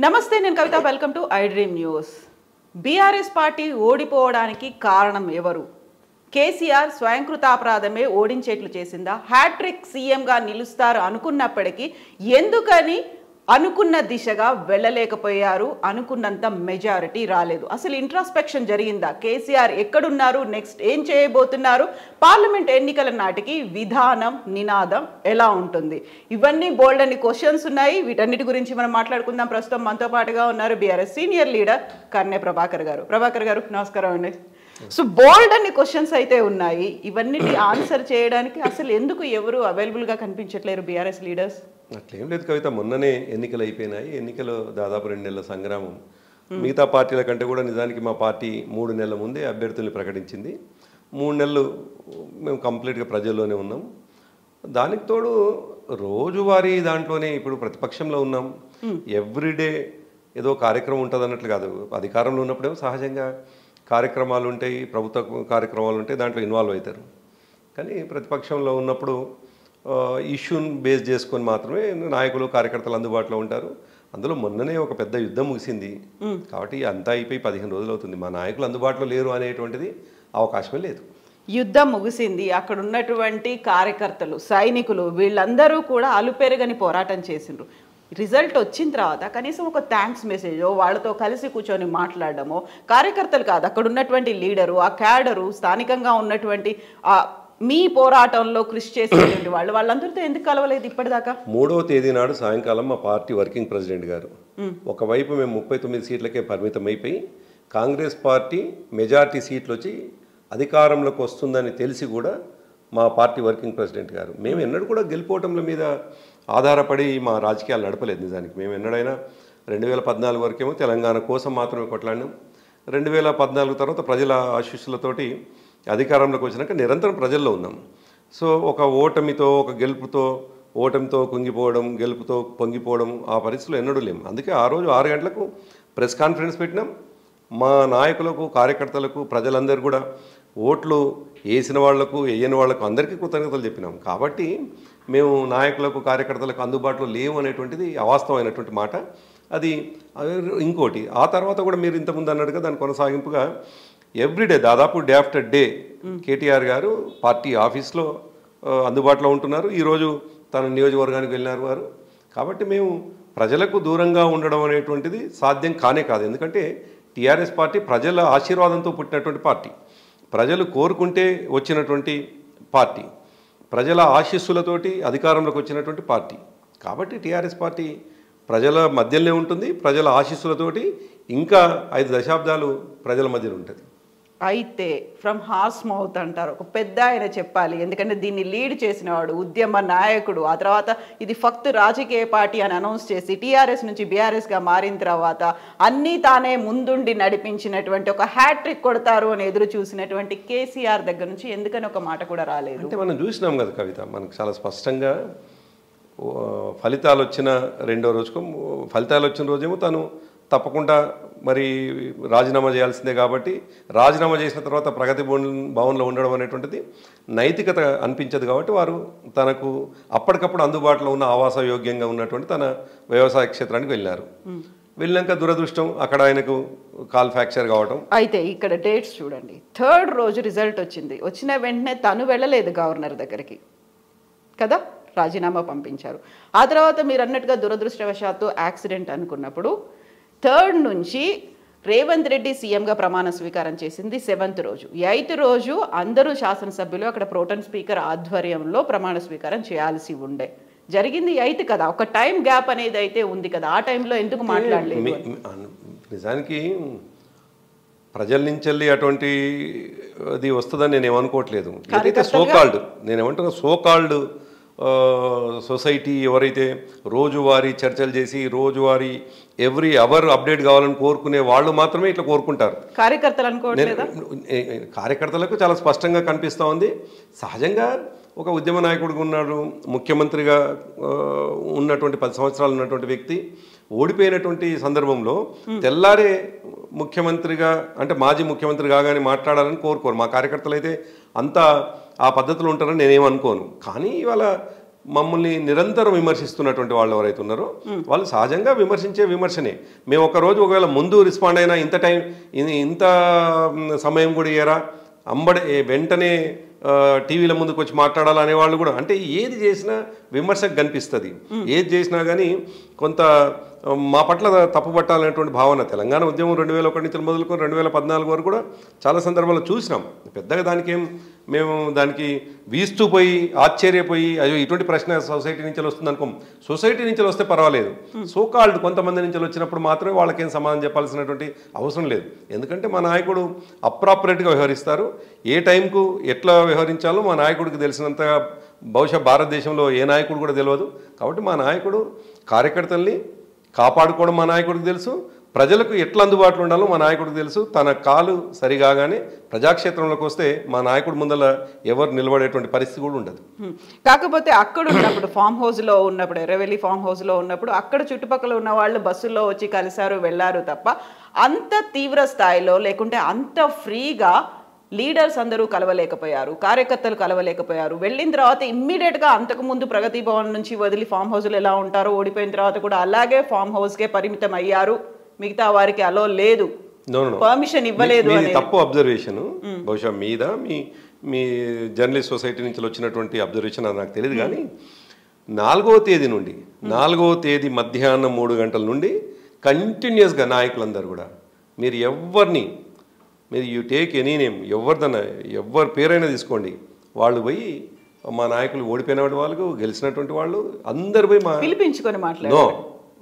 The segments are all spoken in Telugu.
నమస్తే నేను Kavitha welcome to I Dream News. BRS party ఓడిపోవడానికి కారణం ఎవరు? కేసీఆర్ స్వయంకృతాపరాధమే ఓడించేట్లు చేసిందా? హ్యాట్రిక్ సీఎంగా నిలుస్తారు అనుకున్నప్పటికీ ఎందుకని అనుకున్న దిశగా వెళ్ళలేకపోయారు? అనుకున్నంత మెజారిటీ రాలేదు. అసలు ఇంట్రాస్పెక్షన్ జరిగిందా? కేసీఆర్ ఎక్కడున్నారు? నెక్స్ట్ ఏం చేయబోతున్నారు? పార్లమెంట్ ఎన్నికల నాటికి విధానం నినాదం ఎలా ఉంటుంది? ఇవన్నీ బోల్డ్ అని క్వశ్చన్స్ ఉన్నాయి. వీటన్నిటి గురించి మనం మాట్లాడుకుందాం. ప్రస్తుతం మనతో పాటుగా ఉన్నారు BRS senior leader Karne Prabhakar గారు. ప్రభాకర్ గారు నమస్కారం అండి. సో బోల్డ్ అన్ని క్వశ్చన్స్ అయితే ఉన్నాయి. ఇవన్నిటి ఆన్సర్ చేయడానికి అసలు ఎందుకు ఎవరు అవైలబుల్గా కనిపించట్లేరు బీఆర్ఎస్ లీడర్స్? అట్లేం లేదు కవిత, మొన్ననే ఎన్నికలు అయిపోయినాయి. ఎన్నికలు దాదాపు 2 నెలల సంగ్రామం. మిగతా పార్టీల కంటే కూడా నిజానికి మా పార్టీ 3 నెలల ముందే అభ్యర్థుల్ని ప్రకటించింది. 3 నెలలు మేము కంప్లీట్గా ప్రజల్లోనే ఉన్నాం. దానికి తోడు రోజువారీ దాంట్లోనే ఇప్పుడు ప్రతిపక్షంలో ఉన్నాం. ఎవ్రీడే ఏదో కార్యక్రమం ఉంటుంది అన్నట్లు కాదు. అధికారంలో ఉన్నప్పుడేమో సహజంగా కార్యక్రమాలు ఉంటాయి, ప్రభుత్వ కార్యక్రమాలు ఉంటాయి, దాంట్లో ఇన్వాల్వ్ అవుతారు. కానీ ప్రతిపక్షంలో ఉన్నప్పుడు ఇష్యూని బేస్ చేసుకొని మాత్రమే నాయకులు కార్యకర్తలు అందుబాటులో ఉంటారు. అందులో మొన్ననే ఒక పెద్ద యుద్ధం ముగిసింది కాబట్టి అంతా అయిపోయి 15 రోజులు అవుతుంది. మా నాయకులు అందుబాటులో లేరు అనేటువంటిది అవకాశమే లేదు. యుద్ధం ముగిసింది. అక్కడ ఉన్నటువంటి కార్యకర్తలు, సైనికులు వీళ్ళందరూ కూడా అలుపెరగని పోరాటం చేసిండ్రు. రిజల్ట్ వచ్చిన తర్వాత కనీసం ఒక థ్యాంక్స్ మెసేజో, వాళ్ళతో కలిసి కూర్చొని మాట్లాడడమో, కార్యకర్తలు కాదు అక్కడ ఉన్నటువంటి లీడరు, ఆ క్యాడరు, స్థానికంగా ఉన్నటువంటి మీ పోరాటంలో కృషి చేసేటువంటి వాళ్ళందరితో ఎందుకు కలవలేదు ఇప్పటిదాకా? 3వ తేదీ నాడు సాయంకాలం మా పార్టీ వర్కింగ్ ప్రెసిడెంట్ గారు ఒకవైపు మేము 39 సీట్లకే పరిమితం అయిపోయి కాంగ్రెస్ పార్టీ మెజారిటీ సీట్లు వచ్చి అధికారంలోకి వస్తుందని తెలిసి కూడా మా పార్టీ వర్కింగ్ ప్రెసిడెంట్ గారు మేము ఎన్నడూ కూడా గెలిపోవటంల మీద ఆధారపడి మా రాజకీయాలు నడపలేదు. నిజానికి మేము ఎన్నడైనా 2014 వరకేమో తెలంగాణ కోసం మాత్రమే కొట్లాడినాం. 2014 తర్వాత ప్రజల ఆశీస్సులతోటి అధికారంలోకి వచ్చినాక నిరంతరం ప్రజల్లో ఉన్నాం. సో ఒక ఓటమితో, ఒక గెలుపుతో, ఓటమితో కుంగిపోవడం, గెలుపుతో పొంగిపోవడం ఆ పరిస్థితులు ఎన్నడూ లేము. అందుకే ఆ రోజు 6 గంటలకు ప్రెస్ కాన్ఫరెన్స్ పెట్టినాం. మా నాయకులకు, కార్యకర్తలకు, ప్రజలందరూ కూడా ఓట్లు వేసిన వాళ్లకు, వేయని వాళ్లకు అందరికీ కృతజ్ఞతలు చెప్పినాం. కాబట్టి మేము నాయకులకు, కార్యకర్తలకు అందుబాటులో లేవు అనేటువంటిది అవాస్తవమైనటువంటి మాట. అది ఇంకోటి. ఆ తర్వాత కూడా మీరు ఇంతకుముందు అన్నట్టుగా దాని కొనసాగింపుగా ఎవ్రీడే దాదాపు డే ఆఫ్టర్ డే కేటీఆర్ గారు పార్టీ ఆఫీస్లో అందుబాటులో ఉంటున్నారు. ఈరోజు తన నియోజకవర్గానికి వెళ్ళినారు వారు. కాబట్టి మేము ప్రజలకు దూరంగా ఉండడం అనేటువంటిది సాధ్యం కానే కాదు. ఎందుకంటే టీఆర్ఎస్ పార్టీ ప్రజల ఆశీర్వాదంతో పుట్టినటువంటి పార్టీ, ప్రజలు కోరుకుంటే వచ్చినటువంటి పార్టీ, ప్రజల ఆశీస్సులతోటి అధికారంలోకి వచ్చినటువంటి పార్టీ. కాబట్టి టీఆర్ఎస్ పార్టీ ప్రజల మధ్యలోనే ఉంటుంది, ప్రజల ఆశీస్సులతోటి ఇంకా 5 దశాబ్దాలు ప్రజల మధ్యలో ఉంటుంది. అయితే ఫ్రమ్ హార్స్ మౌత్ అంటారు, ఒక పెద్ద ఆయన చెప్పాలి. ఎందుకంటే దీన్ని లీడ్ చేసినవాడు, ఉద్యమ నాయకుడు. ఆ తర్వాత ఇది ఫక్త్ రాజకీయ పార్టీ అని అనౌన్స్ చేసి టీఆర్ఎస్ నుంచి బీఆర్ఎస్గా మారిన తర్వాత అన్నీ తానే ముందుండి నడిపించినటువంటి, ఒక హ్యాట్రిక్ కొడతారు అని ఎదురు చూసినటువంటి కేసీఆర్ దగ్గర నుంచి ఎందుకని ఒక మాట కూడా రాలేదు? అంటే మనం చూసినాం కదా కవిత, మనకు చాలా స్పష్టంగా ఫలితాలు వచ్చిన 2వ రోజుకు, ఫలితాలు వచ్చిన రోజేమో తను తప్పకుండా మరి రాజీనామా చేయాల్సిందే. కాబట్టి రాజీనామా చేసిన తర్వాత ప్రగతి భవన్లో ఉండడం అనేటువంటిది నైతికత అనిపించదు. కాబట్టి వారు తనకు అప్పటికప్పుడు అందుబాటులో ఉన్న ఆవాస యోగ్యంగా ఉన్నటువంటి తన వ్యవసాయ క్షేత్రానికి వెళ్ళినారు. వెళ్ళాక దురదృష్టం అక్కడ ఆయనకు కాల్ ఫ్రాక్చర్ కావడం. అయితే ఇక్కడ డేట్స్ చూడండి. 3rd రోజు రిజల్ట్ వచ్చింది. వచ్చిన వెంటనే తను వెళ్ళలేదు గవర్నర్ దగ్గరికి కదా, రాజీనామా పంపించారు. ఆ తర్వాత మీరు అన్నట్టుగా దురదృష్టవశాత్తు యాక్సిడెంట్ అనుకున్నప్పుడు 3rd నుంచి రేవంత్ రెడ్డి సీఎంగా ప్రమాణ స్వీకారం చేసింది 7th రోజు. 8th రోజు అందరూ శాసనసభ్యులు అక్కడ ప్రోటెం స్పీకర్ ఆధ్వర్యంలో ప్రమాణ స్వీకారం చేయాల్సి ఉండే. జరిగింది 8th కదా, ఒక టైం గ్యాప్ అనేది అయితే ఉంది కదా. ఆ టైంలో ఎందుకు మాట్లాడలేదు? నిజానికి ప్రజల నుంచి వెళ్ళి అటువంటి అది వస్తుందని నేను ఏమనుకోవట్లేదు. ఏదైతే సోకాల్డ్, నేనేమంటున్నా సోకాల్డ్ సొసైటీ ఎవరైతే రోజువారీ చర్చలు చేసి రోజువారీ ఎవ్రీ అవర్ అప్డేట్ కావాలని కోరుకునే వాళ్ళు మాత్రమే ఇట్లా కోరుకుంటారు. కార్యకర్తలు అనుకోవట్లేదా? కార్యకర్తలకు చాలా స్పష్టంగా కనిపిస్తూ ఉంది. సహజంగా ఒక ఉద్యమ నాయకుడిగా ఉన్నాడు, ముఖ్యమంత్రిగా ఉన్నటువంటి 10 సంవత్సరాలు ఉన్నటువంటి వ్యక్తి ఓడిపోయినటువంటి సందర్భంలో తెల్లారే ముఖ్యమంత్రిగా అంటే మాజీ ముఖ్యమంత్రి కాగానే మాట్లాడాలని కోరుకోరు. మా కార్యకర్తలు అయితే అంతా ఆ పద్ధతిలో ఉంటారని నేనేమనుకోను. కానీ ఇవాళ మమ్మల్ని నిరంతరం విమర్శిస్తున్నటువంటి వాళ్ళు ఎవరైతే ఉన్నారో వాళ్ళు సహజంగా విమర్శించే విమర్శనే. మేము ఒకరోజు ఒకవేళ ముందు రెస్పాండ్ అయినా ఇంత టైం ఇంత సమయం కూడా ఇయ్యరా, వెంటనే టీవీల ముందుకు వచ్చి మాట్లాడాలనే వాళ్ళు కూడా, అంటే ఏది చేసినా విమర్శకు కనిపిస్తుంది. ఏది చేసినా కానీ కొంత మా పట్ల తప్పు పట్టాలనేటువంటి భావన. తెలంగాణ ఉద్యమం 2001 నుంచి మొదలుకొని 2014 వరకు కూడా చాలా సందర్భాల్లో చూసినాం. పెద్దగా మేము దానికి వీస్తూ పోయి ఆశ్చర్యపోయి అయ్యో ఇటువంటి ప్రశ్న సొసైటీ నుంచి వస్తుంది అనుకోం. సొసైటీ నుంచి వస్తే పర్వాలేదు, సోకాల్డ్ కొంతమంది నుంచి వచ్చినప్పుడు మాత్రమే వాళ్ళకేం సమాధానం చెప్పాల్సినటువంటి అవసరం లేదు. ఎందుకంటే మా నాయకుడు అప్రాపరేట్గా వ్యవహరిస్తారు. ఏ టైంకు ఎట్లా వ్యవహరించాలో మా నాయకుడికి తెలిసినంత బహుశా భారతదేశంలో ఏ నాయకుడు కూడా తెలియదు. కాబట్టి మా నాయకుడు కార్యకర్తల్ని కాపాడుకోవడం మా నాయకుడికి తెలుసు, ప్రజలకు ఎట్లా అందుబాటులో ఉండాలో మా నాయకుడికి తెలుసు. తన కాలు సరిగానే ప్రజాక్షేత్రంలోకి వస్తే మా నాయకుడు ముందర ఎవరు నిలబడేటువంటి పరిస్థితి కూడా ఉండదు. కాకపోతే అక్కడ ఉన్నప్పుడు ఫామ్ హౌస్లో ఉన్నప్పుడు, ఎర్రవెల్లి ఫామ్ హౌస్లో ఉన్నప్పుడు అక్కడ చుట్టుపక్కల ఉన్న వాళ్ళు బస్సుల్లో వచ్చి కలిశారు వెళ్ళారు తప్ప అంత తీవ్ర స్థాయిలో లేకుంటే అంత ఫ్రీగా లీడర్స్ అందరూ కలవలేకపోయారు, కార్యకర్తలు కలవలేకపోయారు. వెళ్ళిన తర్వాత ఇమ్మీడియట్గా అంతకుముందు ప్రగతి భవన్ నుంచి వదిలి ఫామ్ హౌస్లో ఎలా ఉంటారో ఓడిపోయిన తర్వాత కూడా అలాగే ఫామ్ హౌస్కే పరిమితం అయ్యారు. మిగతా వారికి అలో లేదు, పర్మిషన్ ఇవ్వలేదు. తప్పు అబ్జర్వేషన్ బహుశా మీద మీ జర్నలిస్ట్ సొసైటీ నుంచి వచ్చినటువంటి అబ్జర్వేషన్ అది నాకు తెలియదు. కానీ 4వ తేదీ నుండి 4వ తేదీ మధ్యాహ్నం 3 గంటల నుండి కంటిన్యూస్గా నాయకులందరూ కూడా మీరు యూ టేక్ ఎనీ నేమ్, ఎవరి పేరైనా తీసుకోండి, వాళ్ళు పోయి మా నాయకులు ఓడిపోయిన వాళ్ళు గెలిచినటువంటి వాళ్ళు అందరు పోయి పిలిపించుకొని మాట్లాడారు.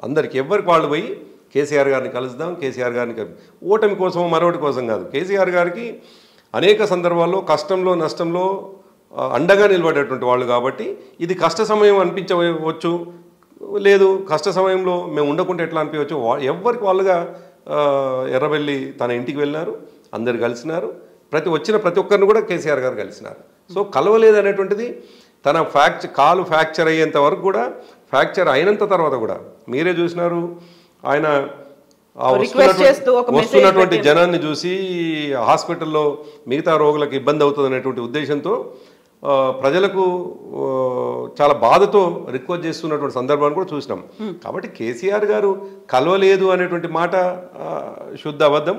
అందరికి ఎవరికి వాళ్ళు పోయి కేసీఆర్ గారిని కలుద్దాం, కేసీఆర్ గారిని ఓటమి కోసం మరొకటి కోసం కాదు, కేసీఆర్ గారికి అనేక సందర్భాల్లో కష్టంలో నష్టంలో అండగా నిలబడేటువంటి వాళ్ళు. కాబట్టి ఇది కష్ట సమయం అనిపించవచ్చు, లేదు కష్ట సమయంలో మేము ఉండకుంటే ఎట్లా అనిపించవచ్చు, ఎవరికి వాళ్ళుగా ఎర్రవెల్లి తన ఇంటికి వెళ్ళినారు, అందరు కలిసినారు. వచ్చిన ప్రతి ఒక్కరిని కూడా కేసీఆర్ గారు కలిసినారు. సో కలవలేదు అనేటువంటిది తన కాలు ఫ్రాక్చర్ అయ్యేంత వరకు కూడా, ఫ్రాక్చర్ అయినంత తర్వాత కూడా మీరే చూసినారు. ఆయన వస్తున్నటువంటి జనాన్ని చూసి హాస్పిటల్లో మిగతా రోగులకు ఇబ్బంది అవుతుంది అనేటువంటి ఉద్దేశంతో ప్రజలకు చాలా బాధతో రిక్వెస్ట్ చేస్తున్నటువంటి సందర్భాన్ని కూడా చూసినాం. కాబట్టి కేసీఆర్ గారు కలవలేదు అనేటువంటి మాట శుద్ధ అబద్ధం.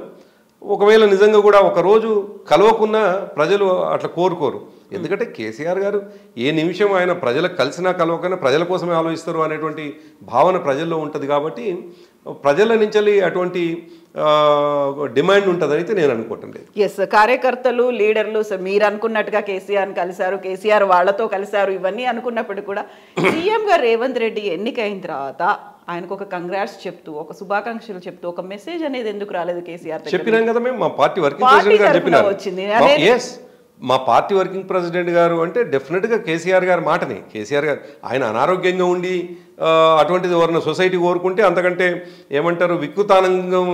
ఒకవేళ నిజంగా కూడా ఒకరోజు కలవకున్నా ప్రజలు అట్లా కోరుకోరు. ఎందుకంటే కేసీఆర్ గారు ఏ నిమిషం ఆయన ప్రజలకు కలిసినా కలవకన్నా ప్రజల కోసమే ఆలోచిస్తారు అనేటువంటి భావన ప్రజల్లో ఉంటుంది. కాబట్టి ప్రజల నుంచి అటువంటి డిమాండ్ ఉంటుందైతే నేను అనుకోవటం లేదు. ఎస్, కార్యకర్తలు లీడర్లు మీరు అనుకున్నట్టుగా కేసీఆర్ని కలిశారు, కేసీఆర్ వాళ్ళతో కలిశారు, ఇవన్నీ అనుకున్నప్పుడు కూడా సీఎంగా రేవంత్ రెడ్డి ఎన్నికైన తర్వాత ఆయనకు ఒక కంగ్రాట్స్ చెప్తూ, ఒక శుభాకాంక్షలు చెప్తూ ఒక మెసేజ్ అనేది ఎందుకు రాలేదు కేసీఆర్? చెప్పినాం కదా మేము, మా పార్టీ వర్కింగ్ ప్రెసిడెంట్ గారు చెప్పినారు. మా పార్టీ వర్కింగ్ ప్రెసిడెంట్ గారు అంటే డెఫినెట్గా కేసీఆర్ గారి మాటని, కేసీఆర్ గారు ఆయన అనారోగ్యంగా ఉండి అటువంటిది ఎవరైనా సొసైటీ కోరుకుంటే అంతకంటే ఏమంటారు వికృతానంగం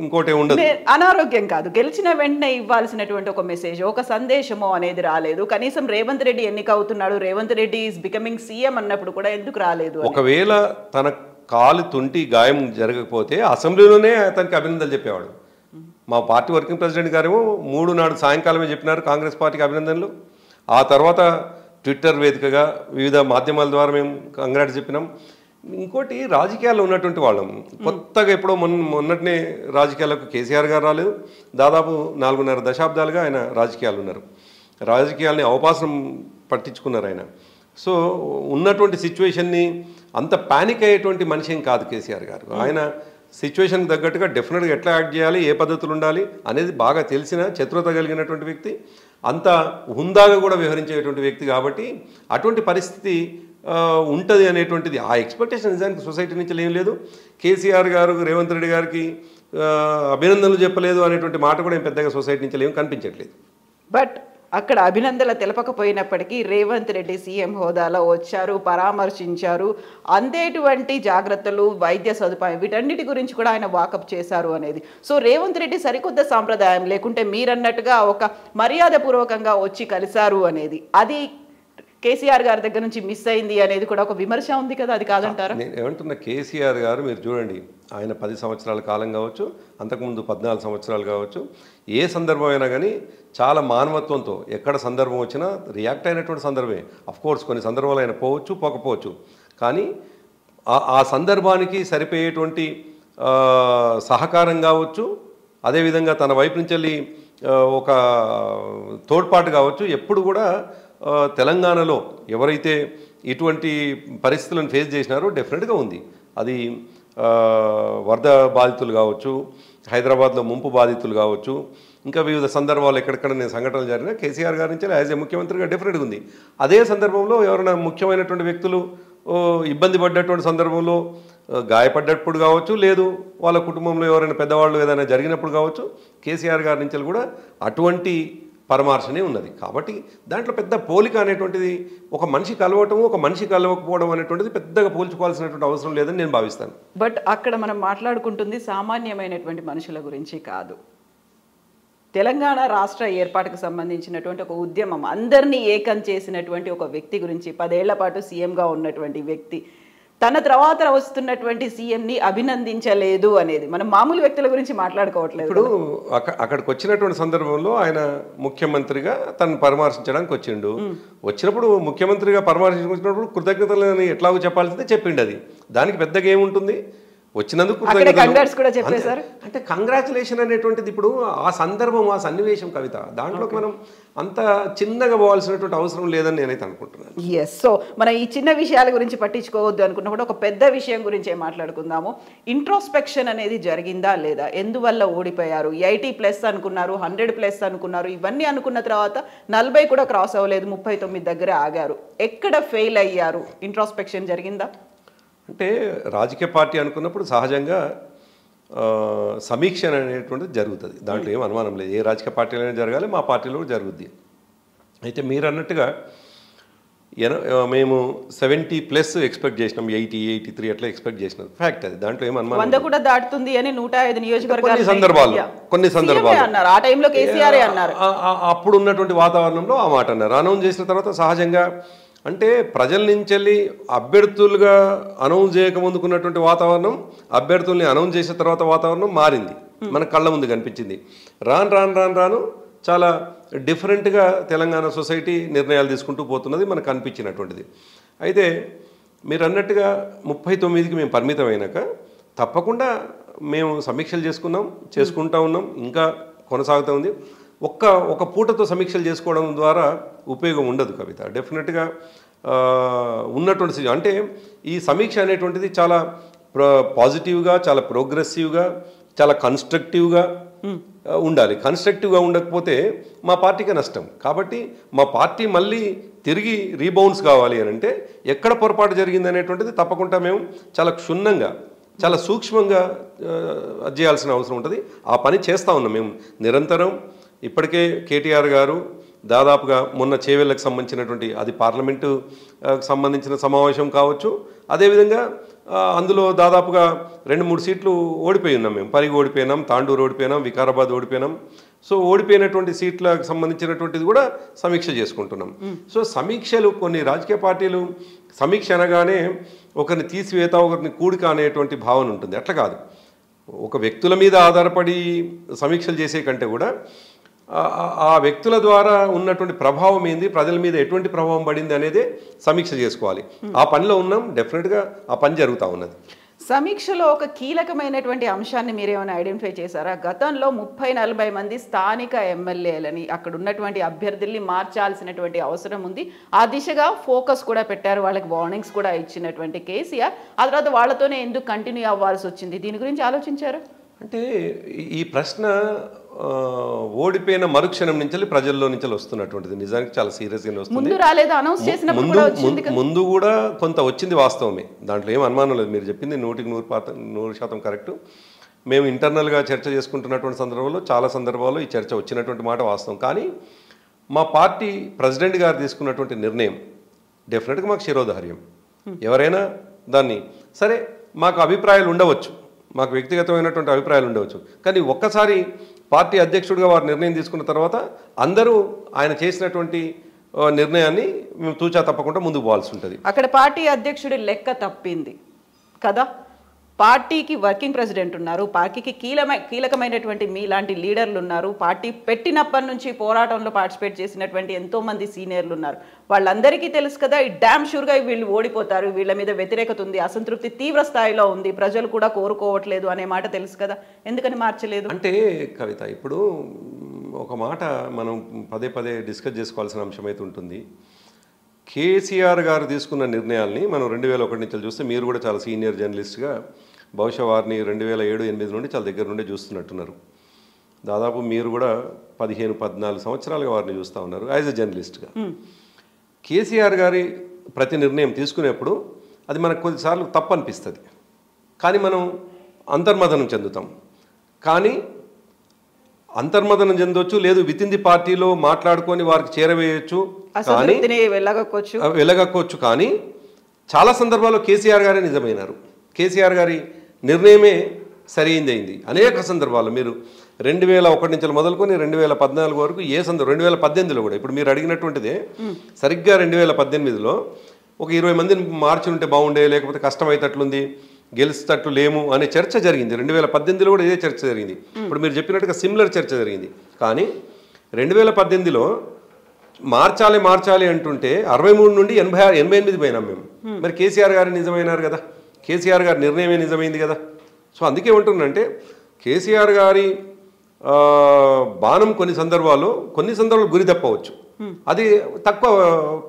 ఇంకోటి ఉండదు. అనారోగ్యం కాదు, గెలిచిన వెంటనే ఇవ్వాల్సినటువంటి ఒక మెసేజ్, ఒక సందేశమో అనేది రాలేదు. కనీసం రేవంత్ రెడ్డి ఎన్నిక అవుతున్నాడు, Revanth Reddy is becoming CM అన్నప్పుడు కూడా ఎందుకు రాలేదు? ఒకవేళ తన కాలు తుంటి గాయం జరగకపోతే అసెంబ్లీలోనే అతనికి అభినందనలు చెప్పేవాడు. మా పార్టీ వర్కింగ్ ప్రెసిడెంట్ గారేమో 3 నాడు సాయంకాలమే చెప్పినారు కాంగ్రెస్ పార్టీకి అభినందనలు. ఆ తర్వాత ట్విట్టర్ వేదికగా వివిధ మాధ్యమాల ద్వారా మేము కంగ్రాట్స్ చెప్పినాం. ఇంకోటి రాజకీయాల్లో ఉన్నటువంటి వాళ్ళం, కొత్తగా ఎప్పుడో మొన్నటినే రాజకీయాలకు కేసీఆర్ గారు రాలేదు. దాదాపు 4.5 దశాబ్దాలుగా ఆయన రాజకీయాలు ఉన్నారు, రాజకీయాలని అవకాశం పట్టించుకున్నారు ఆయన. సో ఉన్నటువంటి సిచ్యువేషన్ని అంత ప్యానిక్ అయ్యేటువంటి మనిషి ఏం కాదు కేసీఆర్ గారు. ఆయన సిచ్యువేషన్కి తగ్గట్టుగా డెఫినెట్గా ఎట్లా యాక్ట్ చేయాలి, ఏ పద్ధతులు ఉండాలి అనేది బాగా తెలిసిన చతురత కలిగినటువంటి వ్యక్తి, అంత హుందాగా కూడా వ్యవహరించేటువంటి వ్యక్తి. కాబట్టి అటువంటి పరిస్థితి ఉంటుంది అనేటువంటిది ఆ ఎక్స్పెక్టేషన్ నిజానికి సొసైటీ నుంచి ఏం లేదు. కేసీఆర్ గారు రేవంత్ రెడ్డి గారికి అభినందనలు చెప్పలేదు అనేటువంటి మాట కూడా ఏం పెద్దగా సొసైటీ నుంచి ఏం కనిపించట్లేదు. బట్ అక్కడ అభినందనలు తెలపకపోయినప్పటికీ రేవంత్ రెడ్డి సీఎం హోదాలో వచ్చారు, పరామర్శించారు, అందేటువంటి జాగ్రత్తలు, వైద్య సదుపాయం, వీటన్నిటి గురించి కూడా ఆయన వాకప్ చేశారు అనేది. సో రేవంత్ రెడ్డి సరికొత్త సాంప్రదాయం, లేకుంటే మీరన్నట్టుగా ఒక మర్యాదపూర్వకంగా వచ్చి కలిశారు అనేది, అది కేసీఆర్ గారి దగ్గర నుంచి మిస్ అయింది అనేది కూడా ఒక విమర్శ ఉంది కదా, అది కాదంటారా? నేను ఏమంటున్నా, కేసీఆర్ గారు మీరు చూడండి, ఆయన 10 సంవత్సరాల కాలం కావచ్చు, అంతకుముందు 14 సంవత్సరాలు కావచ్చు, ఏ సందర్భం అయినా కానీ చాలా మానవత్వంతో ఎక్కడ సందర్భం వచ్చినా రియాక్ట్ అయినటువంటి సందర్భమే. అఫ్కోర్స్ కొన్ని సందర్భాలు ఆయన పోవచ్చు పోకపోవచ్చు, కానీ ఆ సందర్భానికి సరిపోయేటువంటి సహకారం కావచ్చు, అదేవిధంగా తన వైపు నుంచి వెళ్ళి ఒక తోడ్పాటు కావచ్చు, ఎప్పుడు కూడా తెలంగాణలో ఎవరైతే ఇటువంటి పరిస్థితులను ఫేస్ చేసినారో డెఫినెట్గా ఉంది. అది వరద బాధితులు కావచ్చు, హైదరాబాద్లో ముంపు బాధితులు కావచ్చు, ఇంకా వివిధ సందర్భాలు ఎక్కడెక్కడ నేను సంఘటనలు జరిగినా కేసీఆర్ గారి నుంచి యాజ్ ఏ ముఖ్యమంత్రిగా డెఫినెట్గా ఉంది. అదే సందర్భంలో ఎవరైనా ముఖ్యమైనటువంటి వ్యక్తులు ఇబ్బంది పడ్డటువంటి సందర్భంలో, గాయపడ్డప్పుడు కావచ్చు, లేదు వాళ్ళ కుటుంబంలో ఎవరైనా పెద్దవాళ్ళు ఏదైనా జరిగినప్పుడు కావచ్చు, కేసీఆర్ గారి నుంచి కూడా అటువంటి పరామర్శనే ఉన్నది. కాబట్టి దాంట్లో పెద్ద పోలిక అనేటువంటిది, ఒక మనిషి కలవటము ఒక మనిషి కలవకపోవడం అనేటువంటిది పెద్దగా పోల్చుకోవాల్సినటువంటి అవసరం లేదని నేను భావిస్తాను. బట్ అక్కడ మనం మాట్లాడుకుంటుంది సామాన్యమైనటువంటి మనుషుల గురించి కాదు. తెలంగాణ రాష్ట్ర ఏర్పాటుకు సంబంధించినటువంటి ఒక ఉద్యమం, అందరినీ ఏకం చేసినటువంటి ఒక వ్యక్తి గురించి, 10 ఏళ్ల పాటు సీఎంగా ఉన్నటువంటి వ్యక్తి తన తర్వాత వస్తున్నటువంటి సీఎంని అభినందించలేదు అనేది, మనం మామూలు వ్యక్తుల గురించి మాట్లాడుకోవట్లేదు. ఇప్పుడు అక్కడికి వచ్చినటువంటి సందర్భంలో ఆయన ముఖ్యమంత్రిగా తను పరామర్శించడానికి వచ్చిండు. వచ్చినప్పుడు ముఖ్యమంత్రిగా పరామర్శించినప్పుడు కృతజ్ఞతలని ఎట్లాగో చెప్పాల్సిందే చెప్పిండు. అది దానికి పెద్దగా ఏముంటుంది, వచ్చినందుకు అంటే కంగ్రాచులేషన్ అనేటువంటిది. ఇప్పుడు ఆ సందర్భం, ఆ సన్నివేశం కవిత, దాంట్లోకి మనం అంత చిన్నగా పోవాల్సినటువంటి అవసరం లేదని నేనైతే అనుకుంటున్నాను. ఎస్, సో మనం ఈ చిన్న విషయాల గురించి పట్టించుకోవద్దు అనుకున్నప్పుడు ఒక పెద్ద విషయం గురించే మాట్లాడుకుందాము. ఇంట్రోస్పెక్షన్ అనేది జరిగిందా లేదా, ఎందువల్ల ఓడిపోయారు? 80+ అనుకున్నారు, 100+ అనుకున్నారు, ఇవన్నీ అనుకున్న తర్వాత 40 కూడా క్రాస్ అవ్వలేదు, 39 దగ్గర ఆగారు. ఎక్కడ ఫెయిల్ అయ్యారు? ఇంట్రోస్పెక్షన్ జరిగిందా? అంటే రాజకీయ పార్టీ అనుకున్నప్పుడు సహజంగా సమీక్ష అనేటువంటిది జరుగుతుంది, దాంట్లో ఏం అనుమానం లేదు. ఏ రాజకీయ పార్టీలోనే జరగాలి, మా పార్టీలో జరుగుద్ది. అయితే మీరు అన్నట్టుగా మేము 70+ ఎక్స్పెక్ట్ చేసినాం, 80, 83 అట్లా ఎక్స్పెక్ట్ చేసినాం. ఫ్యాక్ట్ అది, దాంట్లో ఏం అనుమానం. 100 కూడా దాటుతుంది అని 105 నియోజకవర్గాలు కొన్ని సందర్భాలు అన్నారు. ఆ టైంలో కేసీఆర్ అన్నారు. అప్పుడు ఉన్నటువంటి వాతావరణంలో ఆ మాట అన్నారు. అనౌన్స్ చేసిన తర్వాత సహజంగా అంటే ప్రజల నుంచి వెళ్ళి అభ్యర్థులుగా అనౌన్స్ చేయకముందుకున్నటువంటి వాతావరణం, అభ్యర్థుల్ని అనౌన్స్ చేసిన తర్వాత వాతావరణం మారింది, మన కళ్ళ ముందు కనిపించింది. రాను చాలా డిఫరెంట్గా తెలంగాణ సొసైటీ నిర్ణయాలు తీసుకుంటూ పోతున్నది మనకు అనిపించినటువంటిది. అయితే మీరు అన్నట్టుగా 39కి మేము పరిమితం అయినాక తప్పకుండా మేము సమీక్షలు చేసుకుంటూ ఉన్నాం, ఇంకా కొనసాగుతూ ఉంది. ఒక పూటతో సమీక్షలు చేసుకోవడం ద్వారా ఉపయోగం ఉండదు కవిత. డెఫినెట్గా ఉన్నటువంటి అంటే ఈ సమీక్ష అనేటువంటిది చాలా పాజిటివ్గా, చాలా ప్రోగ్రెసివ్గా, చాలా కన్స్ట్రక్టివ్గా ఉండాలి. కన్స్ట్రక్టివ్గా ఉండకపోతే మా పార్టీకి నష్టం. కాబట్టి మా పార్టీ మళ్ళీ తిరిగి రీబౌన్స్ కావాలి అని అంటే ఎక్కడ పొరపాటు జరిగింది అనేటువంటిది తప్పకుండా మేము చాలా క్షుణ్ణంగా, చాలా సూక్ష్మంగా చేయాల్సిన అవసరం ఉంటుంది. ఆ పని చేస్తూ ఉన్నాం మేము నిరంతరం. ఇప్పటికే కేటీఆర్ గారు దాదాపుగా మొన్న చేవెళ్ళకు సంబంధించినటువంటి, అది పార్లమెంటు సంబంధించిన సమావేశం కావచ్చు, అదేవిధంగా అందులో దాదాపుగా 2-3 సీట్లు ఓడిపోయి ఉన్నాం మేము. పరిగి ఓడిపోయినాం, తాండూరు ఓడిపోయినాం, వికారాబాద్ ఓడిపోయినాం. సో ఓడిపోయినటువంటి సీట్లకు సంబంధించినటువంటిది కూడా సమీక్ష చేసుకుంటున్నాం. సో సమీక్షలు, కొన్ని రాజకీయ పార్టీలు సమీక్ష అనగానే ఒకరిని తీసివేత, ఒకరిని కూడిక అనేటువంటి భావన ఉంటుంది. అట్లా కాదు. ఒక వ్యక్తుల మీద ఆధారపడి సమీక్షలు చేసే కంటే కూడా ఆ వ్యక్తుల ద్వారా ఉన్నటువంటి ప్రభావం ఏంది, ప్రజల మీద ఎటువంటి ప్రభావం పడింది అనేది సమీక్ష చేసుకోవాలి. ఆ పనిలో ఉన్నాం. డెఫినెట్గా ఆ పని జరుగుతూ ఉన్నది. సమీక్షలో ఒక కీలకమైనటువంటి అంశాన్ని మీరేమైనా ఐడెంటిఫై చేశారా? గతంలో 30-40 మంది స్థానిక ఎమ్మెల్యేలని, అక్కడ ఉన్నటువంటి అభ్యర్థుల్ని మార్చాల్సినటువంటి అవసరం ఉంది. ఆ దిశగా ఫోకస్ కూడా పెట్టారు, వాళ్ళకి వార్నింగ్స్ కూడా ఇచ్చినటువంటి కేసీఆర్. ఆ తర్వాత వాళ్ళతోనే ఎందుకు కంటిన్యూ అవ్వాల్సి వచ్చింది? దీని గురించి ఆలోచించారు? అంటే ఈ ప్రశ్న ఓడిపోయిన మరుక్షణం నుంచి ప్రజల్లో నుంచి వస్తున్నటువంటిది. నిజానికి చాలా సీరియస్గా వస్తుంది. ముందు కూడా కొంత వచ్చింది, వాస్తవమే, దాంట్లో ఏం అనుమానం లేదు. మీరు చెప్పింది 100% కరెక్ట్. మేము ఇంటర్నల్గా చర్చ చేసుకుంటున్నటువంటి సందర్భంలో చాలా సందర్భాల్లో ఈ చర్చ వచ్చినటువంటి మాట వాస్తవం. కానీ మా పార్టీ ప్రెసిడెంట్ గారు తీసుకున్నటువంటి నిర్ణయం డెఫినెట్గా మాకు శిరోధార్యం. ఎవరైనా దాన్ని సరే, మాకు అభిప్రాయాలు ఉండవచ్చు, మాకు వ్యక్తిగతమైనటువంటి అభిప్రాయాలు ఉండవచ్చు, కానీ ఒక్కసారి పార్టీ అధ్యక్షుడిగా వారు నిర్ణయం తీసుకున్న తర్వాత అందరూ ఆయన చేసినటువంటి నిర్ణయాన్ని మేము తూచా తప్పకుండా ముందుకు పోవాల్సి ఉంటుంది. అక్కడ పార్టీ అధ్యక్షుడి లెక్క తప్పింది కదా. పార్టీకి వర్కింగ్ ప్రెసిడెంట్ ఉన్నారు, పార్టీకి కీలకమైనటువంటి మీలాంటి లీడర్లు ఉన్నారు, పార్టీ పెట్టినప్పటి నుంచి పోరాటంలో పార్టిసిపేట్ చేసినటువంటి ఎంతోమంది సీనియర్లు ఉన్నారు. వాళ్ళందరికీ తెలుసు కదా ఈ డ్యామ్ షూర్గా వీళ్ళు ఓడిపోతారు, వీళ్ళ మీద వ్యతిరేకత ఉంది, అసంతృప్తి తీవ్ర స్థాయిలో ఉంది, ప్రజలు కూడా కోరుకోవట్లేదు అనే మాట తెలుసు కదా. ఎందుకని మార్చలేదు అంటే కవిత, ఇప్పుడు ఒక మాట మనం పదే పదే డిస్కస్ చేసుకోవాల్సిన అంశం అయితే ఉంటుంది. కేసీఆర్ గారు తీసుకున్న నిర్ణయాల్ని మనం 2001 నుంచి చూస్తే, మీరు కూడా చాలా సీనియర్ జర్నలిస్ట్గా బహుశా వారిని 2007-8 నుండి చాలా దగ్గర నుండి చూస్తున్నట్టున్నారు. దాదాపు మీరు కూడా 15-14 సంవత్సరాలుగా వారిని చూస్తూ ఉన్నారు యాజ్ ఎ జర్నలిస్ట్గా. కేసీఆర్ గారి ప్రతి నిర్ణయం తీసుకునేప్పుడు అది మనకు కొద్దిసార్లు తప్పు అనిపిస్తుంది, కానీ మనం అంతర్మథనం చెందుతాం. కానీ అంతర్మథనం చెందొచ్చు, లేదు విత్ ఇన్ ది పార్టీలో మాట్లాడుకొని వారికి చేరవేయచ్చు, కానీ వెళ్ళగక్కోవచ్చు. కానీ చాలా సందర్భాల్లో కేసీఆర్ గారే నిజమైనారు, కేసీఆర్ గారి నిర్ణయమే సరైందైంది. అనేక సందర్భాల్లో మీరు 2001 నుంచి మొదలుకొని 2014 వరకు ఏ సందర్భం, 2018లో కూడా ఇప్పుడు మీరు అడిగినటువంటిదే సరిగ్గా 2018లో ఒక 20 మందిని మార్చి ఉంటే బాగుండే, లేకపోతే కష్టమయ్యేటట్లుంది, గెలిచేటట్లు లేము అనే చర్చ జరిగింది. 2018లో కూడా ఇదే చర్చ జరిగింది. ఇప్పుడు మీరు చెప్పినట్టుగా సిమిలర్ చర్చ జరిగింది. కానీ 2018లో మార్చాలి అంటుంటే 63 నుండి 88 పోయినాం మేము. మరి కేసీఆర్ గారు నిజమైనారు కదా, కేసీఆర్ గారి నిర్ణయమే నిజమైంది కదా. సో అందుకే ఉంటుందంటే కేసీఆర్ గారి బాణం కొన్ని సందర్భాల్లో గురి తప్పవచ్చు, అది తక్కువ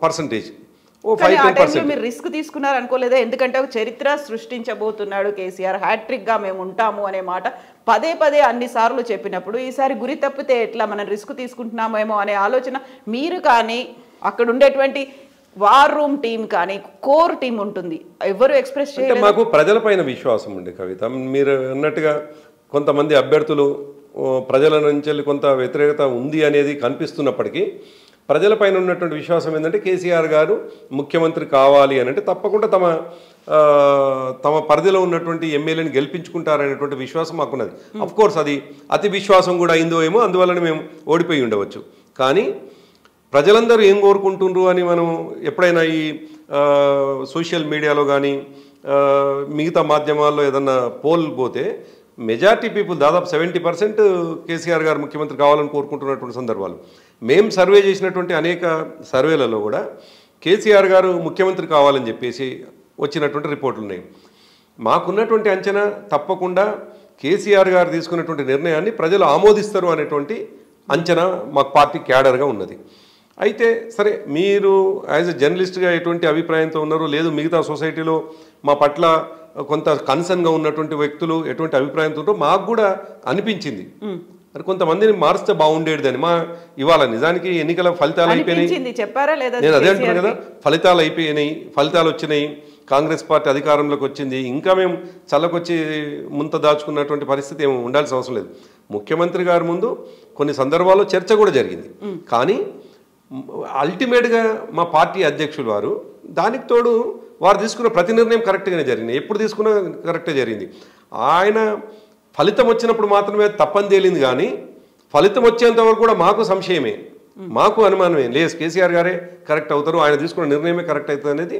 పర్సంటేజ్. మీరు రిస్క్ తీసుకున్నారు అనుకోలేదా? ఎందుకంటే ఒక చరిత్ర సృష్టించబోతున్నాడు కేసీఆర్, హ్యాట్రిక్ గా మేము ఉంటాము అనే మాట పదే పదే అన్ని సార్లు చెప్పినప్పుడు ఈసారి గురి తప్పితే ఎట్లా, మనం రిస్క్ తీసుకుంటున్నామేమో అనే ఆలోచన మీరు కానీ అక్కడ ఉండేటువంటి వార్ రూమ్ టీం కానీ కోర్ టీం ఉంటుంది, ఎవరు ఎక్స్ప్రెస్ చేయలేదు. మాకు ప్రజలపైన విశ్వాసం ఉండే కవిత, మీరు అన్నట్టుగా కొంతమంది అభ్యర్థులు ప్రజల నుంచి కొంత వ్యతిరేకత ఉంది అనేది కనిపిస్తున్నప్పటికీ ప్రజలపైన ఉన్నటువంటి విశ్వాసం ఏంటంటే కేసీఆర్ గారు ముఖ్యమంత్రి కావాలి అని అంటే తప్పకుండా తమ పరిధిలో ఉన్నటువంటి ఎమ్మెల్యేని గెలిపించుకుంటారనేటువంటి విశ్వాసం మాకున్నది. అఫ్కోర్స్ అది అతి విశ్వాసం కూడా అయిందో ఏమో, అందువలన మేము ఓడిపోయి ఉండవచ్చు. కానీ ప్రజలందరూ ఏం కోరుకుంటుండ్రు అని మనం ఎప్పుడైనా ఈ సోషల్ మీడియాలో కానీ మిగతా మాధ్యమాల్లో ఏదన్నా పోల్ పోతే మెజార్టీ పీపుల్ దాదాపు 70% కేసీఆర్ గారు ముఖ్యమంత్రి కావాలని కోరుకుంటున్నటువంటి సందర్భాలు. మేము సర్వే చేసినటువంటి అనేక సర్వేలలో కూడా కేసీఆర్ గారు ముఖ్యమంత్రి కావాలని చెప్పేసి వచ్చినటువంటి రిపోర్ట్లు ఉన్నాయి. మాకున్నటువంటి అంచనా తప్పకుండా కేసీఆర్ గారు తీసుకున్నటువంటి నిర్ణయాన్ని ప్రజలు ఆమోదిస్తారు అనేటువంటి అంచనా మాకు పార్టీ క్యాడర్గా ఉన్నది. అయితే సరే, మీరు యాజ్ ఎ జర్నలిస్ట్గా ఎటువంటి అభిప్రాయంతో ఉన్నారు, లేదు మిగతా సొసైటీలో మా పట్ల కొంత కన్సర్న్గా ఉన్నటువంటి వ్యక్తులు ఎటువంటి అభిప్రాయంతో ఉంటారో మాకు కూడా అనిపించింది. మరి కొంతమందిని మారిస్తే బాగుండేదని. ఇవాళ నిజానికి ఎన్నికల ఫలితాలు అయిపోయినాయి, నేను అదే అంటున్నాను కదా, ఫలితాలు అయిపోయినాయి, ఫలితాలు వచ్చినాయి, కాంగ్రెస్ పార్టీ అధికారంలోకి వచ్చింది. ఇంకా మేము చల్లకొచ్చి ముంత దాచుకున్నటువంటి పరిస్థితి ఏమి ఉండాల్సిన అవసరం లేదు. ముఖ్యమంత్రి గారి ముందు కొన్ని సందర్భాల్లో చర్చ కూడా జరిగింది. కానీ అల్టిమేట్గా మా పార్టీ అధ్యక్షులు వారు దానికి తోడు వారు తీసుకున్న ప్రతి నిర్ణయం కరెక్ట్గానే జరిగింది, ఎప్పుడు తీసుకున్నా కరెక్టే జరిగింది. ఆయన ఫలితం వచ్చినప్పుడు మాత్రమే తప్పని తేలింది, కానీ ఫలితం వచ్చేంత వరకు కూడా మాకు సంశయమే, మాకు అనుమానమే, లేదు కేసీఆర్ గారే కరెక్ట్ అవుతారు, ఆయన తీసుకున్న నిర్ణయమే కరెక్ట్ అవుతుంది అనేది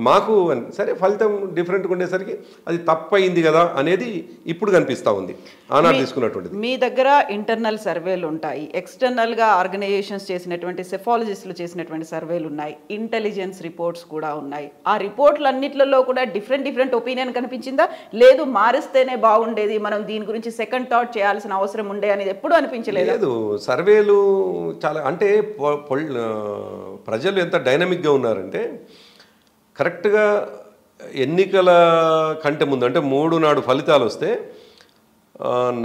మాకు. సరే, ఫలితం డిఫరెంట్గా ఉండేసరికి అది తప్పయింది కదా అనేది ఇప్పుడు కనిపిస్తూ ఉంది ఆనాడు తీసుకున్నటువంటిది. మీ దగ్గర ఇంటర్నల్ సర్వేలు ఉంటాయి, ఎక్స్టర్నల్గా ఆర్గనైజేషన్స్ చేసినటువంటి సెఫాలజిస్టులు చేసినటువంటి సర్వేలు ఉన్నాయి, ఇంటెలిజెన్స్ రిపోర్ట్స్ కూడా ఉన్నాయి. ఆ రిపోర్ట్లన్నిట్లలో కూడా డిఫరెంట్ ఒపీనియన్ కనిపించిందా? లేదు మారిస్తేనే బాగుండేది, మనం దీని గురించి సెకండ్ థాట్ చేయాల్సిన అవసరం ఉండే అనేది ఎప్పుడు అనిపించలేదు? లేదు, సర్వేలు చాలా అంటే ప్రజలు ఎంత డైనమిక్గా ఉన్నారంటే కరెక్ట్గా ఎన్నికల కంటే ముందు అంటే 3 నాడు ఫలితాలు వస్తే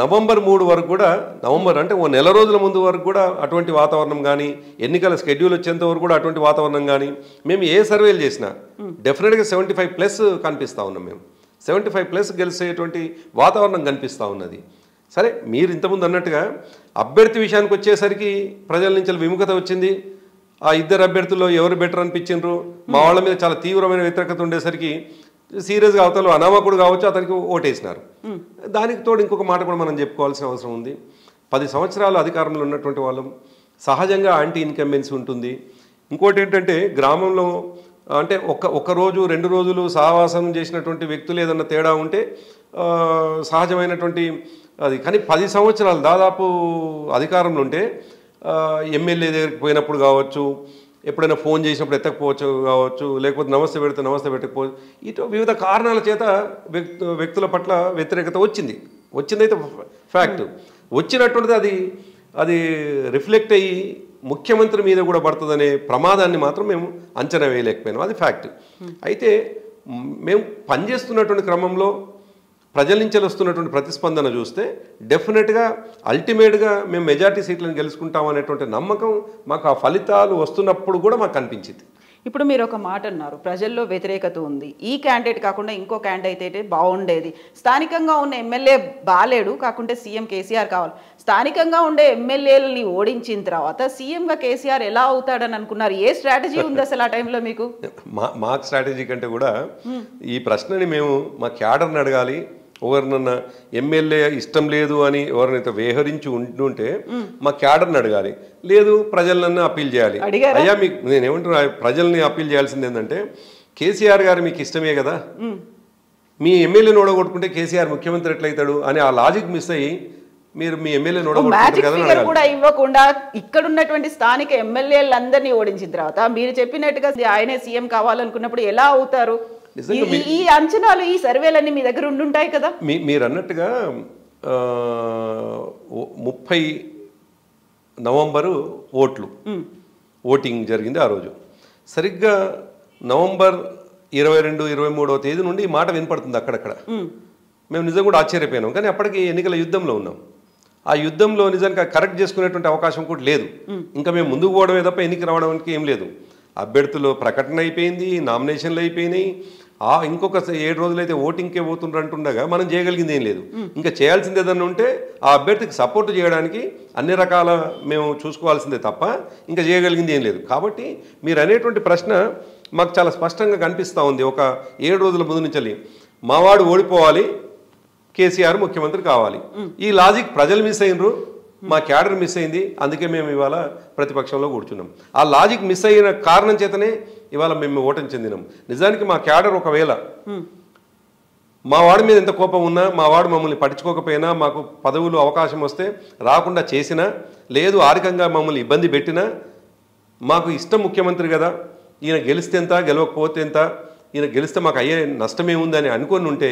నవంబర్ 3 వరకు కూడా, నవంబర్ అంటే ఓ నెల రోజుల ముందు వరకు కూడా అటువంటి వాతావరణం కానీ, ఎన్నికల షెడ్యూల్ వచ్చేంత వరకు కూడా అటువంటి వాతావరణం కానీ, మేము ఏ సర్వేలు చేసినా డెఫినెట్గా 75+ కనిపిస్తూ ఉన్నాం. మేము 75+ గెలిచేటువంటి వాతావరణం కనిపిస్తూ ఉన్నది. సరే, మీరు ఇంతకుముందు అన్నట్టుగా అభ్యర్థి విషయానికి వచ్చేసరికి ప్రజల నుంచి విముఖత వచ్చింది. ఆ ఇద్దరు అభ్యర్థుల్లో ఎవరు బెటర్ అనిపించిండ్రు, మా వాళ్ళ మీద చాలా తీవ్రమైన వ్యతిరేకత ఉండేసరికి సీరియస్గా అవతల అనామకుడు కావచ్చు అతనికి ఓటేసినారు. దానికి తోడు ఇంకొక మాట కూడా మనం చెప్పుకోవాల్సిన అవసరం ఉంది. 10 సంవత్సరాలు అధికారంలో ఉన్నటువంటి వాళ్ళం, సహజంగా యాంటీ ఇన్కంబెన్సీ ఉంటుంది. ఇంకోటి ఏంటంటే గ్రామంలో అంటే ఒక రోజు 2 రోజులు సహవాసం చేసినటువంటి వ్యక్తులు ఏదన్నా తేడా ఉంటే సహజమైనటువంటి అది. కానీ 10 సంవత్సరాలు దాదాపు అధికారంలో ఉంటే ఎమ్మెల్యే దగ్గరికి పోయినప్పుడు కావచ్చు, ఎప్పుడైనా ఫోన్ చేసినప్పుడు ఎత్తకపోవచ్చు కావచ్చు, లేకపోతే నమస్తే పెడితే నమస్తే పెట్టకపోవచ్చు, ఇటు వివిధ కారణాల చేత వ్యక్తుల పట్ల వ్యతిరేకత వచ్చిందైతే ఫ్యాక్ట్. వచ్చినటువంటిది అది రిఫ్లెక్ట్ అయ్యి ముఖ్యమంత్రి మీద కూడా పడుతుందనే ప్రమాదాన్ని మాత్రం మేము అంచనా వేయలేకపోయినాం, అది ఫ్యాక్ట్. అయితే మేము పనిచేస్తున్నటువంటి క్రమంలో ప్రజల నుంచి వస్తున్నటువంటి ప్రతిస్పందన చూస్తే డెఫినెట్గా అల్టిమేట్గా మేము మెజార్టీ సీట్లను గెలుచుకుంటాం అనేటువంటి నమ్మకం మాకు ఆ ఫలితాలు వస్తున్నప్పుడు కూడా మాకు కనిపించింది. ఇప్పుడు మీరు ఒక మాట అన్నారు, ప్రజల్లో వ్యతిరేకత ఉంది, ఈ క్యాండిడేట్ కాకుండా ఇంకో క్యాండిడేట్ అయితే బాగుండేది, స్థానికంగా ఉన్న ఎమ్మెల్యే బాలేడు కాకుంటే సీఎం కేసీఆర్ కావాలి. స్థానికంగా ఉండే ఎమ్మెల్యేలని ఓడించిన తర్వాత సీఎంగా కేసీఆర్ ఎలా అవుతాడని అనుకున్నారు? ఏ స్ట్రాటజీ ఉంది అసలు ఆ టైంలో మీకు? మా స్ట్రాటజీ కంటే కూడా ఈ ప్రశ్నని మేము మా క్యాడర్ని అడగాలి. ఎవరినన్నా ఎమ్మెల్యే ఇష్టం లేదు అని ఎవరినైతే వ్యవహరించి ఉంటుంటే మా క్యాడర్ని అడగాలి, లేదు ప్రజలన్నా అప్పీల్ చేయాలి. అయ్యా మీకు నేనేమంటున్నా, ప్రజల్ని అప్పీల్ చేయాల్సింది ఏంటంటే కేసీఆర్ గారు మీకు ఇష్టమే కదా, మీ ఎమ్మెల్యేని ఓడగొట్టుకుంటే కేసీఆర్ ముఖ్యమంత్రి ఎట్లయితాడు అని ఆ లాజిక్ మిస్ అయ్యి మీరు మీ ఎమ్మెల్యేని ఓడగొట్టుకుంటారు కూడా ఇవ్వకుండా ఇక్కడ ఉన్నటువంటి స్థానిక ఎమ్మెల్యేలందరినీ ఓడించిన తర్వాత మీరు చెప్పినట్టుగా ఆయనే సీఎం కావాలనుకున్నప్పుడు ఎలా అవుతారు? ఈ అంచనాలు ఈ సర్వేలన్నీ మీ దగ్గర ఉండుంటాయి కదా. మీరు అన్నట్టుగా 30 నవంబరు ఓటింగ్ జరిగింది. ఆ రోజు సరిగ్గా నవంబర్ 22, 23వ తేదీ నుండి ఈ మాట వినపడుతుంది అక్కడక్కడ. మేము నిజంగా కూడా ఆశ్చర్యపోయినాం, కానీ అప్పటికి ఎన్నికల యుద్ధంలో ఉన్నాం. ఆ యుద్ధంలో నిజంగా కరెక్ట్ చేసుకునేటువంటి అవకాశం కూడా లేదు. ఇంకా మేము ముందుకు పోవడమే తప్ప ఎన్నిక రావడానికి ఏం లేదు. అభ్యర్థులు ప్రకటన అయిపోయింది, నామినేషన్లు అయిపోయినాయి. ఇంకొక 7 రోజులైతే ఓటింగ్కే పోతుండ్రు అంటుండగా మనం చేయగలిగింది ఏం లేదు. ఇంకా చేయాల్సింది ఏదన్నా ఉంటే ఆ అభ్యర్థికి సపోర్ట్ చేయడానికి అన్ని రకాల మేము చూసుకోవాల్సిందే తప్ప ఇంకా చేయగలిగింది ఏం లేదు. కాబట్టి మీరు అనేటువంటి ప్రశ్న మాకు చాలా స్పష్టంగా కనిపిస్తూ ఉంది. ఒక 7 రోజుల ముందు నుంచి మావాడు ఓడిపోవాలి, కేసీఆర్ ముఖ్యమంత్రి కావాలి, ఈ లాజిక్ ప్రజలు మిస్ అయినరు, మా క్యాడర్ మిస్ అయింది. అందుకే మేము ఇవాళ ప్రతిపక్షంలో కూర్చున్నాం. ఆ లాజిక్ మిస్ అయిన కారణం చేతనే ఇవాళ మేము ఓటమి చెందినాం. నిజానికి మా క్యాడర్ ఒకవేళ మా వాడి మీద ఎంత కోపం ఉన్నా, మా వాడు మమ్మల్ని పట్టించుకోకపోయినా, మాకు పదవులు అవకాశం వస్తే రాకుండా చేసినా, లేదు ఆర్థికంగా మమ్మల్ని ఇబ్బంది పెట్టినా, మాకు ఇష్టం ముఖ్యమంత్రి కదా, ఈయన గెలిస్తే ఎంత గెలవకపోతే ఎంత, ఈయన గెలిస్తే మాకు అయ్యే నష్టమేముందని అనుకొని ఉంటే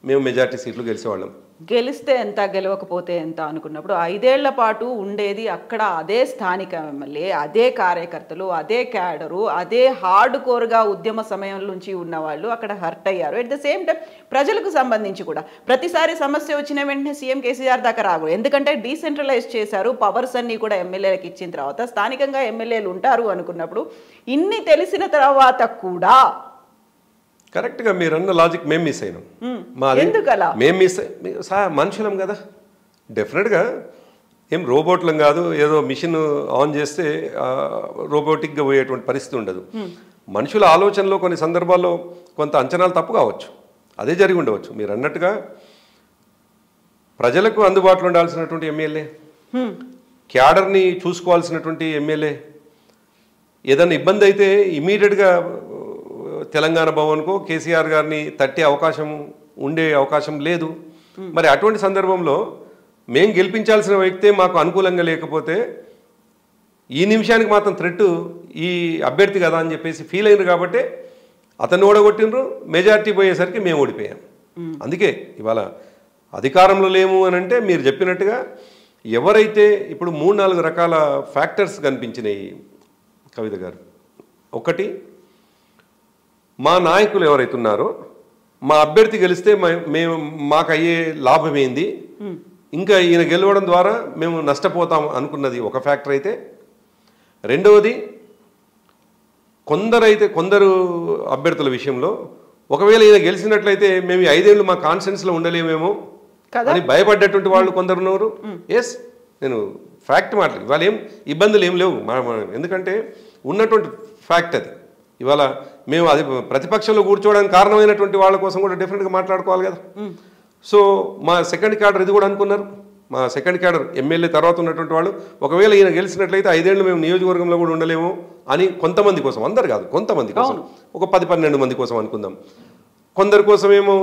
మేము మెజార్టీ సీట్లు గెలిచేవాళ్ళం. గెలిస్తే ఎంత గెలవకపోతే ఎంత అనుకున్నప్పుడు 5 ఏళ్ల పాటు ఉండేది అక్కడ అదే స్థానిక ఎమ్మెల్యే, అదే కార్యకర్తలు, అదే క్యాడరు, అదే హార్డ్ కోర్గా ఉద్యమ సమయం నుంచి ఉన్నవాళ్ళు అక్కడ హర్ట్ అయ్యారు. ఎట్ ద సేమ్ టైం ప్రజలకు సంబంధించి కూడా ప్రతిసారి సమస్య వచ్చిన వెంటనే సీఎం కేసీఆర్ దాకా రాగు, ఎందుకంటే డీసెంట్రలైజ్ చేశారు, పవర్స్ అన్నీ కూడా ఎమ్మెల్యేలకు ఇచ్చిన తర్వాత స్థానికంగా ఎమ్మెల్యేలు ఉంటారు అనుకున్నప్పుడు ఇన్ని తెలిసిన తర్వాత కూడా కరెక్ట్గా మీరు అన్న లాజిక్ మేము మిస్ అయినాం. మేము మనుషులం కదా, డెఫినెట్గా ఏం రోబోట్లం కాదు, ఏదో మిషన్ ఆన్ చేస్తే రోబోటిక్గా పోయేటువంటి పరిస్థితి ఉండదు. మనుషుల ఆలోచనలో కొన్ని సందర్భాల్లో కొంత అంచనాలు తప్పు కావచ్చు, అదే జరిగి ఉండవచ్చు. మీరు అన్నట్టుగా ప్రజలకు అందుబాటులో ఉండాల్సినటువంటి ఎమ్మెల్యే, క్యాడర్ని చూసుకోవాల్సినటువంటి ఎమ్మెల్యే, ఏదైనా ఇబ్బంది అయితే ఇమీడియట్గా తెలంగాణ భవన్కు కేసీఆర్ గారిని తట్టే ఉండే అవకాశం లేదు. మరి అటువంటి సందర్భంలో మేము గెలిపించాల్సిన వ్యక్తే మాకు అనుకూలంగా లేకపోతే ఈ నిమిషానికి మాత్రం థ్రెట్ ఈ అభ్యర్థి కదా అని చెప్పేసి ఫీల్ అయినారు. కాబట్టి అతన్ని ఓడగొట్టినరు, మెజార్టీ పోయేసరికి మేము ఓడిపోయాం. అందుకే ఇవాళ అధికారంలో లేము అని అంటే మీరు చెప్పినట్టుగా ఎవరైతే ఇప్పుడు 3-4 రకాల ఫ్యాక్టర్స్ కనిపించినాయి కవిత గారు. ఒకటి, మా నాయకులు ఎవరైతే ఉన్నారో మా అభ్యర్థి గెలిస్తే మాకు అయ్యే లాభం ఏంది, ఇంకా ఈయన గెలవడం ద్వారా మేము నష్టపోతాం అనుకున్నది ఒక ఫ్యాక్టర్ అయితే, రెండవది కొందరు అభ్యర్థుల విషయంలో ఒకవేళ ఈయన గెలిచినట్లయితే మేము 5 ఏళ్ళు మా కాన్ఫిడెన్స్లో ఉండలేమేమో అని భయపడ్డటువంటి వాళ్ళు కొందరు ఉన్నారు. ఎస్, నేను ఫ్యాక్ట్ మాట్లాడి ఇవాళ ఏం ఇబ్బందులు ఏం లేవు, ఎందుకంటే ఉన్నటువంటి ఫ్యాక్ట్ అది. ఇవాళ మేము అది ప్రతిపక్షంలో కూర్చోవడానికి కారణమైనటువంటి వాళ్ళ కోసం కూడా డెఫినెట్గా మాట్లాడుకోవాలి కదా. సో మా సెకండ్ క్యాడర్ ఇది కూడా అనుకున్నారు, మా సెకండ్ క్యాడర్ ఎమ్మెల్యే తర్వాత ఉన్నటువంటి వాళ్ళు ఒకవేళ ఈయన గెలిచినట్లయితే 5 ఏళ్ళు మేము నియోజకవర్గంలో కూడా ఉండలేము అని కొంతమంది కోసం, అందరు కాదు కొంతమంది కోసం, ఒక 10-12 మంది కోసం అనుకుందాం. కొందరి కోసమేమో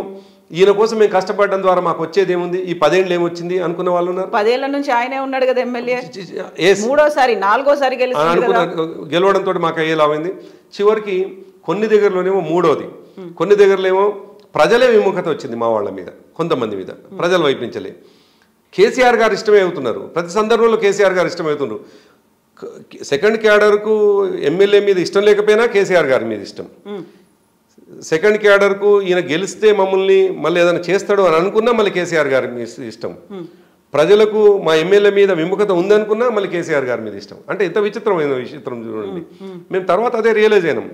ఈయన కోసం మేము కష్టపడడం ద్వారా మాకు వచ్చేది ఏముంది, ఈ 10 ఏళ్ళు ఏమొచ్చింది అనుకున్న వాళ్ళు ఉన్నారు. 10 ఏళ్ల నుంచి ఆయనే ఉన్నాడు కదా ఎమ్మెల్యే, 3వ సారి 4వ సారి గెలవడంతో మాకు అయ్యే లాభైంది. చివరికి కొన్ని దగ్గరలోనేమో 3వది, కొన్ని దగ్గరలేమో ప్రజలే విముఖత వచ్చింది మా వాళ్ళ మీద, కొంతమంది మీద ప్రజల వైపు నుంచలే. కేసీఆర్ గారు ఇష్టమే అవుతున్నారు, ప్రతి సందర్భంలో కేసీఆర్ గారు ఇష్టమవుతున్నారు. సెకండ్ క్యాడర్కు ఎమ్మెల్యే మీద ఇష్టం లేకపోయినా కేసీఆర్ గారి మీద ఇష్టం. సెకండ్ క్యాడర్కు ఈయన గెలిస్తే మమ్మల్ని మళ్ళీ ఏదైనా చేస్తాడు అని అనుకున్నా మళ్ళీ కేసీఆర్ గారి మీద ఇష్టం. ప్రజలకు మా ఎమ్మెల్యే మీద విముఖత ఉందనుకున్నా మళ్ళీ కేసీఆర్ గారి మీద ఇష్టం. అంటే ఎంత విచిత్రమైన విచిత్రం చూడండి. మేము తర్వాత అదే రియలైజ్ అయినాం,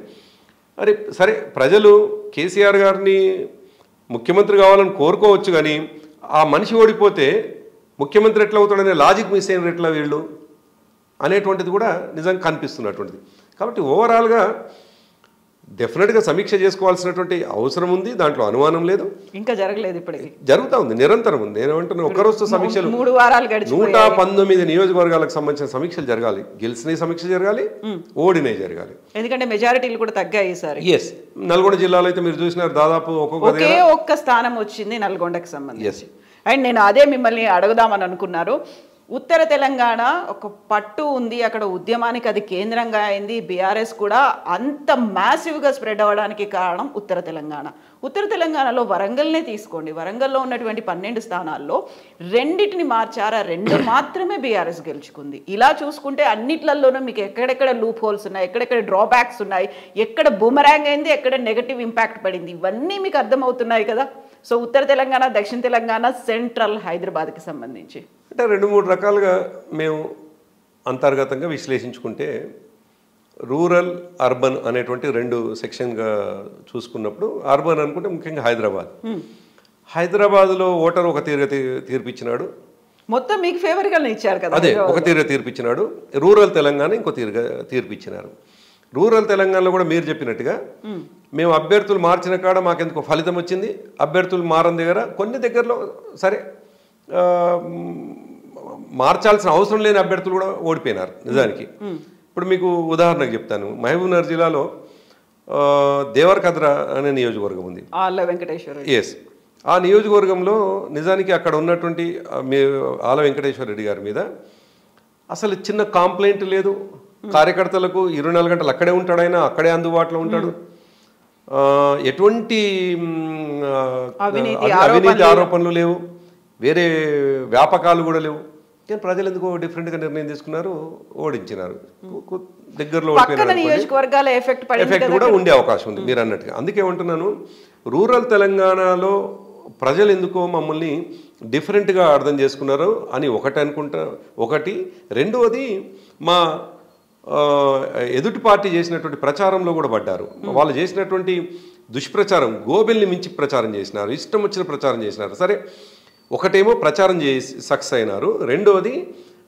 అరే సరే ప్రజలు కేసీఆర్ గారిని ముఖ్యమంత్రి కావాలని కోరుకోవచ్చు, కానీ ఆ మనిషి ఓడిపోతే ముఖ్యమంత్రి ఎట్లా అవుతాడనే లాజిక్ మిస్ అయిన ఎట్లా వీళ్ళు అనేటువంటిది కూడా నిజంగా కనిపిస్తున్నటువంటిది. కాబట్టి ఓవరాల్గా డెఫినెట్గా సమీక్ష చేసుకోవాల్సినటువంటి అవసరం ఉంది, దాంట్లో అనుమానం లేదు. ఇంకా జరగలేదు, ఇప్పటికి జరుగుతూ ఉంది, నిరంతరం ఉంది. నేనేమంటున్నా ఒక్కరోజు సమీక్షలు 3 వారాలు గడిచి 119 నియోజకవర్గాలకు సంబంధించిన సమీక్షలు జరగాలి. గెలిచిన సమీక్ష జరగాలి, ఓడినే జరగాలి. ఎందుకంటే మెజారిటీలు కూడా తగ్గాయి ఈసారి. ఎస్, నల్గొండ జిల్లాలో అయితే మీరు చూసినారు దాదాపు ఒక్క స్థానం వచ్చింది నల్గొండకి సంబంధించి. అండ్ నేను అదే మిమ్మల్ని అడుగుదామని అనుకున్నారు. ఉత్తర తెలంగాణ ఒక పట్టు ఉంది, అక్కడ ఉద్యమానికి అది కేంద్రంగా అయింది. బీఆర్ఎస్ కూడా అంత మ్యాసివ్గా స్ప్రెడ్ అవ్వడానికి కారణం ఉత్తర తెలంగాణ. ఉత్తర తెలంగాణలో వరంగల్నే తీసుకోండి, వరంగల్లో ఉన్నటువంటి 12 స్థానాల్లో 2టిని మార్చారా, 2 మాత్రమే బీఆర్ఎస్ గెలుచుకుంది. ఇలా చూసుకుంటే అన్నిట్లలోనూ మీకు ఎక్కడెక్కడ లూప్ హోల్స్ ఉన్నాయి, ఎక్కడెక్కడ డ్రాబ్యాక్స్ ఉన్నాయి, ఎక్కడ బూమరాంగ్ అయింది, ఎక్కడ నెగటివ్ ఇంపాక్ట్ పడింది, ఇవన్నీ మీకు అర్థమవుతున్నాయి కదా. సో ఉత్తర తెలంగాణ, దక్షిణ తెలంగాణ, సెంట్రల్ హైదరాబాద్కి సంబంధించి అంటే 2-3 రకాలుగా మేము అంతర్గతంగా విశ్లేషించుకుంటే, రూరల్ అర్బన్ అనేటువంటి 2 సెక్షన్గా చూసుకున్నప్పుడు, అర్బన్ అనుకుంటే ముఖ్యంగా హైదరాబాద్లో ఓటర్ ఒక తీర్పిచ్చినాడు, మొత్తం మీకు ఫేవర్గానే ఇచ్చారు కదా. అదే ఒక తీర్పిచ్చినాడు. రూరల్ తెలంగాణ ఇంకో తీర్పిచ్చినారు. రూరల్ తెలంగాణలో కూడా మీరు చెప్పినట్టుగా మేము అభ్యర్థులు మార్చిన కాడ మాకెందుకు ఫలితం వచ్చింది, అభ్యర్థులు మారని దగ్గర కొన్ని దగ్గరలో సరే మార్చాల్సిన అవసరం లేని అభ్యర్థులు కూడా ఓడిపోయినారు నిజానికి. ఇప్పుడు మీకు ఉదాహరణకు చెప్తాను, మహబూబ్నగర్ జిల్లాలో దేవరకద్ర అనే నియోజకవర్గం ఉంది, ఎస్. ఆ నియోజకవర్గంలో నిజానికి అక్కడ ఉన్నటువంటి ఆల వెంకటేశ్వర రెడ్డి గారి మీద అసలు చిన్న కాంప్లైంట్ లేదు. కార్యకర్తలకు 24 గంటలు అక్కడే ఉంటాడు, ఆయన అక్కడే అందుబాటులో ఉంటాడు. ఎటువంటి అవినీతి ఆరోపణలు లేవు, వేరే వ్యాపకాలు కూడా లేవు. కానీ ప్రజలు ఎందుకో డిఫరెంట్గా నిర్ణయం తీసుకున్నారు, ఓడించినారు. దగ్గరలో ఎఫెక్ట్ కూడా ఉండే అవకాశం ఉంది మీరు అన్నట్టుగా. అందుకే ఏమంటున్నాను, రూరల్ తెలంగాణలో ప్రజలు ఎందుకో మమ్మల్ని డిఫరెంట్గా అర్థం చేసుకున్నారు అని ఒకటి. రెండవది మా ఎదుటి పార్టీ చేసినటువంటి ప్రచారంలో కూడా పడ్డారు. వాళ్ళు చేసినటువంటి దుష్ప్రచారం, గోబెల్ని మించి ప్రచారం చేసినారు, ఇష్టం వచ్చిన ప్రచారం చేసినారు. సరే, ఒకటేమో ప్రచారం చేసి సక్సెస్ అయినారు. రెండవది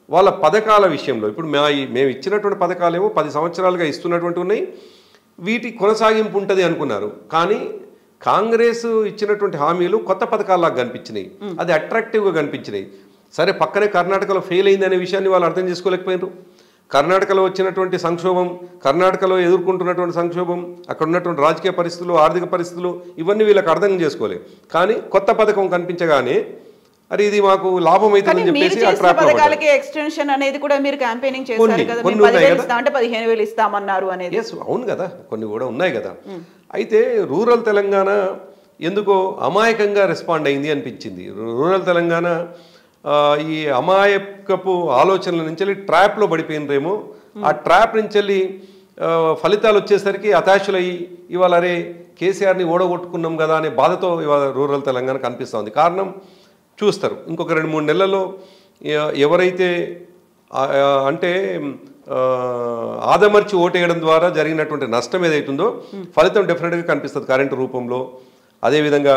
వాళ్ళ పథకాల విషయంలో, ఇప్పుడు మేము ఇచ్చినటువంటి పథకాలేమో 10 సంవత్సరాలుగా ఇస్తున్నటువంటి ఉన్నాయి, వీటి కొనసాగింపు ఉంటుంది అనుకున్నారు. కానీ కాంగ్రెస్ ఇచ్చినటువంటి హామీలు కొత్త పథకాల్లాగా కనిపించినాయి, అది అట్రాక్టివ్గా కనిపించినాయి. సరే, పక్కనే కర్ణాటకలో ఫెయిల్ అయింది అనే విషయాన్ని వాళ్ళు అర్థం చేసుకోలేకపోయినారు. కర్ణాటకలో వచ్చినటువంటి సంక్షోభం, కర్ణాటకలో ఎదుర్కొంటున్నటువంటి సంక్షోభం, అక్కడ ఉన్నటువంటి రాజకీయ పరిస్థితులు, ఆర్థిక పరిస్థితులు, ఇవన్నీ వీళ్ళకి అర్థం చేసుకోలేదు. కానీ కొత్త పథకం కనిపించగానే అరే ఇది మాకు లాభం అవుతుందని చెప్పేసి ఎక్స్టెన్షన్ అనేది కూడా మీరు క్యాంపెయినింగ్ చేశారు కదా, 15,000 ఇస్తామన్నారు అనేది. ఎస్, అవును కదా, కొన్ని కూడా ఉన్నాయి కదా. అయితే రూరల్ తెలంగాణ ఎందుకో అమాయకంగా రెస్పాండ్ అయింది అనిపించింది. రూరల్ తెలంగాణ ఈ అమాయకపు ఆలోచనల నుంచి ట్రాప్లో పడిపోయినరేమో, ఆ ట్రాప్ నుంచి ఫలితాలు వచ్చేసరికి హతాశులయ్యి ఇవాళ అరే కేసీఆర్ని ఓడగొట్టుకున్నాం కదా అనే బాధతో ఇవాళ రూరల్ తెలంగాణ కనిపిస్తుంది. కారణం చూస్తారు, ఇంకొక 2-3 నెలల్లో ఎవరైతే అంటే ఆదమర్చి ఓటేయడం ద్వారా జరిగినటువంటి నష్టం ఏదైతుందో ఫలితం డెఫినెట్గా కనిపిస్తుంది కరెంటు రూపంలో. అదేవిధంగా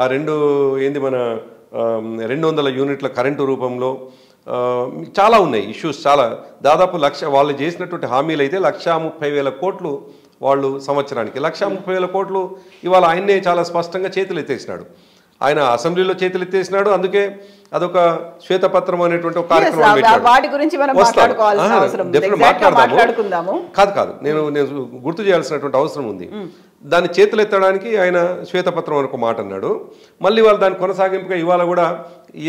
ఆ 200 యూనిట్ల కరెంటు రూపంలో చాలా ఉన్నాయి ఇష్యూస్, చాలా దాదాపు వాళ్ళు చేసినటువంటి హామీలు అయితే 1,30,000 కోట్లు వాళ్ళు సంవత్సరానికి, 1,30,000 కోట్లు ఇవాళ ఆయన్నే చాలా స్పష్టంగా చేతులు ఎత్తేసినాడు. ఆయన అసెంబ్లీలో చేతులు ఎత్తేసినాడు. అందుకే అదొక శ్వేతపత్రం అనేటువంటి ఒక కార్యక్రమం పెట్టాడు. వాటి గురించి మనం మాట్లాడుకోవాల్సిన అవసరం ఉంది. మాట్లాడుకుందాము. కాదు నేను గుర్తు చేయాల్సినటువంటి అవసరం ఉంది. దాన్ని చేతులు ఎత్తడానికి ఆయన శ్వేతపత్రం అనుకో మాట అన్నాడు. మళ్ళీ వాళ్ళు దాని కొనసాగింపుగా ఇవాళ కూడా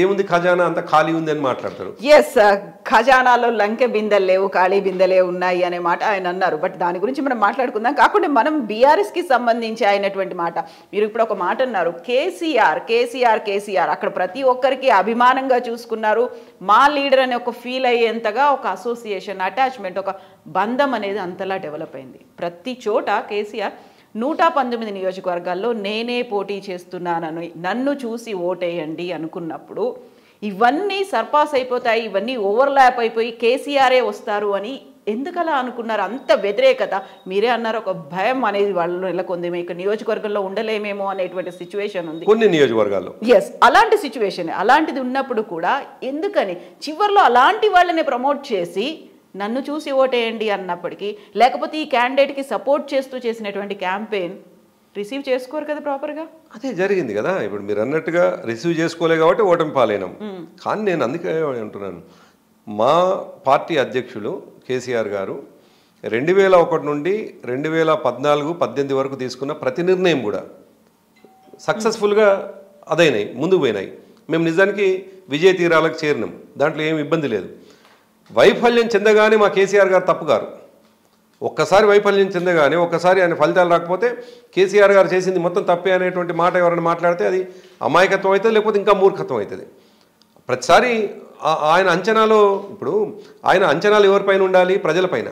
ఏముంది ఖజానా అంతా ఖాళీ ఉంది అని మాట్లాడతారు. ఎస్, ఖజానాలో లంకె బిందెలు లేవు, ఖాళీ బిందెలే ఉన్నాయి అనే మాట ఆయన అన్నారు. బట్ దాని గురించి మనం మాట్లాడుకుందాం. కాకుండా మనం బీఆర్ఎస్కి సంబంధించి అయినటువంటి మాట, మీరు ఇప్పుడు ఒక మాట అన్నారు, కేసీఆర్ అక్కడ ప్రతి ఒక్కరికి అభిమానంగా చూసుకున్నారు. మా లీడర్ అనే ఒక ఫీల్ అయ్యేంతగా ఒక అసోసియేషన్, అటాచ్మెంట్, ఒక బంధం అనేది అంతలా డెవలప్ అయింది. ప్రతి చోట కేసీఆర్ 119 నియోజకవర్గాల్లో నేనే పోటీ చేస్తున్నానని నన్ను చూసి ఓటేయండి అనుకున్నప్పుడు ఇవన్నీ సర్పాస్ అయిపోతాయి, ఇవన్నీ ఓవర్లాప్ అయిపోయి కేసీఆరే వస్తారు అని ఎందుకలా అనుకున్నారు? అంత వ్యతిరేకత, మీరే అన్నారు ఒక భయం అనేది వాళ్ళు నెలకొంది, మీకు నియోజకవర్గంలో ఉండలేమేమో అనేటువంటి సిచ్యువేషన్ ఉంది కొన్ని నియోజకవర్గాల్లో. ఎస్, అలాంటి సిచ్యువేషన్, అలాంటిది ఉన్నప్పుడు కూడా ఎందుకని చివరిలో అలాంటి వాళ్ళని ప్రమోట్ చేసి నన్ను చూసి ఓటేయండి అన్నప్పటికీ, లేకపోతే ఈ క్యాండిడేట్కి సపోర్ట్ చేస్తూ చేసినటువంటి క్యాంపెయిన్ రిసీవ్ చేసుకోరు కదా ప్రాపర్గా? అదే జరిగింది కదా. ఇప్పుడు మీరు అన్నట్టుగా రిసీవ్ చేసుకోలే కాబట్టి ఓటమి పాలైనాం. కానీ నేను అందుకే అంటున్నాను, మా పార్టీ అధ్యక్షులు కేసీఆర్ గారు 2001 నుండి 2014-18 వరకు తీసుకున్న ప్రతి నిర్ణయం కూడా సక్సెస్ఫుల్గా అదైనాయి, ముందుకు పోయినాయి. మేము నిజానికి విజయ తీరాలకు చేరినాం, దాంట్లో ఏమి ఇబ్బంది లేదు. వైఫల్యం చెందగానే మా కేసీఆర్ గారు తప్పు గారు, ఒక్కసారి వైఫల్యం చెందగానే ఒక్కసారి ఆయన ఫలితాలు రాకపోతే కేసీఆర్ గారు చేసింది మొత్తం తప్పే అనేటువంటి మాట ఎవరైనా మాట్లాడితే అది అమాయకత్వం అవుతుంది, లేకపోతే ఇంకా మూర్ఖత్వం అవుతుంది. ప్రతిసారి ఆయన అంచనాలు, ఇప్పుడు ఆయన అంచనాలు ఎవరిపైన ఉండాలి? ప్రజలపైన.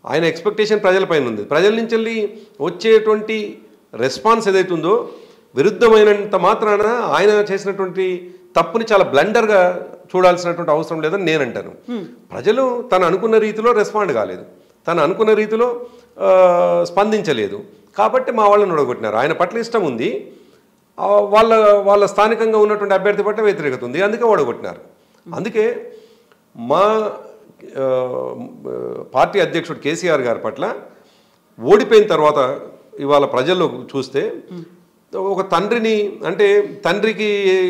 ఆయన ఎక్స్పెక్టేషన్ ప్రజలపైన ఉంది. ప్రజల నుంచి వెళ్ళి వచ్చేటువంటి రెస్పాన్స్ ఏదైతుందో విరుద్ధమైనంత మాత్రాన ఆయన చేసినటువంటి తప్పుని చాలా బ్లండర్గా చూడాల్సినటువంటి అవసరం లేదని నేను అంటాను. ప్రజలు తను అనుకున్న రీతిలో రెస్పాండ్ కాలేదు, తను అనుకున్న రీతిలో స్పందించలేదు, కాబట్టి మా వాళ్ళని ఓడగొట్టినారు. ఆయన పట్ల ఇష్టం ఉంది, వాళ్ళ స్థానికంగా ఉన్నటువంటి అభ్యర్థి పట్ల వ్యతిరేకత ఉంది, అందుకే ఓడగొట్టినారు. అందుకే మా పార్టీ అధ్యక్షుడు కేసీఆర్ గారి పట్ల ఓడిపోయిన తర్వాత ఇవాళ ప్రజల్లో చూస్తే ఒక తండ్రిని, అంటే తండ్రికి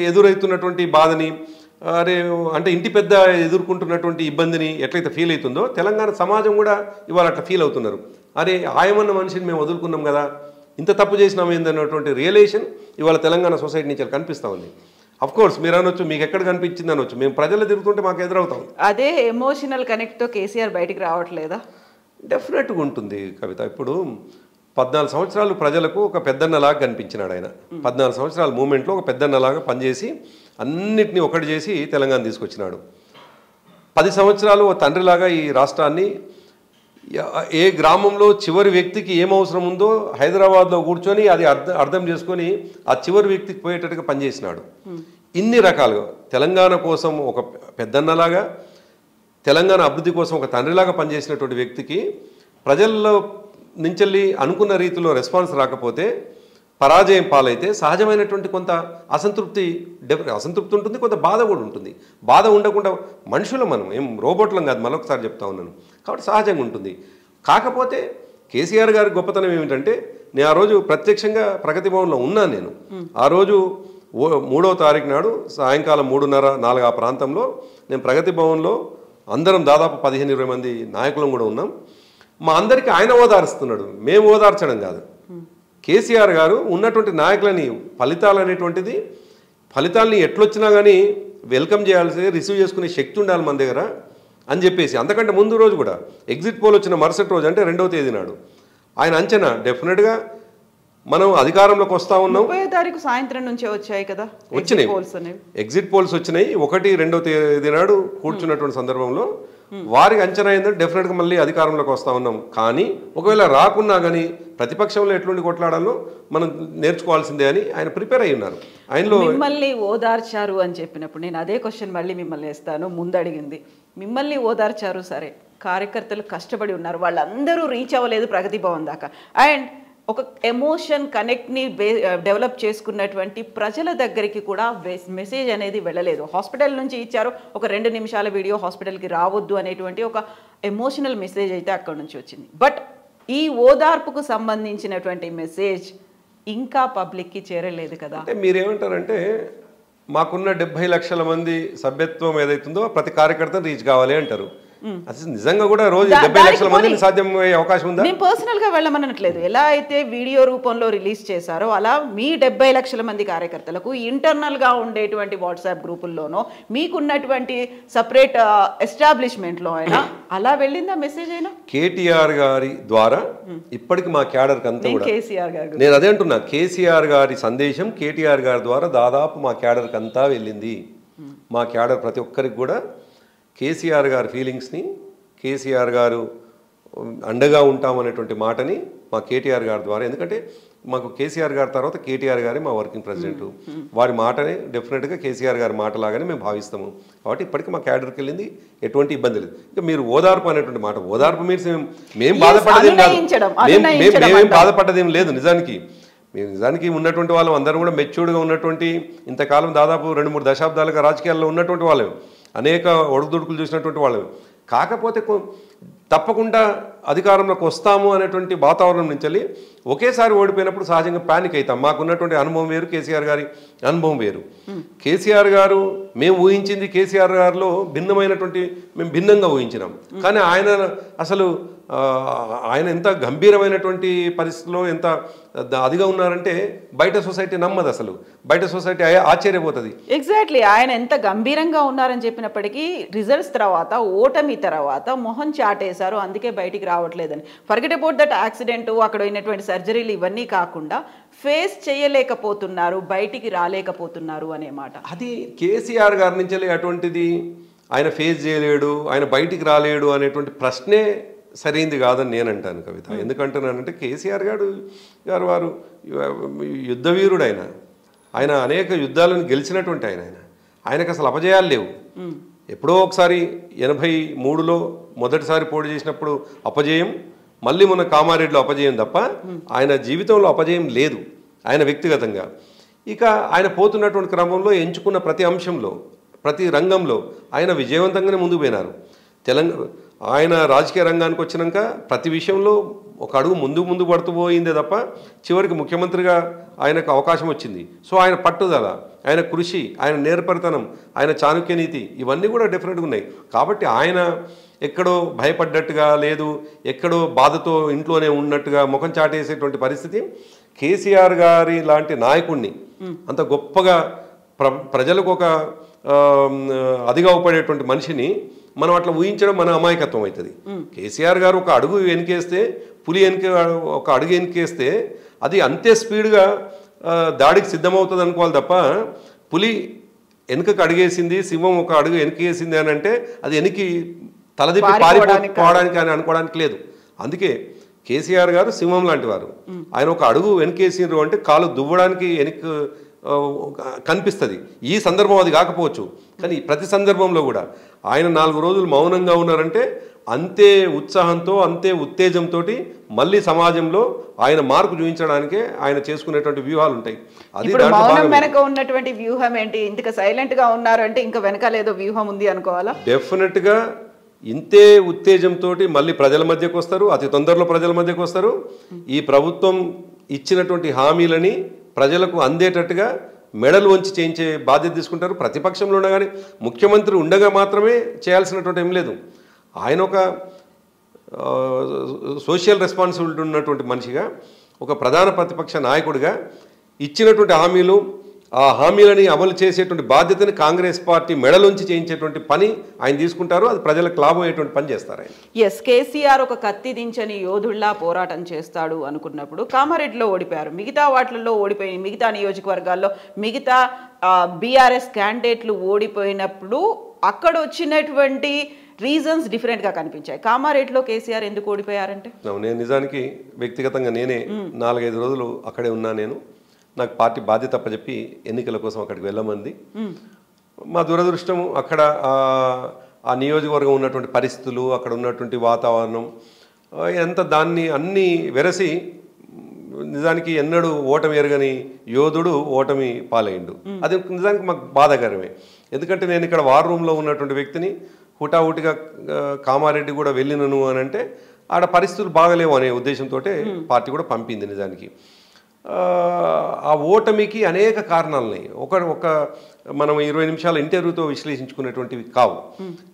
ఎదురవుతున్నటువంటి బాధని, అరే అంటే ఇంటి పెద్ద ఎదుర్కొంటున్నటువంటి ఇబ్బందిని ఎట్లయితే ఫీల్ అవుతుందో తెలంగాణ సమాజం కూడా ఇవాళ అట్లా ఫీల్ అవుతున్నారు. అరే ఆయమన్న మనిషిని మేము వదులుకున్నాం కదా, ఇంత తప్పు చేసినాం ఏందన్నటువంటి రియలైజేషన్ ఇవాళ తెలంగాణ సొసైటీ నుంచి కనిపిస్తూ ఉంది. అఫ్ కోర్స్ మీరు అనొచ్చు, మీకు ఎక్కడ కనిపించింది అనొచ్చు, మేము ప్రజలు తిరుగుతుంటే మాకు ఎదురవుతాం. అదే ఎమోషనల్ కనెక్ట్తో కేసీఆర్ బయటికి రావట్లేదా? డెఫినెట్గా ఉంటుంది కవిత. ఇప్పుడు 14 సంవత్సరాలు ప్రజలకు ఒక పెద్దన్నలాగా కనిపించినాడు ఆయన. 14 సంవత్సరాల మూమెంట్లో ఒక పెద్దన్నలాగా పనిచేసి అన్నిటినీ ఒకటి చేసి తెలంగాణ తీసుకొచ్చినాడు. 10 సంవత్సరాలు ఓ తండ్రిలాగా ఈ రాష్ట్రాన్ని, ఏ గ్రామంలో చివరి వ్యక్తికి ఏం అవసరం ఉందో హైదరాబాద్లో కూర్చొని అది అర్థం చేసుకొని ఆ చివరి వ్యక్తికి పోయేటట్టుగా పనిచేసినాడు. ఇన్ని రకాలుగా తెలంగాణ కోసం ఒక పెద్దన్నలాగా, తెలంగాణ అభివృద్ధి కోసం ఒక తండ్రిలాగా పనిచేసినటువంటి వ్యక్తికి ప్రజల్లో నుంచి అనుకున్న రీతిలో రెస్పాన్స్ రాకపోతే, పరాజయం పాలైతే సహజమైనటువంటి కొంత అసంతృప్తి ఉంటుంది, కొంత బాధ కూడా ఉంటుంది. బాధ ఉండకుండా మనుషులు, మనం ఏం రోబోట్లం కాదు, మరొకసారి చెప్తా ఉన్నాను, కాబట్టి సహజంగా ఉంటుంది. కాకపోతే కేసీఆర్ గారి గొప్పతనం ఏమిటంటే, నేను ఆ రోజు ప్రత్యక్షంగా ప్రగతి భవన్లో ఉన్నాను. నేను ఆ రోజు 3వ తారీఖు నాడు సాయంకాలం 3:30-4 ఆ ప్రాంతంలో నేను ప్రగతి భవన్లో అందరం దాదాపు 15-20 మంది నాయకులం కూడా ఉన్నాం. మా అందరికీ ఆయన ఓదారుస్తున్నాడు, మేము ఓదార్చడం కాదు. కేసీఆర్ గారు ఉన్నటువంటి నాయకులని ఫలితాలని ఎట్లొచ్చినా కానీ వెల్కమ్ చేయాల్సి, రిసీవ్ చేసుకునే శక్తి ఉండాలి మన దగ్గర అని చెప్పేసి, అంతకంటే ముందు రోజు కూడా ఎగ్జిట్ పోల్ వచ్చిన మరుసటి రోజు అంటే 2వ తేదీ నాడు ఆయన అంచనా డెఫినెట్గా మనం అధికారంలోకి వస్తూ ఉన్నాం. 30వ తారీఖు సాయంత్రం నుంచే వచ్చాయి కదా వచ్చినాయి ఎగ్జిట్ పోల్స్ వచ్చినాయి. 1-2వ తేదీ నాడు కూర్చున్నటువంటి సందర్భంలో వారికి అంచనా ఏంటంటే డెఫినెట్గా మళ్ళీ అధికారంలోకి వస్తూ ఉన్నాం. కానీ ఒకవేళ రాకున్నా కానీ ప్రతిపక్షంలో ఎటువంటి కొట్లాడాలో మనం నేర్చుకోవాల్సిందే అని ఆయన ప్రిపేర్ అయి ఉన్నారు. ఆయనలో మిమ్మల్ని ఓదార్చారు అని చెప్పినప్పుడు నేను అదే క్వశ్చన్ మళ్ళీ మిమ్మల్ని వేస్తాను. ముందు అడిగింది మిమ్మల్ని ఓదార్చారు, సరే, కార్యకర్తలు కష్టపడి ఉన్నారు, వాళ్ళందరూ రీచ్ అవ్వలేదు ప్రగతి భవన్ దాకా. అండ్ ఒక ఎమోషన్ కనెక్ట్ని డెవలప్ చేసుకున్నటువంటి ప్రజల దగ్గరికి కూడా మెసేజ్ అనేది వెళ్ళలేదు. హాస్పిటల్ నుంచి ఇచ్చారు ఒక 2 నిమిషాల వీడియో, హాస్పిటల్కి రావద్దు అనేటువంటి ఒక ఎమోషనల్ మెసేజ్ అయితే అక్కడ నుంచి వచ్చింది. బట్ ఈ ఓదార్పుకు సంబంధించినటువంటి మెసేజ్ ఇంకా పబ్లిక్కి చేరలేదు కదా. అంటే మీరేమంటారంటే మాకున్న 70 లక్షల మంది సభ్యత్వం ఏదైతుందో ప్రతి కార్యకర్తను రీచ్ కావాలి అంటారు. అసలు నిజంగా కూడా రోజు 70 లక్షల మందిని సాధ్యమయ్యే అవకాశం ఉందా? నేను పర్సనల్గా వెళ్ళమనట్లేదు. ఎలా అయితే వీడియో రూపంలో రిలీజ్ చేశారో అలా మీ 70 లక్షల మంది కార్యకర్తలకు ఇంటర్నల్గా ఉండేటువంటి వాట్సాప్ గ్రూపుల్లోనో మీకున్నటువంటి సపరేట్ ఎస్టాబ్లిష్మెంట్లో అయినా అలా వెళ్ళిందా మెసేజ్ అయినా? కేటీఆర్ గారి ద్వారా ఇప్పటికి మా క్యాడర్కి అంతా కూడా కేసీఆర్ గారు, నేను అదే అంటున్నా, కేసీఆర్ గారి సందేశం కేటీఆర్ గారి ద్వారా దాదాపు మా క్యాడర్కి అంతా వెళ్ళింది. మా క్యాడర్ ప్రతి ఒక్కరికి కూడా కేసీఆర్ గారి ఫీలింగ్స్ని, కేసీఆర్ గారు అండగా ఉంటామనేటువంటి మాటని మా కేటీఆర్ గారి ద్వారా, ఎందుకంటే మాకు కేసీఆర్ గారి తర్వాత కేటీఆర్ గారి మా వర్కింగ్ ప్రెసిడెంట్, వారి మాటనే డెఫినెట్గా కేసీఆర్ గారి మాటలాగానే మేము భావిస్తాము. కాబట్టి ఇప్పటికీ మా క్యాడర్కి వెళ్ళింది, ఎటువంటి ఇబ్బంది లేదు. ఇంకా మీరు ఓదార్పు అనేటువంటి మాట, ఓదార్పు మీరు మేము బాధపడదేం కాదు, మేమేం బాధపడ్డదేం లేదు. నిజానికి ఉన్నటువంటి వాళ్ళం అందరం కూడా మెచ్యూర్డ్గా ఉన్నటువంటి, ఇంతకాలం దాదాపు 2-3 దశాబ్దాలుగా రాజకీయాల్లో ఉన్నటువంటి వాళ్ళం, అనేక ఒడుదుడుకులు చూసినటువంటి వాళ్ళం. కాకపోతే తప్పకుండా అధికారంలోకి వస్తాము అనేటువంటి వాతావరణం నుంచి వెళ్ళి ఒకేసారి ఓడిపోయినప్పుడు సహజంగా ప్యానిక్ అవుతాం. మాకున్నటువంటి అనుభవం వేరు, కేసీఆర్ గారి అనుభవం వేరు. కేసీఆర్ గారు మేము ఊహించింది, కేసీఆర్ గారిలో భిన్నమైనటువంటి మేము భిన్నంగా ఊహించినాం. కానీ ఆయన ఎంత గంభీరమైనటువంటి పరిస్థితిలో ఎంత అదిగా ఉన్నారంటే బయట సొసైటీ నమ్మదు, అసలు బయట సొసైటీ ఆశ్చర్యపోతుంది. ఎగ్జాక్ట్లీ, ఆయన ఎంత గంభీరంగా ఉన్నారని చెప్పినప్పటికీ రిజల్ట్స్ తర్వాత, ఓటమి తర్వాత మొహం చాటేశారు, అందుకే బయటికి రావట్లేదని. ఫర్గెట్ అబౌట్ దట్ యాక్సిడెంట్, అక్కడ అయినటువంటి సర్జరీలు ఇవన్నీ కాకుండా ఫేస్ చేయలేకపోతున్నారు, బయటికి రాలేకపోతున్నారు అనే మాట. అది కేసీఆర్ గారి నుంచి అటువంటిది ఆయన ఫేస్ చేయలేడు, ఆయన బయటికి రాలేడు అనేటువంటి ప్రశ్నే సరైంది కాదని నేను అంటాను కవిత. ఎందుకంటున్నానంటే కేసీఆర్ గారు వారు యుద్ధవీరుడు, ఆయన అనేక యుద్ధాలను గెలిచినటువంటి ఆయనకు అసలు అపజయాలు లేవు. ఎప్పుడో ఒకసారి 83లో మొదటిసారి పోటీ చేసినప్పుడు అపజయం, మళ్ళీ మొన్న కామారెడ్డిలో అపజయం తప్ప ఆయన జీవితంలో అపజయం లేదు ఆయన వ్యక్తిగతంగా. ఇక ఆయన పోతున్నటువంటి క్రమంలో ఎంచుకున్న ప్రతి అంశంలో, ప్రతి రంగంలో ఆయన విజయవంతంగానే ముందుకు పోయినారు. ఆయన రాజకీయ రంగానికి వచ్చినాక ప్రతి విషయంలో ఒక అడుగు ముందు పడుతూ పోయిందే తప్ప చివరికి ముఖ్యమంత్రిగా ఆయనకు అవకాశం వచ్చింది. సో ఆయన పట్టుదల, ఆయన కృషి, ఆయన నేర్పరితనం, ఆయన చాణక్య నీతి ఇవన్నీ కూడా డెఫినెట్గా ఉన్నాయి. కాబట్టి ఆయన ఎక్కడో భయపడ్డట్టుగా లేదు, ఎక్కడో బాధతో ఇంట్లోనే ఉన్నట్టుగా ముఖం చాటేసేటువంటి పరిస్థితి కేసీఆర్ గారి లాంటి నాయకుడిని, అంత గొప్పగా ప్రజలకు ఒక అదిగా ఉపడేటువంటి మనిషిని మనం అట్లా ఊహించడం మన అమాయకత్వం అవుతుంది. కేసీఆర్ గారు ఒక అడుగు వెనుకేస్తే, పులి ఒక అడుగు వెనుకేస్తే అది అంతే స్పీడ్గా దాడికి సిద్ధమవుతుంది అనుకోవాలి తప్ప, పులి వెనుకకు అడుగేసింది, సింహం ఒక అడుగు వెనుకేసింది అని అంటే అది వెనక్కి తలదిప్పి పారిపోవడానికి అని అనుకోవడానికి లేదు. అందుకే కేసీఆర్ గారు సింహం లాంటి వారు. ఆయన ఒక అడుగు వెనుకేసిండ్రు అంటే కాలు దువ్వడానికి వెనక్కి కనిపిస్తుంది. ఈ సందర్భం అది కాకపోవచ్చు, కానీ ప్రతి సందర్భంలో కూడా ఆయన 4 రోజులు మౌనంగా ఉన్నారంటే అంతే ఉత్సాహంతో, అంతే ఉత్తేజంతో మళ్ళీ సమాజంలో ఆయన మార్పు చూపించడానికే ఆయన చేసుకునేటువంటి వ్యూహాలు ఉంటాయి. అది వెనక ఉన్నటువంటి వ్యూహం ఏంటి? ఇంత సైలెంట్ గా ఉన్నారు అంటే ఇంకా వెనకాల ఏదో వ్యూహం ఉంది అనుకోవాలా? డెఫినెట్ గా ఇంతే ఉత్తేజంతో మళ్ళీ ప్రజల మధ్యకు వస్తారు, అతి తొందరలో ప్రజల మధ్యకు వస్తారు. ఈ ప్రభుత్వం ఇచ్చినటువంటి హామీలని ప్రజలకు అందేటట్టుగా మెడలు వంచి చేయించే బాధ్యత తీసుకుంటారు. ప్రతిపక్షంలో ఉండగానే, ముఖ్యమంత్రి ఉండగా మాత్రమే చేయాల్సినటువంటి ఏం లేదు. ఆయన ఒక సోషల్ రెస్పాన్సిబిలిటీ ఉన్నటువంటి మనిషిగా, ఒక ప్రధాన ప్రతిపక్ష నాయకుడిగా ఇచ్చినటువంటి హామీలు, ఆ హామీలని అమలు చేసేటువంటి బాధ్యతని కాంగ్రెస్ పార్టీ మెడలోంచి చేయించేటువంటి పని ఆయన తీసుకుంటారు. అది ప్రజలకు లాభం అయ్యేటువంటి పని చేస్తారు ఆయన. ఎస్, కేసీఆర్ ఒక కత్తి దించని యోధుల్లా పోరాటం చేస్తాడు అనుకున్నప్పుడు కామారెడ్డిలో ఓడిపోయారు, మిగతా వాటిల్లో ఓడిపోయి, మిగతా నియోజకవర్గాల్లో మిగతా బీఆర్ఎస్ క్యాండిడేట్లు ఓడిపోయినప్పుడు అక్కడ వచ్చినటువంటి రీజన్స్ డిఫరెంట్గా కనిపించాయి. కామారెడ్డిలో కేసీఆర్ ఎందుకు ఓడిపోయారంటే, నేను నిజానికి వ్యక్తిగతంగా నేనే 4-5 రోజులు అక్కడే ఉన్నా. నాకు పార్టీ బాధ్యత అప్పచెప్పి ఎన్నికల కోసం అక్కడికి వెళ్ళమంది. మా దురదృష్టం అక్కడ ఆ నియోజకవర్గం ఉన్నటువంటి పరిస్థితులు, అక్కడ ఉన్నటువంటి వాతావరణం దాన్ని అన్నీ వెరసి నిజానికి ఎన్నడూ ఓటమి ఎరగని యోధుడు ఓటమి పాలైండు. అది నిజానికి మాకు బాధాకరమే. ఎందుకంటే నేను ఇక్కడ వార్ రూమ్లో ఉన్నటువంటి వ్యక్తిని హుటాహుటిగా కామారెడ్డి కూడా వెళ్ళినను అని అంటే ఆడ పరిస్థితులు బాగలేవు అనే ఉద్దేశంతో పార్టీ కూడా పంపింది. నిజానికి ఆ ఓటమికి అనేక కారణాలని ఒక మనం 20 నిమిషాల ఇంటర్వ్యూతో విశ్లేషించుకునేటువంటివి కావు.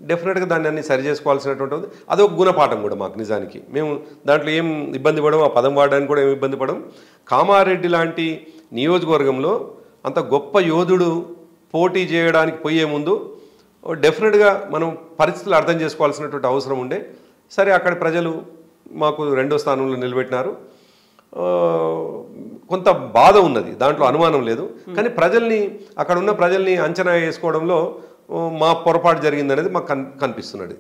డెఫినెట్గా దాన్ని అన్ని సరి చేసుకోవాల్సినటువంటి అదొక గుణపాఠం కూడా మాకు. నిజానికి మేము దాంట్లో ఏం ఇబ్బంది పడం, ఆ పదం వాడడానికి కూడా ఏం ఇబ్బంది పడం. కామారెడ్డి లాంటి నియోజకవర్గంలో అంత గొప్ప యోధుడు పోటీ చేయడానికి పోయే ముందు డెఫినెట్గా మనం పరిస్థితులు అర్థం చేసుకోవాల్సినటువంటి అవసరం ఉండే. సరే, అక్కడ ప్రజలు మాకు 2వ స్థానంలో నిలబెట్టినారు. కొంత బాధ ఉన్నది, దాంట్లో అనుమానం లేదు. కానీ అక్కడ ఉన్న ప్రజల్ని అంచనా వేసుకోవడంలో మా పొరపాటు జరిగిందనేది మాకు కనిపిస్తున్నది.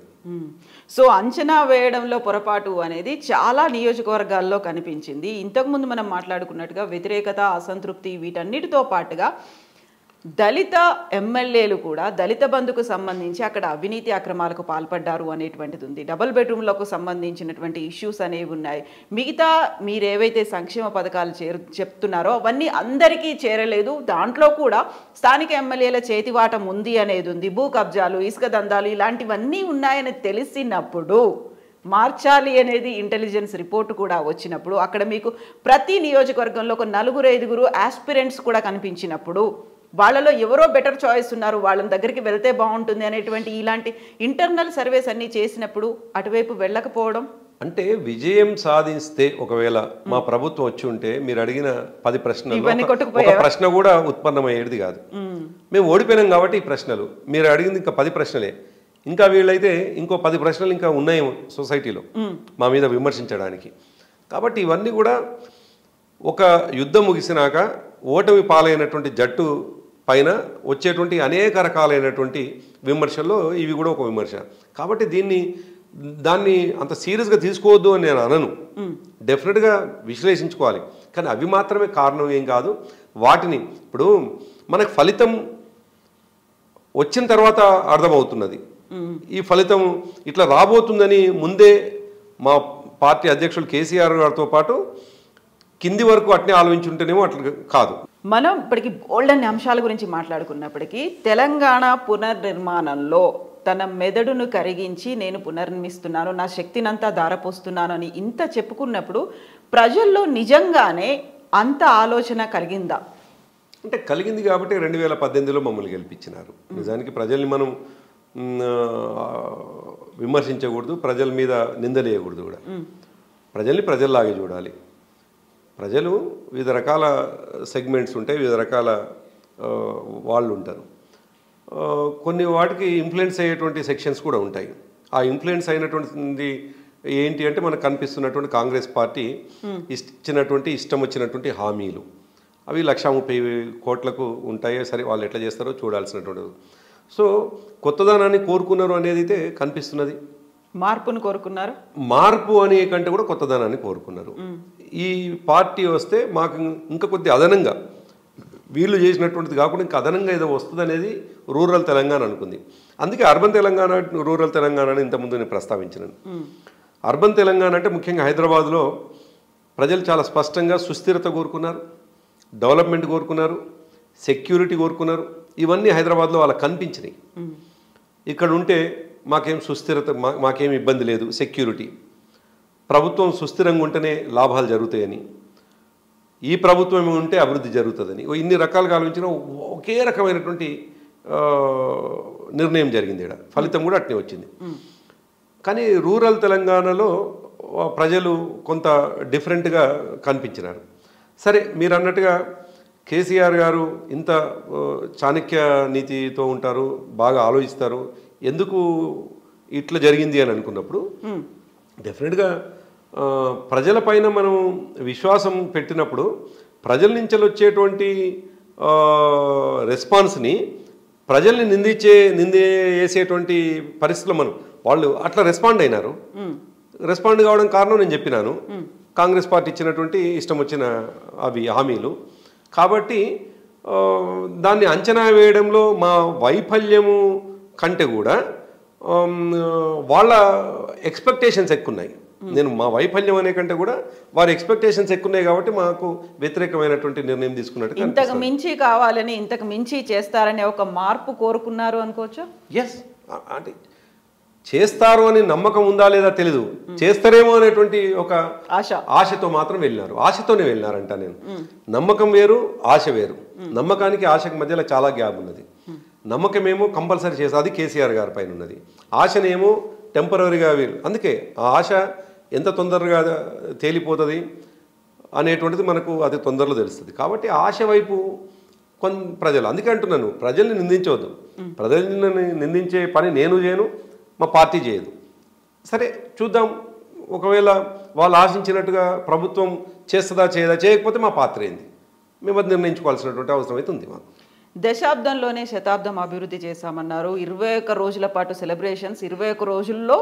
సో అంచనా వేయడంలో పొరపాటు అనేది చాలా నియోజకవర్గాల్లో కనిపించింది. ఇంతకుముందు మనం మాట్లాడుకున్నట్టుగా వ్యతిరేకత, అసంతృప్తి వీటన్నిటితో పాటుగా దళిత ఎమ్మెల్యేలు కూడా దళిత బంధుకు సంబంధించి అక్కడ అవినీతి అక్రమాలకు పాల్పడ్డారు అనేటువంటిది ఉంది. డబుల్ బెడ్రూమ్లకు సంబంధించినటువంటి ఇష్యూస్ అనేవి ఉన్నాయి. మిగతా మీరేవైతే సంక్షేమ పథకాలు చెప్తున్నారో అవన్నీ అందరికీ చేరలేదు. దాంట్లో కూడా స్థానిక ఎమ్మెల్యేల చేతివాటం ఉంది అనేది ఉంది. భూ కబ్జాలు, ఇసుక దందాలు ఇలాంటివన్నీ ఉన్నాయని తెలిసినప్పుడు మార్చాలి అనేది ఇంటెలిజెన్స్ రిపోర్టు కూడా వచ్చినప్పుడు అక్కడ మీకు ప్రతి నియోజకవర్గంలో ఒక 4-5 ఆస్పిరెంట్స్ కూడా కనిపించినప్పుడు వాళ్ళలో ఎవరో బెటర్ చాయిస్ ఉన్నారు, వాళ్ళ దగ్గరికి వెళ్తే బాగుంటుంది అనేటువంటి ఇలాంటి ఇంటర్నల్ సర్వేస్ అన్నీ చేసినప్పుడు అటువైపు వెళ్ళకపోవడం అంటే విజయం సాధిస్తే ఒకవేళ మా ప్రభుత్వం వచ్చి ఉంటే మీరు అడిగిన 10 ప్రశ్నలు ఒక ప్రశ్న కూడా ఉత్పన్నమయ్యేది కాదు. మేము ఓడిపోయినాం కాబట్టి ఈ ప్రశ్నలు మీరు అడిగింది ఇంకా 10 ప్రశ్నలే. ఇంకా వీళ్ళైతే ఇంకో 10 ప్రశ్నలు ఇంకా ఉన్నాయి సొసైటీలో మా మీద విమర్శించడానికి. కాబట్టి ఇవన్నీ కూడా ఒక యుద్ధం ముగిసినాక ఓటమి పాలైనటువంటి జట్టు పైన వచ్చేటువంటి అనేక రకాలైనటువంటి విమర్శల్లో ఇవి కూడా ఒక విమర్శ. కాబట్టి దాన్ని అంత సీరియస్గా తీసుకోవద్దు అని నేను అనను. డెఫినెట్గా విశ్లేషించుకోవాలి. కానీ అవి మాత్రమే కారణం ఏం కాదు. వాటిని ఇప్పుడు మనకు ఫలితం వచ్చిన తర్వాత అర్థమవుతున్నది. ఈ ఫలితం ఇట్లా రాబోతుందని ముందే మా పార్టీ అధ్యక్షులు కేసీఆర్ గారితో పాటు కింది వరకు అట్నే ఆలోచించుంటేనేమో అట్లా కాదు. మనం ఇప్పటికీ బోల్డన్ని అంశాల గురించి మాట్లాడుకున్నప్పటికీ తెలంగాణ పునర్నిర్మాణంలో తన మెదడును కరిగించి నేను పునర్నిర్మిస్తున్నాను, నా శక్తినంతా ధారపోస్తున్నాను అని ఇంత చెప్పుకున్నప్పుడు ప్రజల్లో నిజంగానే అంత ఆలోచన కలిగిందా? అంటే కలిగింది కాబట్టి 2018లో మమ్మల్ని గెలిపించినారు. నిజానికి ప్రజల్ని మనం విమర్శించకూడదు, ప్రజల మీద నిందలేయకూడదు కూడా. ప్రజల్ని ప్రజల్లాగే చూడాలి. ప్రజలు వివిధ రకాల సెగ్మెంట్స్ ఉంటాయి, వివిధ రకాల వాళ్ళు ఉంటారు. కొన్ని వాటికి ఇన్ఫ్లుయెన్స్ అయ్యేటువంటి సెక్షన్స్ కూడా ఉంటాయి. ఆ ఇన్ఫ్లుయెన్స్ అయినటువంటి ఏంటి అంటే మనకు కనిపిస్తున్నటువంటి కాంగ్రెస్ పార్టీ ఇచ్చినటువంటి ఇష్టం వచ్చినటువంటి హామీలు అవి 130 కోట్లకు ఉంటాయి. సరే, వాళ్ళు ఎట్లా చేస్తారో చూడాల్సినటువంటి. సో కొత్తదనాన్ని కోరుకున్నారు అనేది అయితే కనిపిస్తున్నది. మార్పును కోరుకున్నారు. మార్పు అనే కంటే కూడా కొత్తదనాన్ని కోరుకున్నారు. ఈ పార్టీ వస్తే మాకు ఇంకా కొద్ది అదనంగా వీళ్ళు చేసినటువంటిది కాకుండా ఇంకా అదనంగా ఏదో వస్తుంది అనేది రూరల్ తెలంగాణ అనుకుంది. అందుకే అర్బన్ తెలంగాణ, రూరల్ తెలంగాణ అని ఇంతకుముందు నేను ప్రస్తావించినాను. అర్బన్ తెలంగాణ అంటే ముఖ్యంగా హైదరాబాద్లో ప్రజలు చాలా స్పష్టంగా సుస్థిరత కోరుకున్నారు, డెవలప్మెంట్ కోరుకున్నారు, సెక్యూరిటీ కోరుకున్నారు. ఇవన్నీ హైదరాబాద్లో వాళ్ళకి కనిపించినాయి. ఇక్కడ ఉంటే మాకేం సుస్థిరత, మాకేం ఇబ్బంది లేదు, సెక్యూరిటీ, ప్రభుత్వం సుస్థిరంగా ఉంటేనే లాభాలు జరుగుతాయని, ఈ ప్రభుత్వం ఉంటే అభివృద్ధి జరుగుతుందని ఇన్ని రకాలుగా ఆలోచించిన ఒకే రకమైనటువంటి నిర్ణయం జరిగింది. ఇక్కడ ఫలితం కూడా అట్నే వచ్చింది. కానీ రూరల్ తెలంగాణలో ప్రజలు కొంత డిఫరెంట్గా కనిపించినారు. సరే, మీరు అన్నట్టుగా కేసీఆర్ గారు ఇంత చాణక్య నీతితో ఉంటారు, బాగా ఆలోచిస్తారు, ఎందుకు ఇట్లా జరిగింది అని అనుకున్నప్పుడు డెఫినెట్గా ప్రజలపైన మనం విశ్వాసం పెట్టినప్పుడు ప్రజల నుంచి వచ్చేటువంటి రెస్పాన్స్ని ప్రజల్ని నిందేసేటువంటి పరిస్థితుల్లో వాళ్ళు అట్లా రెస్పాండ్ అయినారు. రెస్పాండ్ కావడం కారణం నేను చెప్పినాను, కాంగ్రెస్ పార్టీ ఇచ్చినటువంటి ఇష్టం వచ్చిన అవి హామీలు. కాబట్టి దాన్ని అంచనా వేయడంలో మా వైఫల్యము కంటే కూడా వాళ్ళ ఎక్స్పెక్టేషన్స్ ఎక్కున్నాయి. నేను మా వైఫల్యం అనే కంటే కూడా వారి ఎక్స్పెక్టేషన్స్ ఎక్కున్నాయి కాబట్టి మాకు వ్యతిరేకమైనటువంటి నిర్ణయం తీసుకున్నట్టు. ఇంతకు మించి కావాలని, ఇంతకు మించి చేస్తారని ఒక మార్పు కోరుకున్నారు అనుకోవచ్చు. ఎస్, అంటే చేస్తారు అని నమ్మకం ఉందా లేదా తెలీదు, చేస్తారేమో అనేటువంటి ఒక ఆశతో మాత్రం వెళ్ళినారు. ఆశతోనే వెళ్ళినారంట. నేను నమ్మకం వేరు, ఆశ వేరు. నమ్మకానికి ఆశకి మధ్యలో చాలా గ్యాప్ ఉన్నది. నమ్మకమేమో కంపల్సరీ చేస్తారు, అది కేసీఆర్ గారి పైన ఉన్నది. ఆశనేమో టెంపరీగా వేరు. అందుకే ఆ ఆశ ఎంత తొందరగా తేలిపోతుంది అనేటువంటిది మనకు అది తొందరలో తెలుస్తుంది. కాబట్టి ఆశ వైపు ప్రజలు, అందుకే అంటున్నాను, ప్రజల్ని నిందించవద్దు. ప్రజల్ని నిందించే పని నేను చేయను, మా పార్టీ చేయదు. సరే చూద్దాం, ఒకవేళ వాళ్ళు ఆశించినట్టుగా ప్రభుత్వం చేస్తుందా చేయదా, చేయకపోతే మా పాత్ర ఏంది మేము అది నిర్ణయించుకోవాల్సినటువంటి అవసరం అయితే ఉంది. మాకు దశాబ్దంలోనే శతాబ్దం అభివృద్ధి చేశామన్నారు. 21 రోజుల పాటు సెలబ్రేషన్స్, 21 రోజుల్లో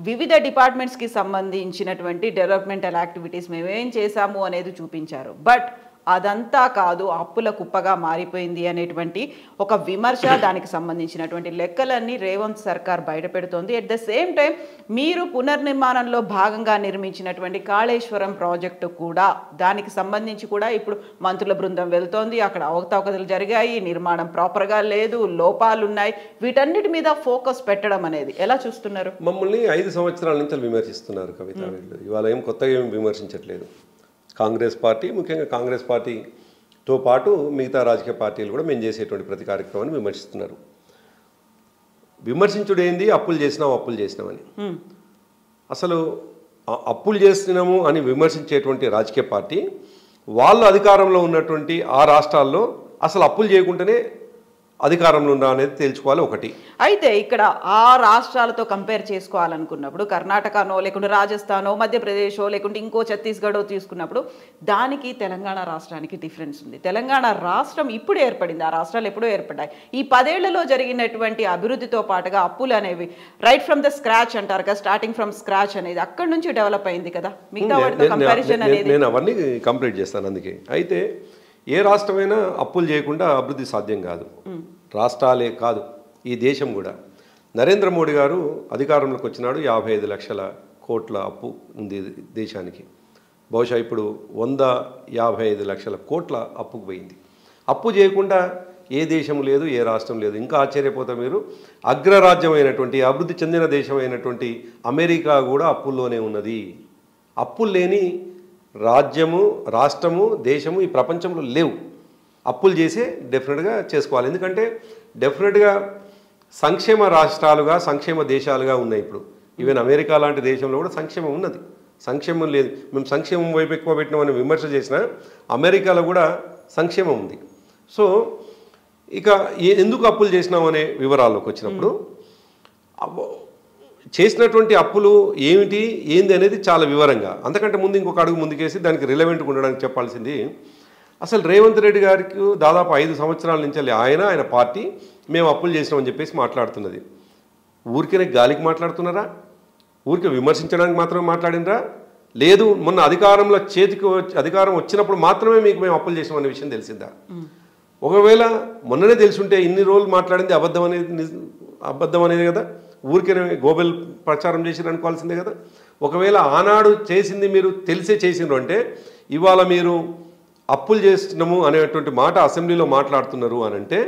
వివిధ డిపార్ట్మెంట్స్కి సంబంధించినటువంటి డెవలప్మెంటల్ యాక్టివిటీస్ మేమేం చేశాము అనేది చూపించారు. బట్ అదంతా కాదు, అప్పుల కుప్పగా మారిపోయింది అనేటువంటి ఒక విమర్శ, దానికి సంబంధించినటువంటి లెక్కలన్నీ రేవంత్ సర్కార్ బయటపెడుతోంది. ఎట్ ద సేమ్ టైం మీరు పునర్నిర్మాణంలో భాగంగా నిర్మించినటువంటి కాళేశ్వరం ప్రాజెక్టు కూడా, దానికి సంబంధించి కూడా ఇప్పుడు మంత్రుల బృందం వెళ్తోంది. అక్కడ అవకతవకలు జరిగాయి, నిర్మాణం ప్రాపర్గా లేదు, లోపాలు ఉన్నాయి. వీటన్నిటి మీద ఫోకస్ పెట్టడం అనేది ఎలా చూస్తున్నారు? మమ్మల్ని 5 సంవత్సరాల నుంచి విమర్శిస్తున్నారు కవిత. ఇవాళ ఏం కొత్తగా ఏం విమర్శించట్లేదు. కాంగ్రెస్ పార్టీ, ముఖ్యంగా కాంగ్రెస్ పార్టీతో పాటు మిగతా రాజకీయ పార్టీలు కూడా మేము చేసేటువంటి ప్రతి కార్యక్రమాన్ని విమర్శిస్తున్నారు. విమర్శించుడు ఏంది, అప్పులు చేసినామని. అసలు అప్పులు చేస్తున్నాము అని విమర్శించేటువంటి రాజకీయ పార్టీ వాళ్ళు అధికారంలో ఉన్నటువంటి ఆ రాష్ట్రాల్లో అసలు అప్పులు చేయకుండానే అధికారంలో ఉన్నా అనేది తెలుసుకోవాలి ఒకటి. అయితే ఇక్కడ ఆ రాష్ట్రాలతో కంపేర్ చేసుకోవాలనుకున్నప్పుడు కర్ణాటకనో లేకుంటే రాజస్థానో మధ్యప్రదేశో లేకుంటే ఇంకో ఛత్తీస్గఢో తీసుకున్నప్పుడు దానికి తెలంగాణ రాష్ట్రానికి డిఫరెన్స్ ఉంది. తెలంగాణ రాష్ట్రం ఇప్పుడు ఏర్పడింది, ఆ రాష్ట్రాలు ఎప్పుడో ఏర్పడ్డాయి. ఈ 10 ఏళ్లలో జరిగినటువంటి అభివృద్ధితో పాటుగా అప్పులు అనేవి రైట్ ఫ్రమ్ ద స్క్రాచ్ అంటారు కదా, స్టార్టింగ్ ఫ్రమ్ స్క్రాచ్ అనేది అక్కడి నుంచి డెవలప్ అయింది కదా. మిగతా వాటితో కంపారిజన్ అనేది నేను అవన్నీ కంప్లీట్ చేస్తాను. అందుకే అయితే ఏ రాష్ట్రమైనా అప్పులు చేయకుండా అభివృద్ధి సాధ్యం కాదు. రాష్ట్రాలే కాదు, ఈ దేశం కూడా. నరేంద్ర మోడీ గారు అధికారంలోకి వచ్చినాడు, 55 లక్షల కోట్ల అప్పు ఉంది దేశానికి. బహుశా ఇప్పుడు 155 లక్షల కోట్ల అప్పుకు పోయింది. అప్పు చేయకుండా ఏ దేశం లేదు, ఏ రాష్ట్రం లేదు. ఇంకా ఆశ్చర్యపోతారు మీరు, అగ్రరాజ్యమైనటువంటి అభివృద్ధి చెందిన దేశమైనటువంటి అమెరికా కూడా అప్పుల్లోనే ఉన్నది. అప్పులు లేని రాజ్యము, రాష్ట్రము, దేశము ఈ ప్రపంచంలో లేవు. అప్పులు చేసే డెఫినెట్గా చేసుకోవాలి. ఎందుకంటే డెఫినెట్గా సంక్షేమ రాష్ట్రాలుగా, సంక్షేమ దేశాలుగా ఉన్నాయి ఇప్పుడు. ఈవెన్ అమెరికా లాంటి దేశంలో కూడా సంక్షేమం ఉన్నది. సంక్షేమం లేదు, మేము సంక్షేమం వైపు ఎక్కువ పెట్టినామని విమర్శ చేసినా అమెరికాలో కూడా సంక్షేమం ఉంది. సో ఇక ఎందుకు అప్పులు చేసినామనే వివరాల్లోకి వచ్చినప్పుడు చేసినటువంటి అప్పులు ఏమిటి ఏంది అనేది చాలా వివరంగా, అంతకంటే ముందు ఇంకొక అడుగు ముందుకేసి దానికి రిలవెంట్గా ఉండడానికి చెప్పాల్సింది, అసలు రేవంత్ రెడ్డి గారికి దాదాపు 5 సంవత్సరాల నుంచి ఆయన పార్టీ మేము అప్పులు చేసినామని చెప్పేసి మాట్లాడుతున్నది. ఊరికే గాలికి మాట్లాడుతున్నారా? ఊరికే విమర్శించడానికి మాత్రమే మాట్లాడినరా? లేదు, మొన్న అధికారం వచ్చినప్పుడు మాత్రమే మీకు మేము అప్పులు చేసినామనే విషయం తెలిసిందా? ఒకవేళ మొన్ననే తెలుసుంటే ఇన్ని రోజులు మాట్లాడింది అబద్ధం అనేది కదా, ఊరికే గోబెల్ ప్రచారం చేసిరు అనుకోవాల్సిందే కదా. ఒకవేళ ఆనాడు చేసింది మీరు తెలిసే చేసినారు అంటే ఇవాళ మీరు అప్పులు చేస్తున్నాము అనేటువంటి మాట అసెంబ్లీలో మాట్లాడుతున్నారు అని అంటే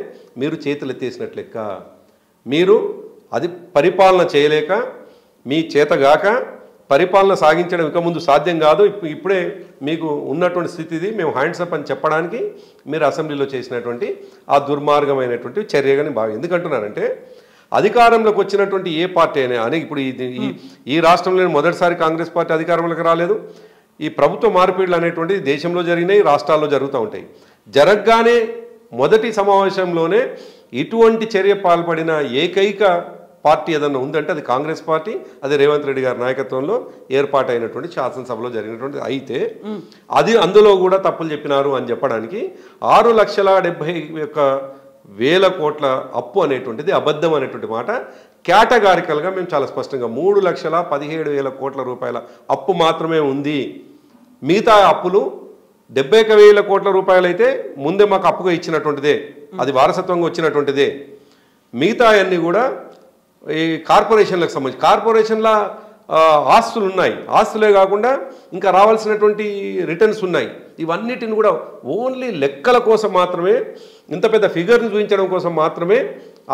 మీరు చేతులు ఎత్తేసినట్లు లెక్క. మీరు అది పరిపాలన చేయలేక, మీ చేతగాక పరిపాలన సాగించడం ఇక ముందు సాధ్యం కాదు, ఇప్పుడే మీకు ఉన్నటువంటి స్థితిది, మేము హ్యాండ్స్ అప్ అని చెప్పడానికి మీరు అసెంబ్లీలో చేసినటువంటి ఆ దుర్మార్గమైనటువంటి చర్యగాని బాగా. ఎందుకంటున్నారంటే అధికారంలోకి వచ్చినటువంటి ఏ పార్టీ అయినా అని, ఇప్పుడు ఈ రాష్ట్రంలో మొదటిసారి కాంగ్రెస్ పార్టీ అధికారంలోకి రాలేదు. ఈ ప్రభుత్వ మార్పిడులు అనేటువంటిది దేశంలో జరిగినాయి, రాష్ట్రాల్లో జరుగుతూ ఉంటాయి. జరగగానే మొదటి సమావేశంలోనే ఇటువంటి చర్య పాల్పడిన ఏకైక పార్టీ ఏదన్నా ఉందంటే అది కాంగ్రెస్ పార్టీ, అది రేవంత్ రెడ్డి గారి నాయకత్వంలో ఏర్పాటైనటువంటి శాసనసభలో జరిగినటువంటి. అయితే అది అందులో కూడా తప్పులు చెప్పినారు అని చెప్పడానికి 6,71,000 కోట్ల అప్పు అనేటువంటిది అబద్ధం అనేటువంటి మాట కేటగారికల్గా మేము చాలా స్పష్టంగా 3,17,000 కోట్ల రూపాయల అప్పు మాత్రమే ఉంది. మిగతా అప్పులు 71,000 కోట్ల రూపాయలు అయితే ముందే మాకు అప్పుగా ఇచ్చినటువంటిదే, అది వారసత్వంగా వచ్చినటువంటిదే. మిగతా అన్నీ కూడా ఈ కార్పొరేషన్లకు సంబంధించి, కార్పొరేషన్ల ఆస్తులు ఉన్నాయి, ఆస్తులే కాకుండా ఇంకా రావాల్సినటువంటి రిటర్న్స్ ఉన్నాయి. ఇవన్నిటిని కూడా ఓన్లీ లెక్కల కోసం మాత్రమే, ఇంత పెద్ద ఫిగర్ని చూపించడం కోసం మాత్రమే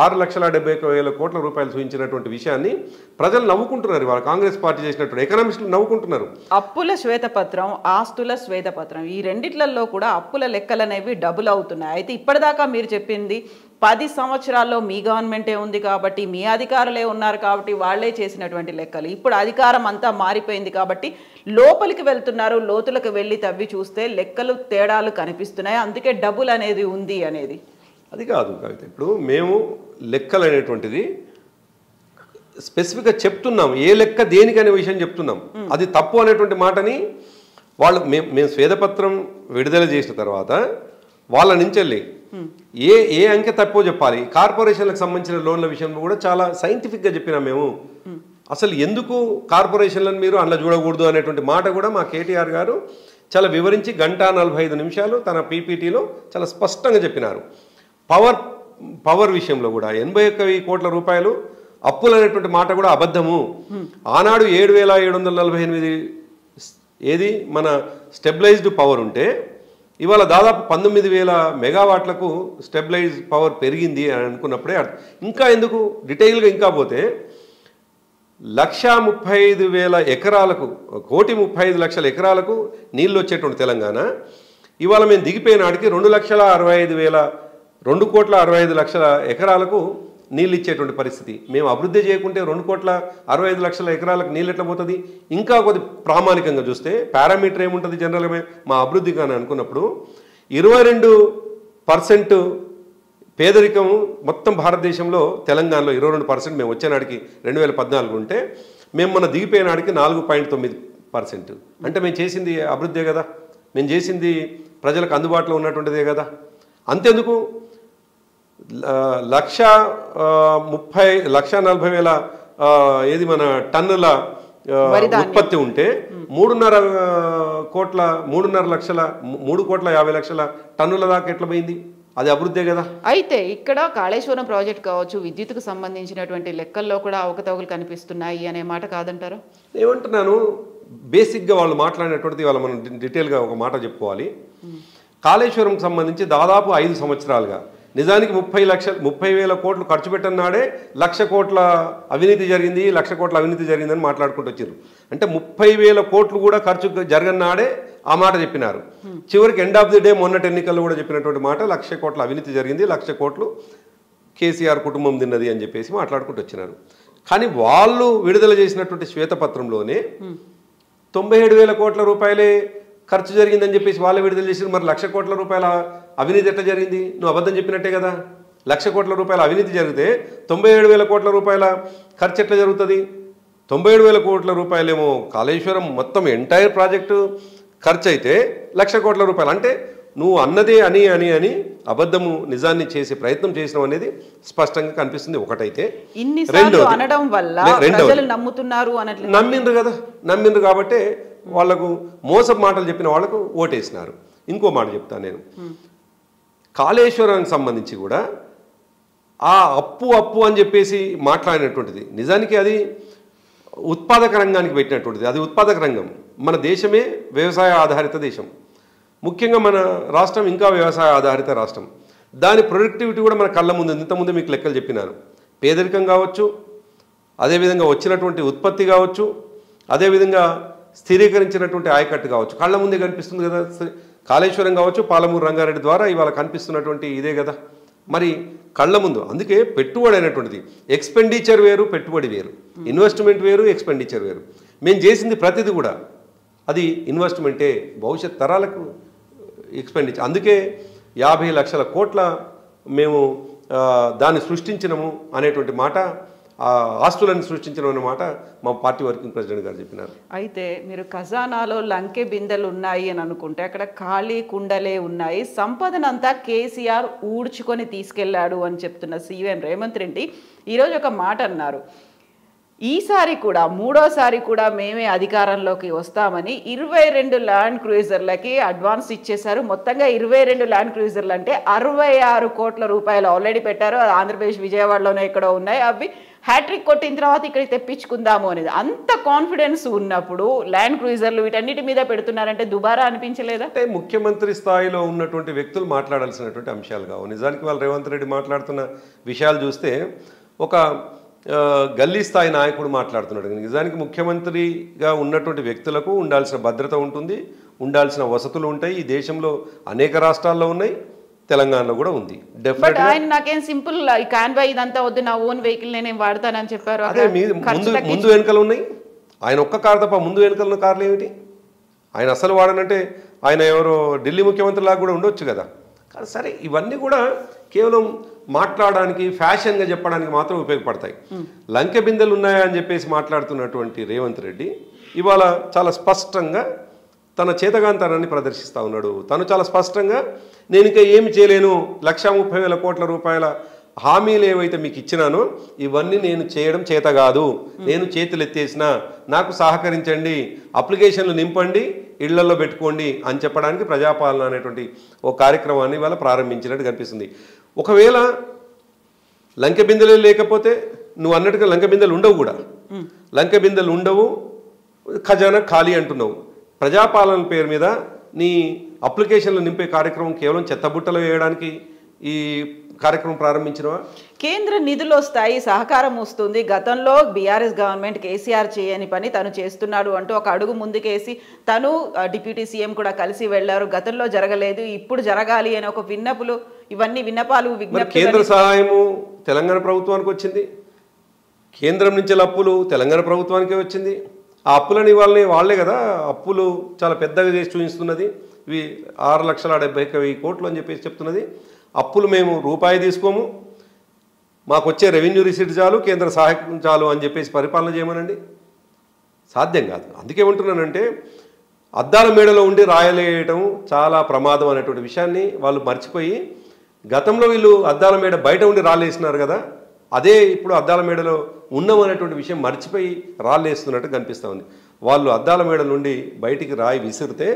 6,71,000 కోట్ల రూపాయలు చూపించినటువంటి విషయాన్ని ప్రజలు నవ్వుకుంటున్నారు. వాళ్ళ కాంగ్రెస్ పార్టీ చేసినటువంటి ఎకనామిస్టులు నవ్వుకుంటున్నారు. అప్పుల శ్వేతపత్రం, ఆస్తుల శ్వేతపత్రం, ఈ రెండిట్లలో కూడా అప్పుల లెక్కలు అనేవి డబుల్ అవుతున్నాయి. అయితే ఇప్పటిదాకా మీరు చెప్పింది 10 సంవత్సరాల్లో మీ గవర్నమెంటే ఉంది కాబట్టి, మీ అధికారులే ఉన్నారు కాబట్టి వాళ్లే చేసినటువంటి లెక్కలు. ఇప్పుడు అధికారం అంతా మారిపోయింది కాబట్టి లోపలికి వెళ్తున్నారు, లోతులకు వెళ్ళి తవ్వి చూస్తే లెక్కలు తేడాలు కనిపిస్తున్నాయి. అందుకే డబుల్ అనేది ఉంది అనేది. అది కాదు కవిత. ఇప్పుడు మేము లెక్కలు అనేటువంటిది స్పెసిఫిక్గా చెప్తున్నాం, ఏ లెక్క దేనికి అనే విషయం చెప్తున్నాం. అది తప్పు అనేటువంటి మాటని వాళ్ళు మేము శ్వేతపత్రం విడుదల చేసిన తర్వాత వాళ్ళ నుంచి వెళ్ళి ఏ అంకె తప్పో చెప్పాలి. కార్పొరేషన్లకు సంబంధించిన లోన్ల విషయంలో కూడా చాలా సైంటిఫిక్గా చెప్పినాం మేము. అసలు ఎందుకు కార్పొరేషన్లను మీరు అందులో చూడకూడదు అనేటువంటి మాట కూడా మా కేటీఆర్ గారు చాలా వివరించి 1:45 నిమిషాలు తన పీపీటీలో చాలా స్పష్టంగా చెప్పినారు. పవర్ విషయంలో కూడా 81 కోట్ల రూపాయలు అప్పులు అనేటువంటి మాట కూడా అబద్ధము. ఆనాడు 7,748 ఏది మన స్టెబిలైజ్డ్ పవర్ ఉంటే ఇవాళ దాదాపు 19,000 మెగావాట్లకు స్టెబిలైజ్ పవర్ పెరిగింది అని అనుకున్నప్పుడే ఇంకా ఎందుకు డీటెయిల్గా ఇంకా పోతే 1,35,000 ఎకరాలకు 1,35,00,000 ఎకరాలకు నీళ్ళు వచ్చేటువంటి తెలంగాణ ఇవాళ మేము దిగిపోయిన నాటికి 2,65,000 ఎకరాలకు నీళ్ళు ఇచ్చేటువంటి పరిస్థితి. మేము అభివృద్ధి చేయకుంటే 2,65,00,000 ఎకరాలకు నీళ్ళు ఎట్లా పోతుంది? ఇంకా కొద్ది ప్రామాణికంగా చూస్తే పారామీటర్ ఏముంటుంది జనరల్గా మా అభివృద్ధి కానీ అనుకున్నప్పుడు 22% పేదరికము మొత్తం భారతదేశంలో తెలంగాణలో 22% మేము వచ్చేనాడికి 2014 ఉంటే మేము మన దిగిపోయిన నాడికి 4.9%. అంటే మేము చేసింది అభివృద్ధే కదా, మేము చేసింది ప్రజలకు అందుబాటులో ఉన్నటువంటిదే కదా. అంతెందుకు 1,40,000 ఏది మన టన్నుల ఉత్పత్తి ఉంటే 3,50,000 టన్నుల దాకా ఎట్లా పోయింది? అది అభివృద్ధే కదా. అయితే ఇక్కడ కాళేశ్వరం ప్రాజెక్ట్ కావచ్చు, విద్యుత్కు సంబంధించినటువంటి లెక్కల్లో కూడా అవకతవకలు కనిపిస్తున్నాయి అనే మాట కాదంటారు? ఏమంటున్నాను, బేసిక్గా వాళ్ళు మాట్లాడినటువంటిది వాళ్ళ మనం డీటెయిల్గా ఒక మాట చెప్పుకోవాలి. కాళేశ్వరంకి సంబంధించి దాదాపు 5 సంవత్సరాలుగా నిజానికి 30,000 కోట్లు ఖర్చు పెట్టినాడే 1,00,000 కోట్ల అవినీతి జరిగింది, 1,00,000 కోట్ల అవినీతి జరిగిందని మాట్లాడుకుంటూ వచ్చారు. అంటే 30,000 కోట్లు కూడా ఖర్చు జరగనాడే ఆ మాట చెప్పినారు. చివరికి ఎండ్ ఆఫ్ ది డే మొన్నటి ఎన్నికల్లో కూడా చెప్పినటువంటి మాట 1,00,000 కోట్ల అవినీతి జరిగింది, 1,00,000 కోట్లు కేసీఆర్ కుటుంబం తిన్నది అని చెప్పేసి మాట్లాడుకుంటూ వచ్చినారు. కానీ వాళ్ళు విడుదల చేసినటువంటి శ్వేతపత్రంలోనే 97,000 కోట్ల రూపాయలే ఖర్చు జరిగిందని చెప్పేసి వాళ్ళే విడుదల చేసి మరి 1,00,000 కోట్ల రూపాయల అవినీతి ఎట్లా జరిగింది? నువ్వు అబద్ధం చెప్పినట్టే కదా. 1,00,000 కోట్ల రూపాయల అవినీతి జరిగితే 97,000 కోట్ల రూపాయల ఖర్చు ఎట్లా జరుగుతుంది? 97,000 కోట్ల రూపాయలేమో కాళేశ్వరం మొత్తం ఎంటైర్ ప్రాజెక్టు ఖర్చు అయితే 1,00,000 కోట్ల రూపాయలు అంటే నువ్వు అన్నదే అని అని అని అబద్ధము నిజాన్ని చేసే ప్రయత్నం చేసినాం అనేది స్పష్టంగా కనిపిస్తుంది. ఒకటైతే నమ్మిండ్రు కదా, నమ్మిండ్రు కాబట్టి వాళ్లకు మోసపు మాటలు చెప్పిన వాళ్లకు ఓటేసినారు. ఇంకో మాట చెప్తాను నేను, కాళేశ్వరానికి సంబంధించి కూడా ఆ అప్పు అని చెప్పేసి మాట్లాడినటువంటిది నిజానికి అది ఉత్పాదక రంగానికి పెట్టినటువంటిది. అది ఉత్పాదక రంగం. మన దేశమే వ్యవసాయ ఆధారిత దేశం. ముఖ్యంగా మన రాష్ట్రం ఇంకా వ్యవసాయ ఆధారిత రాష్ట్రం. దాని ప్రొడక్టివిటీ కూడా మన కళ్ళ ముందు ఇంతకుముందు మీకు లెక్కలు చెప్పినాను. పేదరికం కావచ్చు, అదేవిధంగా వచ్చినటువంటి ఉత్పత్తి కావచ్చు, అదేవిధంగా స్థిరీకరించినటువంటి ఆయకట్టు కావచ్చు, కళ్ళ ముందే కనిపిస్తుంది కదా. కాళేశ్వరం కావచ్చు, పాలమూరు రంగారెడ్డి ద్వారా ఇవాళ కనిపిస్తున్నటువంటి ఇదే కదా మరి కళ్ళ ముందు. అందుకే పెట్టుబడి అనేటువంటిది ఎక్స్పెండిచర్ వేరు, పెట్టుబడి వేరు, ఇన్వెస్ట్మెంట్ వేరు, ఎక్స్పెండిచర్ వేరు. మేము చేసింది ప్రతిదీ కూడా అది ఇన్వెస్ట్మెంటే, భవిష్యత్ తరాలకు ఎక్స్పెండిచర్. అందుకే 50 లక్షల కోట్ల మేము దాన్ని సృష్టించినము అనేటువంటి మాట, ఆస్తులను సృష్టించడం అనే మాట మా పార్టీ వర్కింగ్ ప్రెసిడెంట్ గారు చెప్పినారు. అయితే మీరు ఖజానాలో లంకె బిందెలు ఉన్నాయి అని అనుకుంటే అక్కడ ఖాళీ కుండలే ఉన్నాయి. సంపదనంతా కేసీఆర్ ఊడ్చుకొని తీసుకెళ్లాడు అని చెప్తున్న సీఎం రేవంత్ రెడ్డి ఈరోజు ఒక మాట అన్నారు. ఈసారి కూడా మూడోసారి కూడా మేమే అధికారంలోకి వస్తామని 22 ల్యాండ్ క్రూయిజర్లకి అడ్వాన్స్ ఇచ్చేశారు. మొత్తంగా 22 ల్యాండ్ క్రూయిజర్లు అంటే 66 కోట్ల రూపాయలు ఆల్రెడీ పెట్టారు. ఆంధ్రప్రదేశ్ విజయవాడలోనే ఎక్కడో ఉన్నాయి. అవి హ్యాట్రిక్ కొట్టిన తర్వాత ఇక్కడికి తెప్పించుకుందాము అనేది అంత కాన్ఫిడెన్స్ ఉన్నప్పుడు ల్యాండ్ క్రూజర్లు వీటన్నిటి మీద పెడుతున్నారంటే దుబారా అనిపించలేదా? అంటే ముఖ్యమంత్రి స్థాయిలో ఉన్నటువంటి వ్యక్తులు మాట్లాడాల్సినటువంటి అంశాలు కావు. నిజానికి వాళ్ళు రేవంత్ రెడ్డి మాట్లాడుతున్న విషయాలు చూస్తే ఒక గల్లీ స్థాయి నాయకుడు మాట్లాడుతున్నాడు. నిజానికి ముఖ్యమంత్రిగా ఉన్నటువంటి వ్యక్తులకు ఉండాల్సిన భద్రత ఉంటుంది, ఉండాల్సిన వసతులు ఉంటాయి. ఈ దేశంలో అనేక రాష్ట్రాల్లో ఉన్నాయి, తెలంగాణలో కూడా ఉంది. బట్ ఆయన నాకేం సింపుల్ కాన్వా ఇదంతా వద్దు, నా ఓన్ వెహికల్ నేను వాడతానని చెప్పారు. అదే ముందు వెనకలు ఉన్నాయి. ఆయన ఒక్క కారు తప్ప ముందు వెనకలు ఉన్న కార్లు ఏమిటి? ఆయన అసలు వాడనంటే ఆయన ఎవరో ఢిల్లీ ముఖ్యమంత్రి లాగా కూడా ఉండొచ్చు కదా. కానీ సరే, ఇవన్నీ కూడా కేవలం మాట్లాడడానికి ఫ్యాషన్గా చెప్పడానికి మాత్రం ఉపయోగపడతాయి. లంకె బిందెలు ఉన్నాయా అని చెప్పేసి మాట్లాడుతున్నటువంటి రేవంత్ రెడ్డి ఇవాళ చాలా స్పష్టంగా తన చేతగాంతనాన్ని ప్రదర్శిస్తూ ఉన్నాడు. తను చాలా స్పష్టంగా నేను ఇంకా ఏమి చేయలేను, 1,30,000 కోట్ల రూపాయల హామీలు ఏవైతే మీకు ఇచ్చినానో ఇవన్నీ నేను చేయడం చేత కాదు, నేను చేతులు ఎత్తేసిన, నాకు సహకరించండి, అప్లికేషన్లు నింపండి, ఇళ్లలో పెట్టుకోండి అని చెప్పడానికి ప్రజాపాలన అనేటువంటి ఓ కార్యక్రమాన్ని ఇవాళ ప్రారంభించినట్టు కనిపిస్తుంది. ఒకవేళ లంకె బిందెలు లేకపోతే నువ్వు అన్నట్టుగా లంకె బిందెలు ఉండవు, కూడా లంకె బిందెలు ఉండవు, ఖజానా ఖాళీ అంటున్నావు. ప్రజాపాలన పేరు మీద నీ అప్లికేషన్లు నింపే కార్యక్రమం కేవలం చెత్తబుట్టలు వేయడానికి ఈ కార్యక్రమం ప్రారంభించినవా? కేంద్ర నిధులు వస్తాయి, సహకారం వస్తుంది, గతంలో బీఆర్ఎస్ గవర్నమెంట్ కేసీఆర్ చేయని పని తను చేస్తున్నాడు అంటూ ఒక అడుగు ముందుకేసి తను డిప్యూటీ సీఎం కూడా కలిసి వెళ్లారు. గతంలో జరగలేదు, ఇప్పుడు జరగాలి అని ఒక ఇవన్నీ విన్నపాలు విజ్ఞప్తులు. కేంద్ర సహాయము తెలంగాణ ప్రభుత్వానికి వచ్చింది, కేంద్రం నుంచి అప్పులు తెలంగాణ ప్రభుత్వానికే వచ్చింది. ఆ అప్పులని వాళ్ళే కదా అప్పులు చాలా పెద్దగా చేసి చూపిస్తున్నది. ఇవి 6,70,000 కోట్లు అని చెప్పేసి చెప్తున్నది. అప్పులు మేము రూపాయి తీసుకోము, మాకు వచ్చే రెవెన్యూ రిసీట్ చాలు, కేంద్ర సహాయం చాలు అని చెప్పేసి పరిపాలన చేయమనండి. సాధ్యం కాదు. అందుకే ఏమంటున్నానంటే అద్దాల మేడలో ఉండి రాయలేయటం చాలా ప్రమాదం అనేటువంటి విషయాన్ని వాళ్ళు మర్చిపోయి, గతంలో వీళ్ళు అద్దాల మేడ బయట ఉండి రాళ్ళేసినారు కదా, అదే ఇప్పుడు అద్దాల మేడలో ఉన్నామనేటువంటి విషయం మర్చిపోయి రాళ్ళేస్తున్నట్టు కనిపిస్తూ ఉంది. వాళ్ళు అద్దాల మేడ నుండి బయటికి రాయి విసిరితే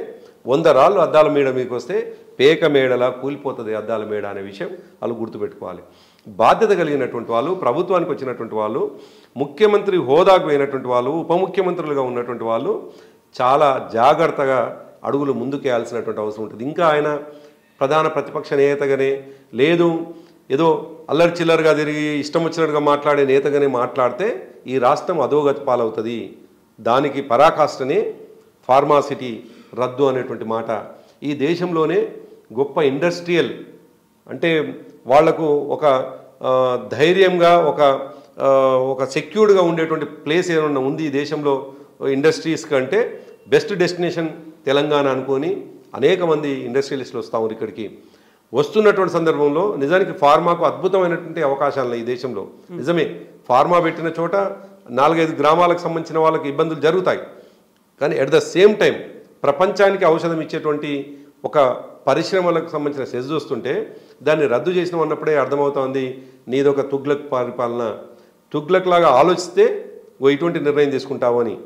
100 రాళ్ళు అద్దాల మేడ మీకు వస్తే పేక మేడలా కూలిపోతుంది అద్దాల మేడ అనే విషయం వాళ్ళు గుర్తుపెట్టుకోవాలి. బాధ్యత కలిగినటువంటి వాళ్ళు, ప్రభుత్వానికి వచ్చినటువంటి వాళ్ళు, ముఖ్యమంత్రి హోదాకు పోయినటువంటి వాళ్ళు, ఉప ముఖ్యమంత్రులుగా ఉన్నటువంటి వాళ్ళు చాలా జాగ్రత్తగా అడుగులు ముందుకేయాల్సినటువంటి అవసరం ఉంటుంది. ఇంకా ఆయన ప్రధాన ప్రతిపక్ష నేతగానే లేదు, ఏదో అల్లరి చిల్లరగా తిరిగి ఇష్టం వచ్చినట్టుగా మాట్లాడే నేతగానే మాట్లాడితే ఈ రాష్ట్రం అధోగతి పాలవుతుంది. దానికి పరాకాష్ఠనే ఫార్మాసిటీ రద్దు అనేటువంటి మాట. ఈ దేశంలోనే గొప్ప ఇండస్ట్రియల్ అంటే వాళ్లకు ఒక ధైర్యంగా ఒక సెక్యూర్డ్గా ఉండేటువంటి ప్లేస్ ఏమన్నా ఉంది ఈ దేశంలో ఇండస్ట్రీస్ కంటే బెస్ట్ డెస్టినేషన్ తెలంగాణ అనుకొని అనేక మంది ఇండస్ట్రియలిస్టులు వస్తూ ఉన్నారు. ఇక్కడికి వస్తున్నటువంటి సందర్భంలో నిజానికి ఫార్మాకు అద్భుతమైనటువంటి అవకాశాలు ఈ దేశంలో. నిజమే, ఫార్మా పెట్టిన చోట 4-5 గ్రామాలకు సంబంధించిన వాళ్ళకి ఇబ్బందులు జరుగుతాయి. కానీ ఎట్ ద సేమ్ టైం ప్రపంచానికి ఔషధం ఇచ్చేటువంటి ఒక పరిశ్రమలకు సంబంధించిన సెజ్ వస్తుంటే దాన్ని రద్దు చేసినాం అన్నప్పుడే అర్థమవుతోంది నీదొక తుగ్లక్ పరిపాలన. తుగ్లక్ లాగా ఆలోచిస్తే ఇటువంటి నిర్ణయం తీసుకుంటావు అని.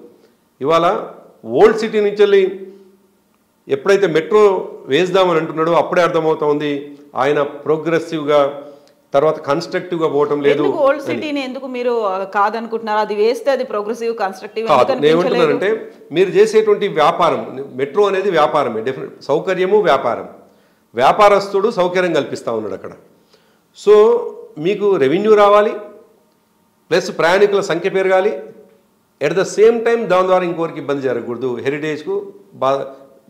ఇవాళ ఓల్డ్ సిటీ నుంచి వెళ్ళి ఎప్పుడైతే మెట్రో వేద్దామని అంటున్నాడో అప్పుడే అర్థమవుతోంది ఆయన ప్రోగ్రెసివ్గా తర్వాత కన్స్ట్రక్టివ్గా పోవటం లేదు. ఓల్డ్ సిటీని ఎందుకు మీరు కాదనుకుంటున్నారు? అది వేస్తే అది ప్రోగ్రెసివ్ కన్స్ట్రక్టివ్ ఏమంటున్నారంటే మీరు చేసేటువంటి వ్యాపారం, మెట్రో అనేది వ్యాపారమే, డెఫినెట్ సౌకర్యము వ్యాపారం, వ్యాపారస్తుడు సౌకర్యం కల్పిస్తూ ఉన్నాడు అక్కడ. సో మీకు రెవెన్యూ రావాలి, ప్లస్ ప్రయాణికుల సంఖ్య పెరగాలి, ఎట్ ద సేమ్ టైం దాని ద్వారా ఇంకోరికి ఇబ్బంది జరగకూడదు, హెరిటేజ్కు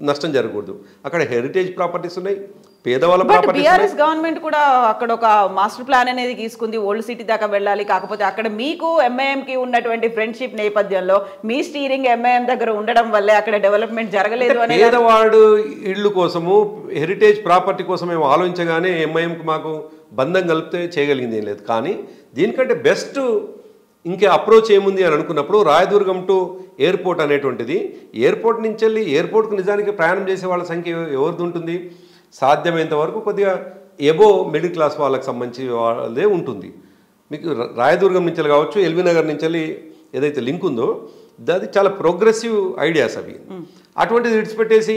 నష్టం జరగకూడదు. అక్కడ హెరిటేజ్ ప్రాపర్టీస్ ఉన్నాయి, పేదవాళ్ళ ప్రాపర్టీస్. బీఆర్ఎస్ గవర్నమెంట్ కూడా అక్కడ ఒక మాస్టర్ ప్లాన్ అనేది తీసుకుంది, ఓల్డ్ సిటీ దాకా వెళ్ళాలి. కాకపోతే అక్కడ మీకు ఎంఐఎంకి ఉన్నటువంటి ఫ్రెండ్షిప్ నేపథ్యంలో మీ స్టీరింగ్ ఎంఐఎం దగ్గర ఉండడం వల్లే అక్కడ డెవలప్మెంట్ జరగలేదు అని. పేదవాడు ఇళ్ళు కోసము హెరిటేజ్ ప్రాపర్టీ కోసం మేము ఆలోచించగానే ఎంఐఎంకి మాకు బంధం కలిపితే చేయగలిగింది ఏం లేదు. కానీ దీనికంటే బెస్ట్ ఇంకే అప్రోచ్ ఏముంది అని అనుకున్నప్పుడు రాయదుర్గం టు ఎయిర్పోర్ట్ అనేటువంటిది, ఎయిర్పోర్ట్ నుంచి వెళ్ళి ఎయిర్పోర్ట్కు నిజానికి ప్రయాణం చేసే వాళ్ళ సంఖ్య ఎవరిది ఉంటుంది? సాధ్యమైనంత వరకు కొద్దిగా ఎబో మిడిల్ క్లాస్ వాళ్ళకి సంబంధించి వాళ్ళదే ఉంటుంది. మీకు రాయదుర్గం నుంచి కావచ్చు, ఎల్బీ నగర్ నుంచి వెళ్ళి ఏదైతే లింక్ ఉందో అది చాలా ప్రోగ్రెసివ్ ఐడియాస్ అవి. అటువంటిది విడిచిపెట్టేసి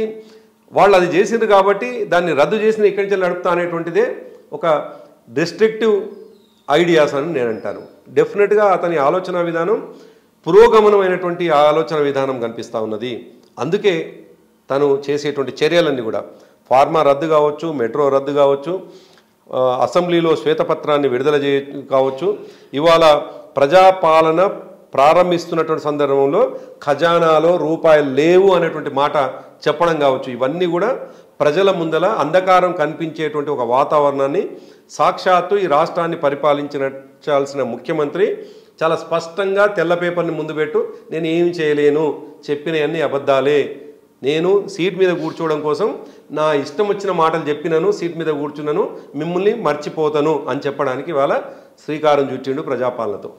వాళ్ళు అది చేసిండ్రు కాబట్టి దాన్ని రద్దు చేసిన ఇక్కడి నుంచి నడుపుతా అనేటువంటిదే ఒక డిస్ట్రక్టివ్ ఐడియాస్ అని నేను అంటాను. డెఫినెట్గా అతని ఆలోచన విధానం పురోగమనమైనటువంటి ఆలోచన విధానం కనిపిస్తూ ఉన్నది. అందుకే తను చేసేటువంటి చర్యలన్నీ కూడా ఫార్మా రద్దు కావచ్చు, మెట్రో రద్దు కావచ్చు, అసెంబ్లీలో శ్వేతపత్రాన్ని విడుదల కావచ్చు, ఇవాళ ప్రజాపాలన ప్రారంభిస్తున్నటువంటి సందర్భంలో ఖజానాలో రూపాయలు లేవు అనేటువంటి మాట చెప్పడం కావచ్చు. ఇవన్నీ కూడా ప్రజల ముందల అంధకారం కనిపించేటువంటి ఒక వాతావరణాన్ని సాక్షాత్తు ఈ రాష్ట్రాన్ని పరిపాలించాల్సిన ముఖ్యమంత్రి చాలా స్పష్టంగా తెల్ల పేపర్ని ముందు పెట్టు, నేను ఏమి చేయలేను, చెప్పినవన్నీ అబద్ధాలే, నేను సీట్ మీద కూర్చోవడం కోసం నా ఇష్టం వచ్చిన మాటలు చెప్పినాను, సీట్ మీద కూర్చున్నాను, మిమ్మల్ని మర్చిపోతాను అని చెప్పడానికి ఇవాళ శ్రీకారం చుట్టిండు ప్రజాపాలనతో.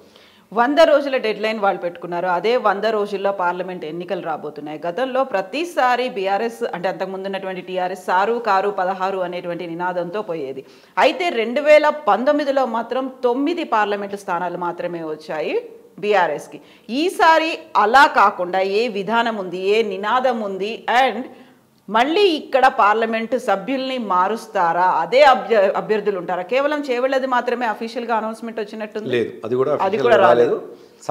100 రోజుల డెడ్ లైన్ వాళ్ళు పెట్టుకున్నారు. అదే 100 రోజుల్లో పార్లమెంట్ ఎన్నికలు రాబోతున్నాయి. గతంలో ప్రతిసారి బీఆర్ఎస్ అంటే అంతకుముందు ఉన్నటువంటి టీఆర్ఎస్ సారు కారు 16 అనేటువంటి నినాదంతో పోయేది. అయితే 2019లో మాత్రం 9 పార్లమెంటు స్థానాలు మాత్రమే వచ్చాయి బీఆర్ఎస్కి. ఈసారి అలా కాకుండా ఏ విధానం ఉంది, ఏ నినాదం ఉంది, అండ్ మళ్ళీ ఇక్కడ పార్లమెంటు సభ్యుల్ని మారుస్తారా, అదే అభ్యర్థులు ఉంటారా? కేవలం చేవెళ్ళది మాత్రమే అఫీషియల్గా అనౌన్స్మెంట్ వచ్చినట్టుంది. లేదు, అది కూడా రాలేదు.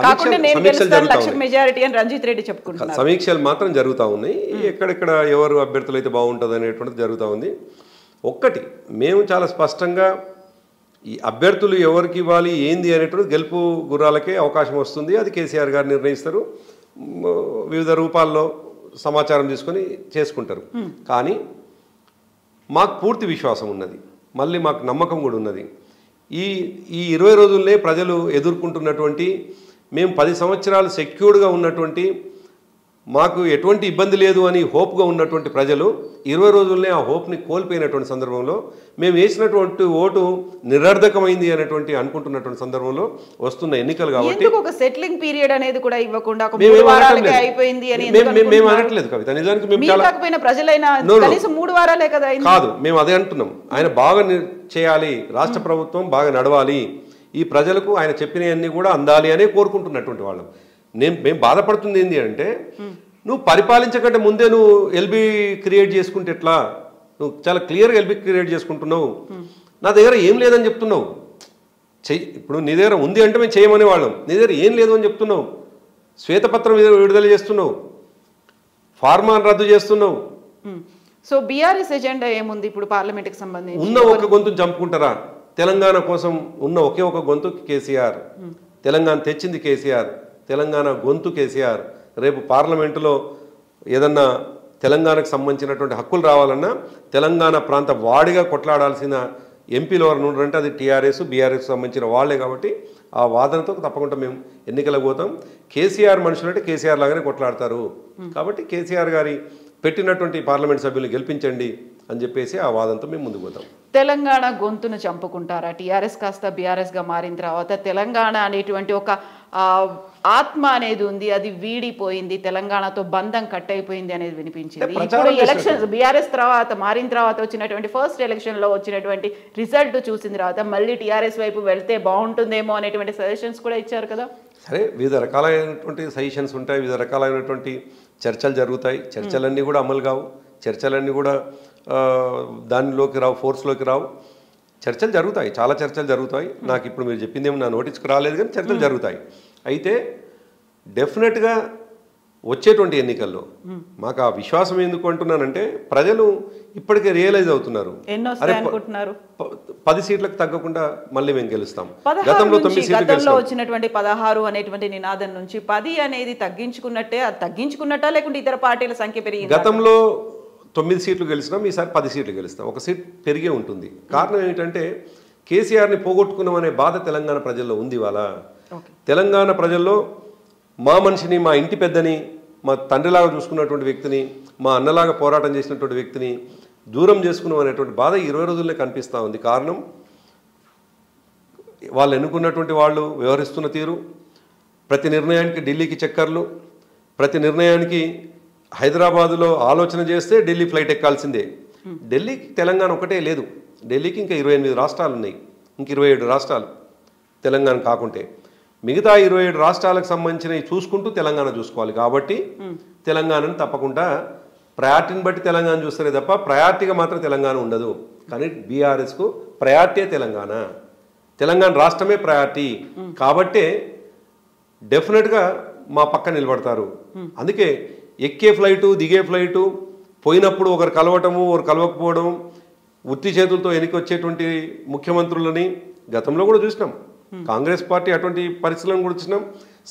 కాకుండా నేను గెలుస్తాను లక్ష మెజారిటీ అని రంజిత్ రెడ్డి చెప్పుకుంటున్నారు. సమీక్షలు మాత్రం జరుగుతూ ఉన్నాయి. ఎక్కడెక్కడ ఎవరు అభ్యర్థులు అయితే బాగుంటుంది అనేటువంటిది జరుగుతూ ఉంది. ఒక్కటి మేము చాలా స్పష్టంగా ఈ అభ్యర్థులు ఎవరికి ఇవ్వాలి ఏంది అనేటువంటి గెలుపు గుర్రాలకే అవకాశం వస్తుంది. అది కేసీఆర్ గారు నిర్ణయిస్తారు. వివిధ రూపాల్లో సమాచారం తీసుకొని చేసుకుంటారు. కానీ మాకు పూర్తి విశ్వాసం ఉన్నది, మళ్ళీ మాకు నమ్మకం కూడా ఉన్నది. ఈ 20 రోజుల్నే ప్రజలు ఎదుర్కొంటున్నటువంటి, మేము 10 సంవత్సరాలు సెక్యూర్డ్గా ఉన్నటువంటి, మాకు ఎటువంటి ఇబ్బంది లేదు అని హోప్గా ఉన్నటువంటి ప్రజలు 20 రోజుల్నే ఆ హోప్ని కోల్పోయినటువంటి సందర్భంలో, మేము వేసినటువంటి ఓటు నిరర్ధకమైంది అనేటువంటి అనుకుంటున్నటువంటి సందర్భంలో వస్తున్న ఎన్నికలు కాబట్టి ఒక సెటిలింగ్ పీరియడ్ అనేది కూడా ఇవ్వకుండా ఒక 3 వారాలకే అయిపోయింది అని మేము అనట్లేదు కవిత. నిజానికి మేము కాకపోయినా ప్రజలైనా కనీసం 3 వారాలే కదా కాదు, మేము అదే అంటున్నాం. ఆయన బాగా చేయాలి, రాష్ట్ర ప్రభుత్వం బాగా నడవాలి, ఈ ప్రజలకు ఆయన చెప్పినవన్నీ కూడా అందాలి అనే కోరుకుంటున్నటువంటి వాళ్ళం. మేము బాధపడుతుంది ఏంటి అంటే, నువ్వు పరిపాలించకంటే ముందే నువ్వు ఎల్బీ క్రియేట్ చేసుకుంటే ఎట్లా? నువ్వు చాలా క్లియర్గా ఎల్బీ క్రియేట్ చేసుకుంటున్నావు, నా దగ్గర ఏం లేదని చెప్తున్నావు. ఇప్పుడు నీ దగ్గర ఉంది అంటే మేము చేయమనే వాళ్ళం, నీ దగ్గర ఏం లేదు అని చెప్తున్నావు. శ్వేతపత్రం విడుదల చేస్తున్నావు, ఫార్మాను రద్దు చేస్తున్నావు. సో బీఆర్ఎస్ ఎజెండా ఏముంది ఇప్పుడు పార్లమెంట్కి సంబంధించి? ఉన్న ఒక గొంతును చంపుకుంటారా? తెలంగాణ కోసం ఉన్న ఒకే ఒక గొంతు కేసీఆర్. తెలంగాణ తెచ్చింది కేసీఆర్, తెలంగాణ గొంతు కేసీఆర్. రేపు పార్లమెంటులో ఏదన్నా తెలంగాణకు సంబంధించినటువంటి హక్కులు రావాలన్నా తెలంగాణ ప్రాంత వాడిగా కొట్లాడాల్సిన ఎంపీలు ఎవరు ఉన్నారంటే అది టీఆర్ఎస్ బీఆర్ఎస్ సంబంధించిన వాళ్లే. కాబట్టి ఆ వాదనతో తప్పకుండా మేము ఎన్నికలకు పోతాం. కేసీఆర్ మనుషులంటే కేసీఆర్ లాగానే కొట్లాడతారు. కాబట్టి కేసీఆర్ గారి పెట్టినటువంటి పార్లమెంట్ సభ్యులు గెలిపించండి అని చెప్పేసి ఆ వాదంతో మేము ముందుకు పోతాం. తెలంగాణ గొంతును చంపుకుంటారా? టీఆర్ఎస్ కాస్త బీఆర్ఎస్గా మారిన తర్వాత తెలంగాణ అనేటువంటి ఒక ఆత్మ అనేది ఉంది, అది వీడిపోయింది, తెలంగాణతో బంధం కట్ అయిపోయింది అనేది వినిపించింది. ఇప్పుడు ఎలక్షన్స్ బీఆర్ఎస్ తర్వాత మారిన తర్వాత వచ్చినటువంటి ఫస్ట్ ఎలక్షన్లో వచ్చినటువంటి రిజల్ట్ చూసిన తర్వాత మళ్ళీ టీఆర్ఎస్ వైపు వెళ్తే బాగుంటుందేమో అనేటువంటి సజెషన్స్ కూడా ఇచ్చారు కదా. సరే, వివిధ రకాలైనటువంటి సజెషన్స్ ఉంటాయి, వివిధ రకాలైనటువంటి చర్చలు జరుగుతాయి. చర్చలన్నీ కూడా అమలు కావు, చర్చలన్నీ కూడా దానిలోకి రావు, ఫోర్స్లోకి రావు. చర్చలు జరుగుతాయి, చాలా చర్చలు జరుగుతాయి. నాకు ఇప్పుడు మీరు చెప్పింది ఏమో నా నోటీస్కి రాలేదు, కానీ చర్చలు జరుగుతాయి. అయితే డెఫినెట్గా వచ్చేటువంటి ఎన్నికల్లో మాకు ఆ విశ్వాసం ఎందుకు అంటున్నానంటే, ప్రజలు ఇప్పటికే రియలైజ్ అవుతున్నారు, 10 సీట్లకు తగ్గకుండా మళ్ళీ మేము గెలుస్తాం. గతంలో 9 సీట్లు వచ్చినటువంటి 16 అనేటువంటి నినాదం నుంచి 10 అనేది తగ్గించుకున్నట్టే, అది తగ్గించుకున్నట్టా లేకుంటే ఇతర పార్టీల సంఖ్య పెరిగింది? గతంలో 9 సీట్లు గెలిచినాం, ఈసారి 10 సీట్లు గెలుస్తాం. ఒక సీట్ పెరిగే ఉంటుంది. కారణం ఏమిటంటే కేసీఆర్ని పోగొట్టుకున్నాం అనే బాధ తెలంగాణ ప్రజల్లో ఉంది. ఇవాళ తెలంగాణ ప్రజల్లో మా మనిషిని, మా ఇంటి పెద్దని, మా తండ్రిలాగా చూసుకున్నటువంటి వ్యక్తిని, మా అన్నలాగా పోరాటం చేసినటువంటి వ్యక్తిని దూరం చేసుకున్నాం అనేటువంటి బాధ 20 రోజుల్లో కనిపిస్తూ ఉంది. కారణం వాళ్ళు ఎన్నుకున్నటువంటి వాళ్ళు వ్యవహరిస్తున్న తీరు, ప్రతి నిర్ణయానికి ఢిల్లీకి చక్కర్లు, ప్రతి నిర్ణయానికి హైదరాబాదులో ఆలోచన చేస్తే ఢిల్లీ ఫ్లైట్ ఎక్కాల్సిందే. ఢిల్లీకి తెలంగాణ ఒకటే లేదు, ఢిల్లీకి ఇంకా 28 రాష్ట్రాలు ఉన్నాయి, ఇంక 27 రాష్ట్రాలు తెలంగాణ కాకుంటే. మిగతా 27 రాష్ట్రాలకు సంబంధించినవి చూసుకుంటూ తెలంగాణ చూసుకోవాలి. కాబట్టి తెలంగాణను తప్పకుండా ప్రయారిటీని బట్టి తెలంగాణ చూస్తారే తప్ప ప్రయారిటీగా మాత్రం తెలంగాణ ఉండదు. కానీ బీఆర్ఎస్కు ప్రయారిటీ తెలంగాణ. తెలంగాణ రాష్ట్రమే ప్రయారిటీ కాబట్టే డెఫినెట్గా మా పక్క నిలబడతారు. అందుకే ఎక్కే ఫ్లైటు దిగే ఫ్లైటు పోయినప్పుడు ఒకరు కలవటము ఒకరు కలవకపోవడం ఉత్తి చేతులతో వెనక్కి వచ్చేటువంటి ముఖ్యమంత్రులని గతంలో కూడా చూసినాం. కాంగ్రెస్ పార్టీ అటువంటి పరిస్థితులను కూడా చూసినాం.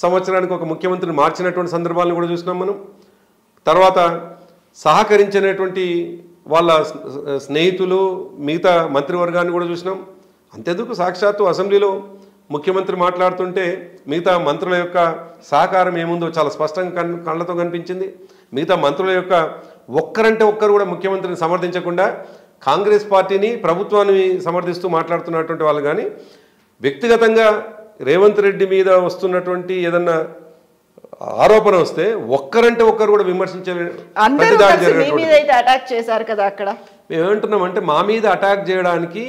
సంవత్సరానికి ఒక ముఖ్యమంత్రిని మార్చినటువంటి సందర్భాలను కూడా చూసినాం మనం. తర్వాత సహకరించినటువంటి వాళ్ళ స్నేహితులు మిగతా మంత్రివర్గాన్ని కూడా చూసినాం. అంతెందుకు సాక్షాత్తు అసెంబ్లీలో ముఖ్యమంత్రి మాట్లాడుతుంటే మిగతా మంత్రుల యొక్క సహకారం ఏముందో చాలా స్పష్టంగా కళ్ళతో కనిపించింది. మిగతా మంత్రుల యొక్క ఒక్కరంటే ఒక్కరు కూడా ముఖ్యమంత్రిని సమర్థించకుండా కాంగ్రెస్ పార్టీని ప్రభుత్వాన్ని సమర్థిస్తూ మాట్లాడుతున్నటువంటి వాళ్ళు కానీ వ్యక్తిగతంగా రేవంత్ రెడ్డి మీద వస్తున్నటువంటి ఏదన్నా ఆరోపణ వస్తే ఒక్కరంటే ఒక్కరు కూడా విమర్శించే అటాక్ చేశారు కదా. అక్కడ మేము ఏమంటున్నామంటే మా మీద అటాక్ చేయడానికి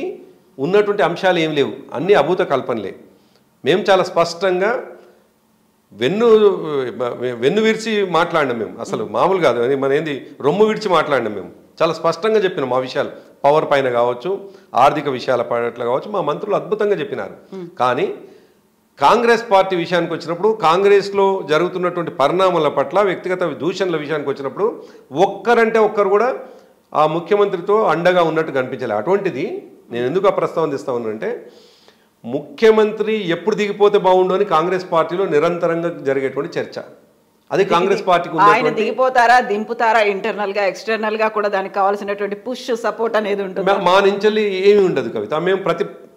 ఉన్నటువంటి అంశాలు ఏం లేవు, అన్నీ అభూత కల్పనలే. మేము చాలా స్పష్టంగా వెన్ను విరిచి మాట్లాడినాం. మేము అసలు మామూలు కాదు, మన ఏంది రొమ్ము విడిచి మాట్లాడినాం. మేము చాలా స్పష్టంగా చెప్పినాం మా విషయాలు, పవర్ పైన కావచ్చు, ఆర్థిక విషయాల పట్ల కావచ్చు, మా మంత్రులు అద్భుతంగా చెప్పినారు. కానీ కాంగ్రెస్ పార్టీ విషయానికి వచ్చినప్పుడు, కాంగ్రెస్లో జరుగుతున్నటువంటి పరిణామాల పట్ల, వ్యక్తిగత దూషణల విషయానికి వచ్చినప్పుడు ఒక్కరంటే ఒక్కరు కూడా ఆ ముఖ్యమంత్రితో అండగా ఉన్నట్టు కనిపించాలి. అటువంటిది నేను ఎందుకు ఆ ప్రస్తావన తెస్తా ఉన్నానంటే, ముఖ్యమంత్రి ఎప్పుడు దిగిపోతే బాగుండు అని కాంగ్రెస్ పార్టీలో నిరంతరంగా జరిగేటువంటి చర్చ. అది కాంగ్రెస్ పార్టీకి ఆయన దిగిపోతారా, దింపుతారా, ఇంటర్నల్ గా ఎక్స్టర్నల్ గా కూడా దానికి కావాల్సినటువంటి పుష్ సపోర్ట్ అనేది ఉంటుంది. మా నుంచి ఏమీ ఉండదు కవిత. మేము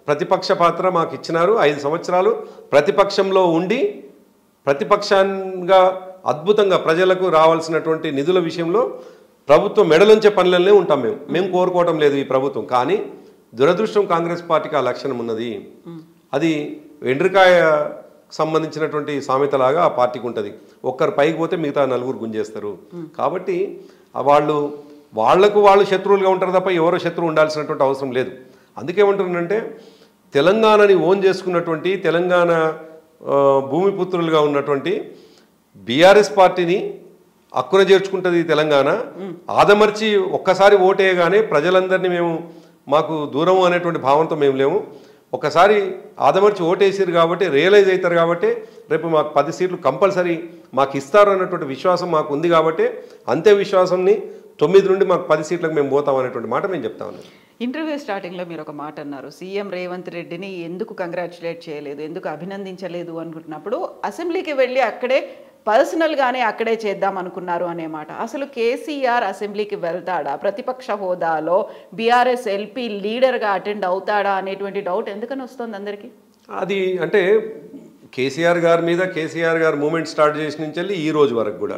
ప్రతిపక్ష పాత్ర మాకు ఇచ్చినారు. 5 సంవత్సరాలు ప్రతిపక్షంలో ఉండి ప్రతిపక్షంగా అద్భుతంగా ప్రజలకు రావాల్సినటువంటి నిధుల విషయంలో ప్రభుత్వం మెడలుంచే పనులనే ఉంటాం. మేము కోరుకోవటం లేదు ఈ ప్రభుత్వం. కానీ దురదృష్టం కాంగ్రెస్ పార్టీకి ఆ లక్షణం ఉన్నది. అది ఎండ్రికాయ సంబంధించినటువంటి సామెతలాగా ఆ పార్టీకి ఉంటుంది. ఒక్కరు పైకి పోతే మిగతా 4 గుంజేస్తారు. కాబట్టి వాళ్ళు శత్రువులుగా ఉంటారు తప్ప ఎవరో శత్రువు ఉండాల్సినటువంటి అవసరం లేదు. అందుకేమంటున్నానంటే, తెలంగాణని ఓన్ చేసుకున్నటువంటి, తెలంగాణ భూమిపుత్రులుగా ఉన్నటువంటి బీఆర్ఎస్ పార్టీని అక్కున చేర్చుకుంటుంది తెలంగాణ. ఆదమర్చి ఒక్కసారి ఓటేయగానే ప్రజలందరినీ మాకు దూరం అనేటువంటి భావంతో మేము లేము. ఒకసారి ఆదమర్చి ఓటేసారు కాబట్టి, రియలైజ్ అవుతారు కాబట్టి రేపు మాకు 10 సీట్లు కంపల్సరీ మాకు ఇస్తారు అన్నటువంటి విశ్వాసం మాకు ఉంది కాబట్టి, అంతే విశ్వాసాన్ని 9 నుండి మాకు 10 సీట్లకు మేము పోతాం అనేటువంటి మాట మేము చెప్తా ఉన్నాం. ఇంటర్వ్యూ స్టార్టింగ్లో మీరు ఒక మాట అన్నారు, సీఎం రేవంత్ రెడ్డిని ఎందుకు కంగ్రాచులేట్ చేయలేదు, ఎందుకు అభినందించలేదు అనుకుంటున్నప్పుడు అసెంబ్లీకి వెళ్ళి అక్కడే పర్సనల్గానే అక్కడే చేద్దాం అనుకున్నారు అనే మాట. అసలు కేసీఆర్ అసెంబ్లీకి వెళ్తాడా, ప్రతిపక్ష హోదాలో బీఆర్ఎస్ ఎల్పీ లీడర్గా అటెండ్ అవుతాడా అనేటువంటి డౌట్ ఎందుకని వస్తుంది అందరికీ? అది అంటే కేసీఆర్ గారి మీద, కేసీఆర్ గారు మూమెంట్ స్టార్ట్ చేసిన నుంచి ఈ రోజు వరకు కూడా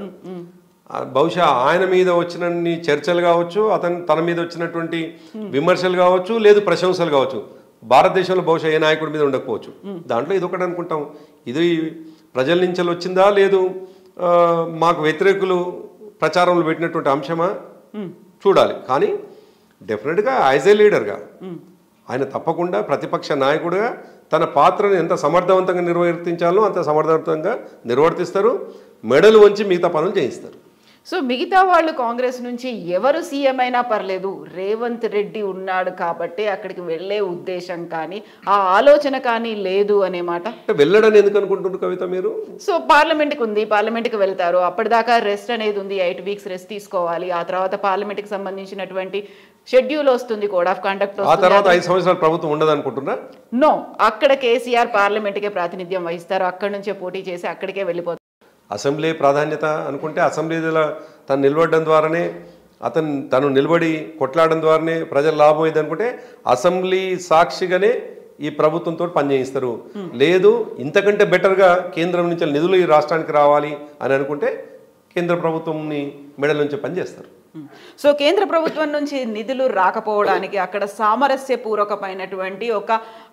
బహుశా ఆయన మీద వచ్చినన్ని చర్చలు కావచ్చు, తన మీద వచ్చినటువంటి విమర్శలు కావచ్చు, లేదు ప్రశంసలు కావచ్చు, భారతదేశంలో బహుశా ఏ నాయకుడి మీద ఉండకపోవచ్చు. దాంట్లో ఇది ఒకటి అనుకుంటాం, ఇది ప్రజల నుంచి వచ్చిందా, లేదు మాకు వ్యతిరేకులు ప్రచారంలో పెట్టినటువంటి అంశమా చూడాలి. కానీ డెఫినెట్గా యాజ్ ఏ లీడర్గా ఆయన తప్పకుండా ప్రతిపక్ష నాయకుడిగా తన పాత్రను ఎంత సమర్థవంతంగా నిర్వర్తించాలో అంత సమర్థవంతంగా నిర్వర్తిస్తారు. మెడలు వంచి మిగతా పనులు చేయిస్తారు. సో మిగతా వాళ్ళు కాంగ్రెస్ నుంచి ఎవరు సీఎం అయినా పర్లేదు, రేవంత్ రెడ్డి ఉన్నాడు కాబట్టి అక్కడికి వెళ్ళే ఉద్దేశం కానీ ఆ ఆలోచన కానీ లేదు అనే మాట. వెళ్ళడని ఎందుకు అనుకుంటున్నారు కవిత మీరు? సో పార్లమెంట్కి ఉంది, పార్లమెంట్కి వెళ్తారు, అప్పటిదాకా రెస్ట్ అనేది ఉంది, 8 వీక్స్ రెస్ట్ తీసుకోవాలి. ఆ తర్వాత పార్లమెంట్కి సంబంధించినటువంటి షెడ్యూల్ వస్తుంది, కోడ్ ఆఫ్ కండక్ట్ వస్తుంది. ఆ తర్వాత 5 సంవత్సరాల ప్రభుత్వం ఉండదు అనుకుంటున్నా? నో, అక్కడ కేసీఆర్ పార్లమెంట్కే ప్రాతినిధ్యం వహిస్తారు, అక్కడి నుంచే పోటీ చేసి అక్కడికే వెళ్ళిపోతారు. అసెంబ్లీ ప్రాధాన్యత అనుకుంటే అసెంబ్లీలో తను నిలబడడం ద్వారానే, తను నిలబడి కొట్లాడడం ద్వారానే ప్రజలు లాభం అయింది అనుకుంటే అసెంబ్లీ సాక్షిగానే ఈ ప్రభుత్వంతో పనిచేయిస్తారు. లేదు ఇంతకంటే బెటర్గా కేంద్రం నుంచి నిధులు ఈ రాష్ట్రానికి రావాలి అని అనుకుంటే కేంద్ర ప్రభుత్వంని మెడల నుంచి పనిచేస్తారు. సో కేంద్ర ప్రభుత్వం నుంచి నిధులు రాకపోవడానికి, అక్కడ సామరస్యపూర్వకమైనటువంటి ఒక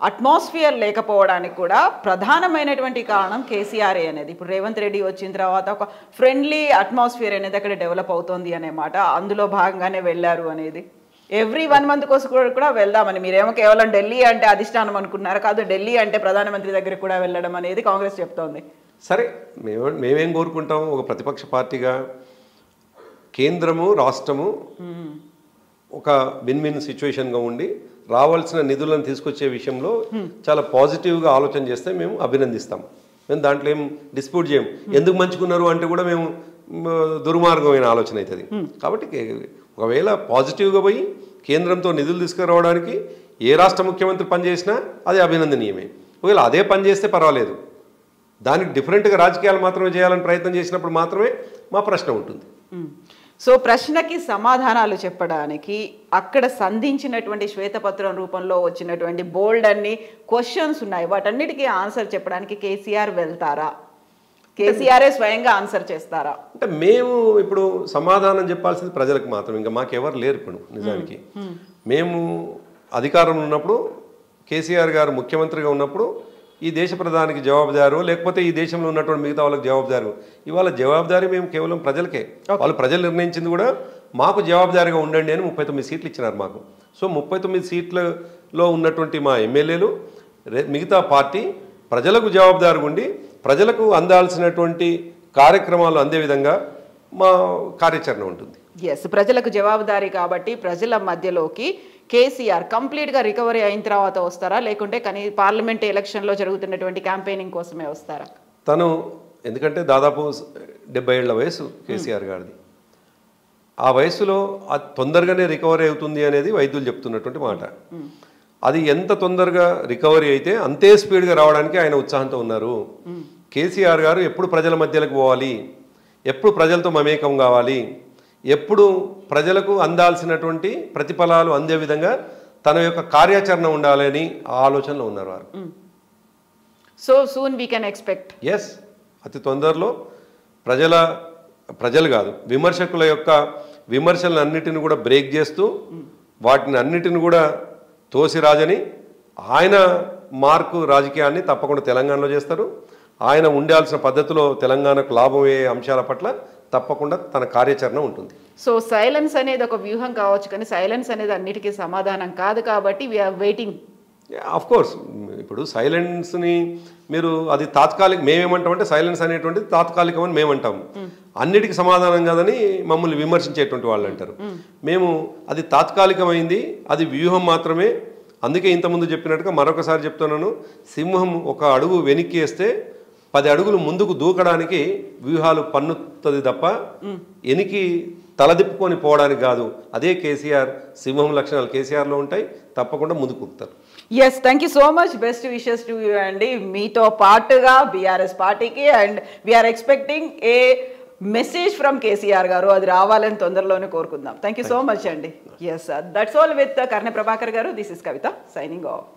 అట్మాస్ఫియర్ లేకపోవడానికి కూడా ప్రధానమైనటువంటి కారణం కేసీఆర్ అనేది. ఇప్పుడు రేవంత్ రెడ్డి వచ్చిన తర్వాత ఒక ఫ్రెండ్లీ అట్మాస్ఫియర్ అనేది అక్కడ డెవలప్ అవుతోంది అనే మాట, అందులో భాగంగానే వెళ్ళారు అనేది. ఎవ్రీ 1 మంత్ కోసం కూడా వెళ్దామని, మీరేమో కేవలం ఢిల్లీ అంటే అధిష్టానం అనుకున్నారు, కాదు ఢిల్లీ అంటే ప్రధానమంత్రి దగ్గరికి కూడా వెళ్ళడం అనేది కాంగ్రెస్ చెప్తోంది. సరే, మేమేం కోరుకుంటాం, ఒక ప్రతిపక్ష పార్టీగా కేంద్రము రాష్ట్రము ఒక విన్ విన్ సిచ్యువేషన్గా ఉండి రావాల్సిన నిధులను తీసుకొచ్చే విషయంలో చాలా పాజిటివ్గా ఆలోచన చేస్తే మేము అభినందిస్తాం. మేము దాంట్లో ఏం డిస్ప్యూట్ చేయం. ఎందుకు మంచుకున్నారు అంటే కూడా మేము దుర్మార్గమైన ఆలోచన అవుతుంది. కాబట్టి ఒకవేళ పాజిటివ్గా పోయి కేంద్రంతో నిధులు తీసుకురావడానికి ఏ రాష్ట్ర ముఖ్యమంత్రి పనిచేసినా అది అభినందనీయమే. ఒకవేళ అదే పని చేస్తే పర్వాలేదు. దానికి డిఫరెంట్గా రాజకీయాలు మాత్రమే చేయాలని ప్రయత్నం చేసినప్పుడు మాత్రమే మా ప్రశ్న ఉంటుంది. సో ప్రశ్నకి సమాధానాలు చెప్పడానికి అక్కడ సంధించినటువంటి శ్వేతపత్రం రూపంలో వచ్చినటువంటి బోల్డ్ అన్ని క్వశ్చన్స్ ఉన్నాయి. వాటన్నిటికీ ఆన్సర్ చెప్పడానికి కేసీఆర్ వెళ్తారా? కేసీఆరే స్వయంగా ఆన్సర్ చేస్తారా? అంటే మేము ఇప్పుడు సమాధానం చెప్పాల్సింది ప్రజలకు మాత్రం, ఇంకా మాకెవరు లేరు. ఇప్పుడు నిజానికి మేము అధికారంలో ఉన్నప్పుడు, కేసీఆర్ గారు ముఖ్యమంత్రిగా ఉన్నప్పుడు ఈ దేశ ప్రధానికి జవాబుదారు, లేకపోతే ఈ దేశంలో ఉన్నటువంటి మిగతా వాళ్ళకి జవాబుదారు. ఇవాళ జవాబుదారీ మేము కేవలం ప్రజలకే. వాళ్ళు ప్రజలు నిర్ణయించింది కూడా మాకు జవాబుదారీగా ఉండండి అని 39 సీట్లు ఇచ్చినారు మాకు. సో 39 సీట్లలో ఉన్నటువంటి మా ఎమ్మెల్యేలు, మిగతా పార్టీ ప్రజలకు జవాబుదారుగా ఉండి ప్రజలకు అందాల్సినటువంటి కార్యక్రమాలు అందే విధంగా మా కార్యాచరణ ఉంటుంది. ఎస్, ప్రజలకు జవాబుదారీ కాబట్టి ప్రజల మధ్యలోకి కేసీఆర్ కంప్లీట్గా రికవరీ అయిన తర్వాత వస్తారా, లేకుంటే కానీ పార్లమెంట్ ఎలక్షన్లో జరుగుతున్నటువంటి క్యాంపెయినింగ్ కోసమే వస్తారా? తను ఎందుకంటే దాదాపు 70 ఏళ్ల వయసు కేసీఆర్ గారిది. ఆ వయసులో అది తొందరగానే రికవరీ అవుతుంది అనేది వైద్యులు చెప్తున్నటువంటి మాట. అది ఎంత తొందరగా రికవరీ అయితే అంతే స్పీడ్గా రావడానికి ఆయన ఉత్సాహంతో ఉన్నారు. కేసీఆర్ గారు ఎప్పుడు ప్రజల మధ్యలోకి పోవాలి, ఎప్పుడు ప్రజలతో మమేకం కావాలి, ఎప్పుడు ప్రజలకు అందాల్సినటువంటి ప్రతిఫలాలు అందే విధంగా తన యొక్క కార్యాచరణ ఉండాలని ఆలోచనలో ఉన్నారు వారు. So soon we can expect. Yes, అతి తొందరలో ప్రజలు కాదు, విమర్శకుల యొక్క విమర్శలన్నిటిని కూడా బ్రేక్ చేస్తూ వాటిని అన్నిటిని కూడా తోసిరాజని ఆయన మార్కు రాజకీయాన్ని తప్పకుండా తెలంగాణలో చేస్తారు. ఆయన ఉండాల్సిన పద్ధతిలో తెలంగాణకు లాభమయ్యే అంశాల పట్ల తప్పకుండా తన కార్యాచరణ ఉంటుంది. సో సైలెన్స్ అనేది ఒక వ్యూహం కావచ్చు, కానీ సైలెన్స్ అనేది అన్నిటికీ సమాధానం కాదు కాబట్టి వీఆర్ వెయిటింగ్. ఆఫ్ కోర్స్ ఇప్పుడు సైలెన్స్ని మీరు అది తాత్కాలిక, మేమేమంటామంటే సైలెన్స్ అనేటువంటిది తాత్కాలికమని మేమంటాము. అన్నిటికీ సమాధానం కాదని మమ్మల్ని విమర్శించేటువంటి వాళ్ళు అంటారు. మేము అది తాత్కాలికమైంది, అది వ్యూహం మాత్రమే. అందుకే ఇంతకుముందు చెప్పినట్టుగా మరొకసారి చెప్తున్నాను, సింహం ఒక అడుగు వెనక్కి వేస్తే 10 అడుగులు ముందుకు దూకడానికి వ్యూహాలు పన్నుతుంది తప్ప ఎనికి తలదిప్పుకొని పోవడానికి కాదు. అదే కేసీఆర్ సింహం లక్షణాలు కేసీఆర్లో ఉంటాయి, తప్పకుండా ముందుకు కుక్కుతారు. Yes, thank you so much. Best wishes to you అండి. మీతో పాటుగా బీఆర్ఎస్ పార్టీకి and we are expecting a message from KCR గారు, అది రావాలని తొందరలోనే కోరుకుందాం. థ్యాంక్ యూ సో మచ్ అండి. Yes, that's all with Karne Prabhakar గారు. This is Kavitha signing of.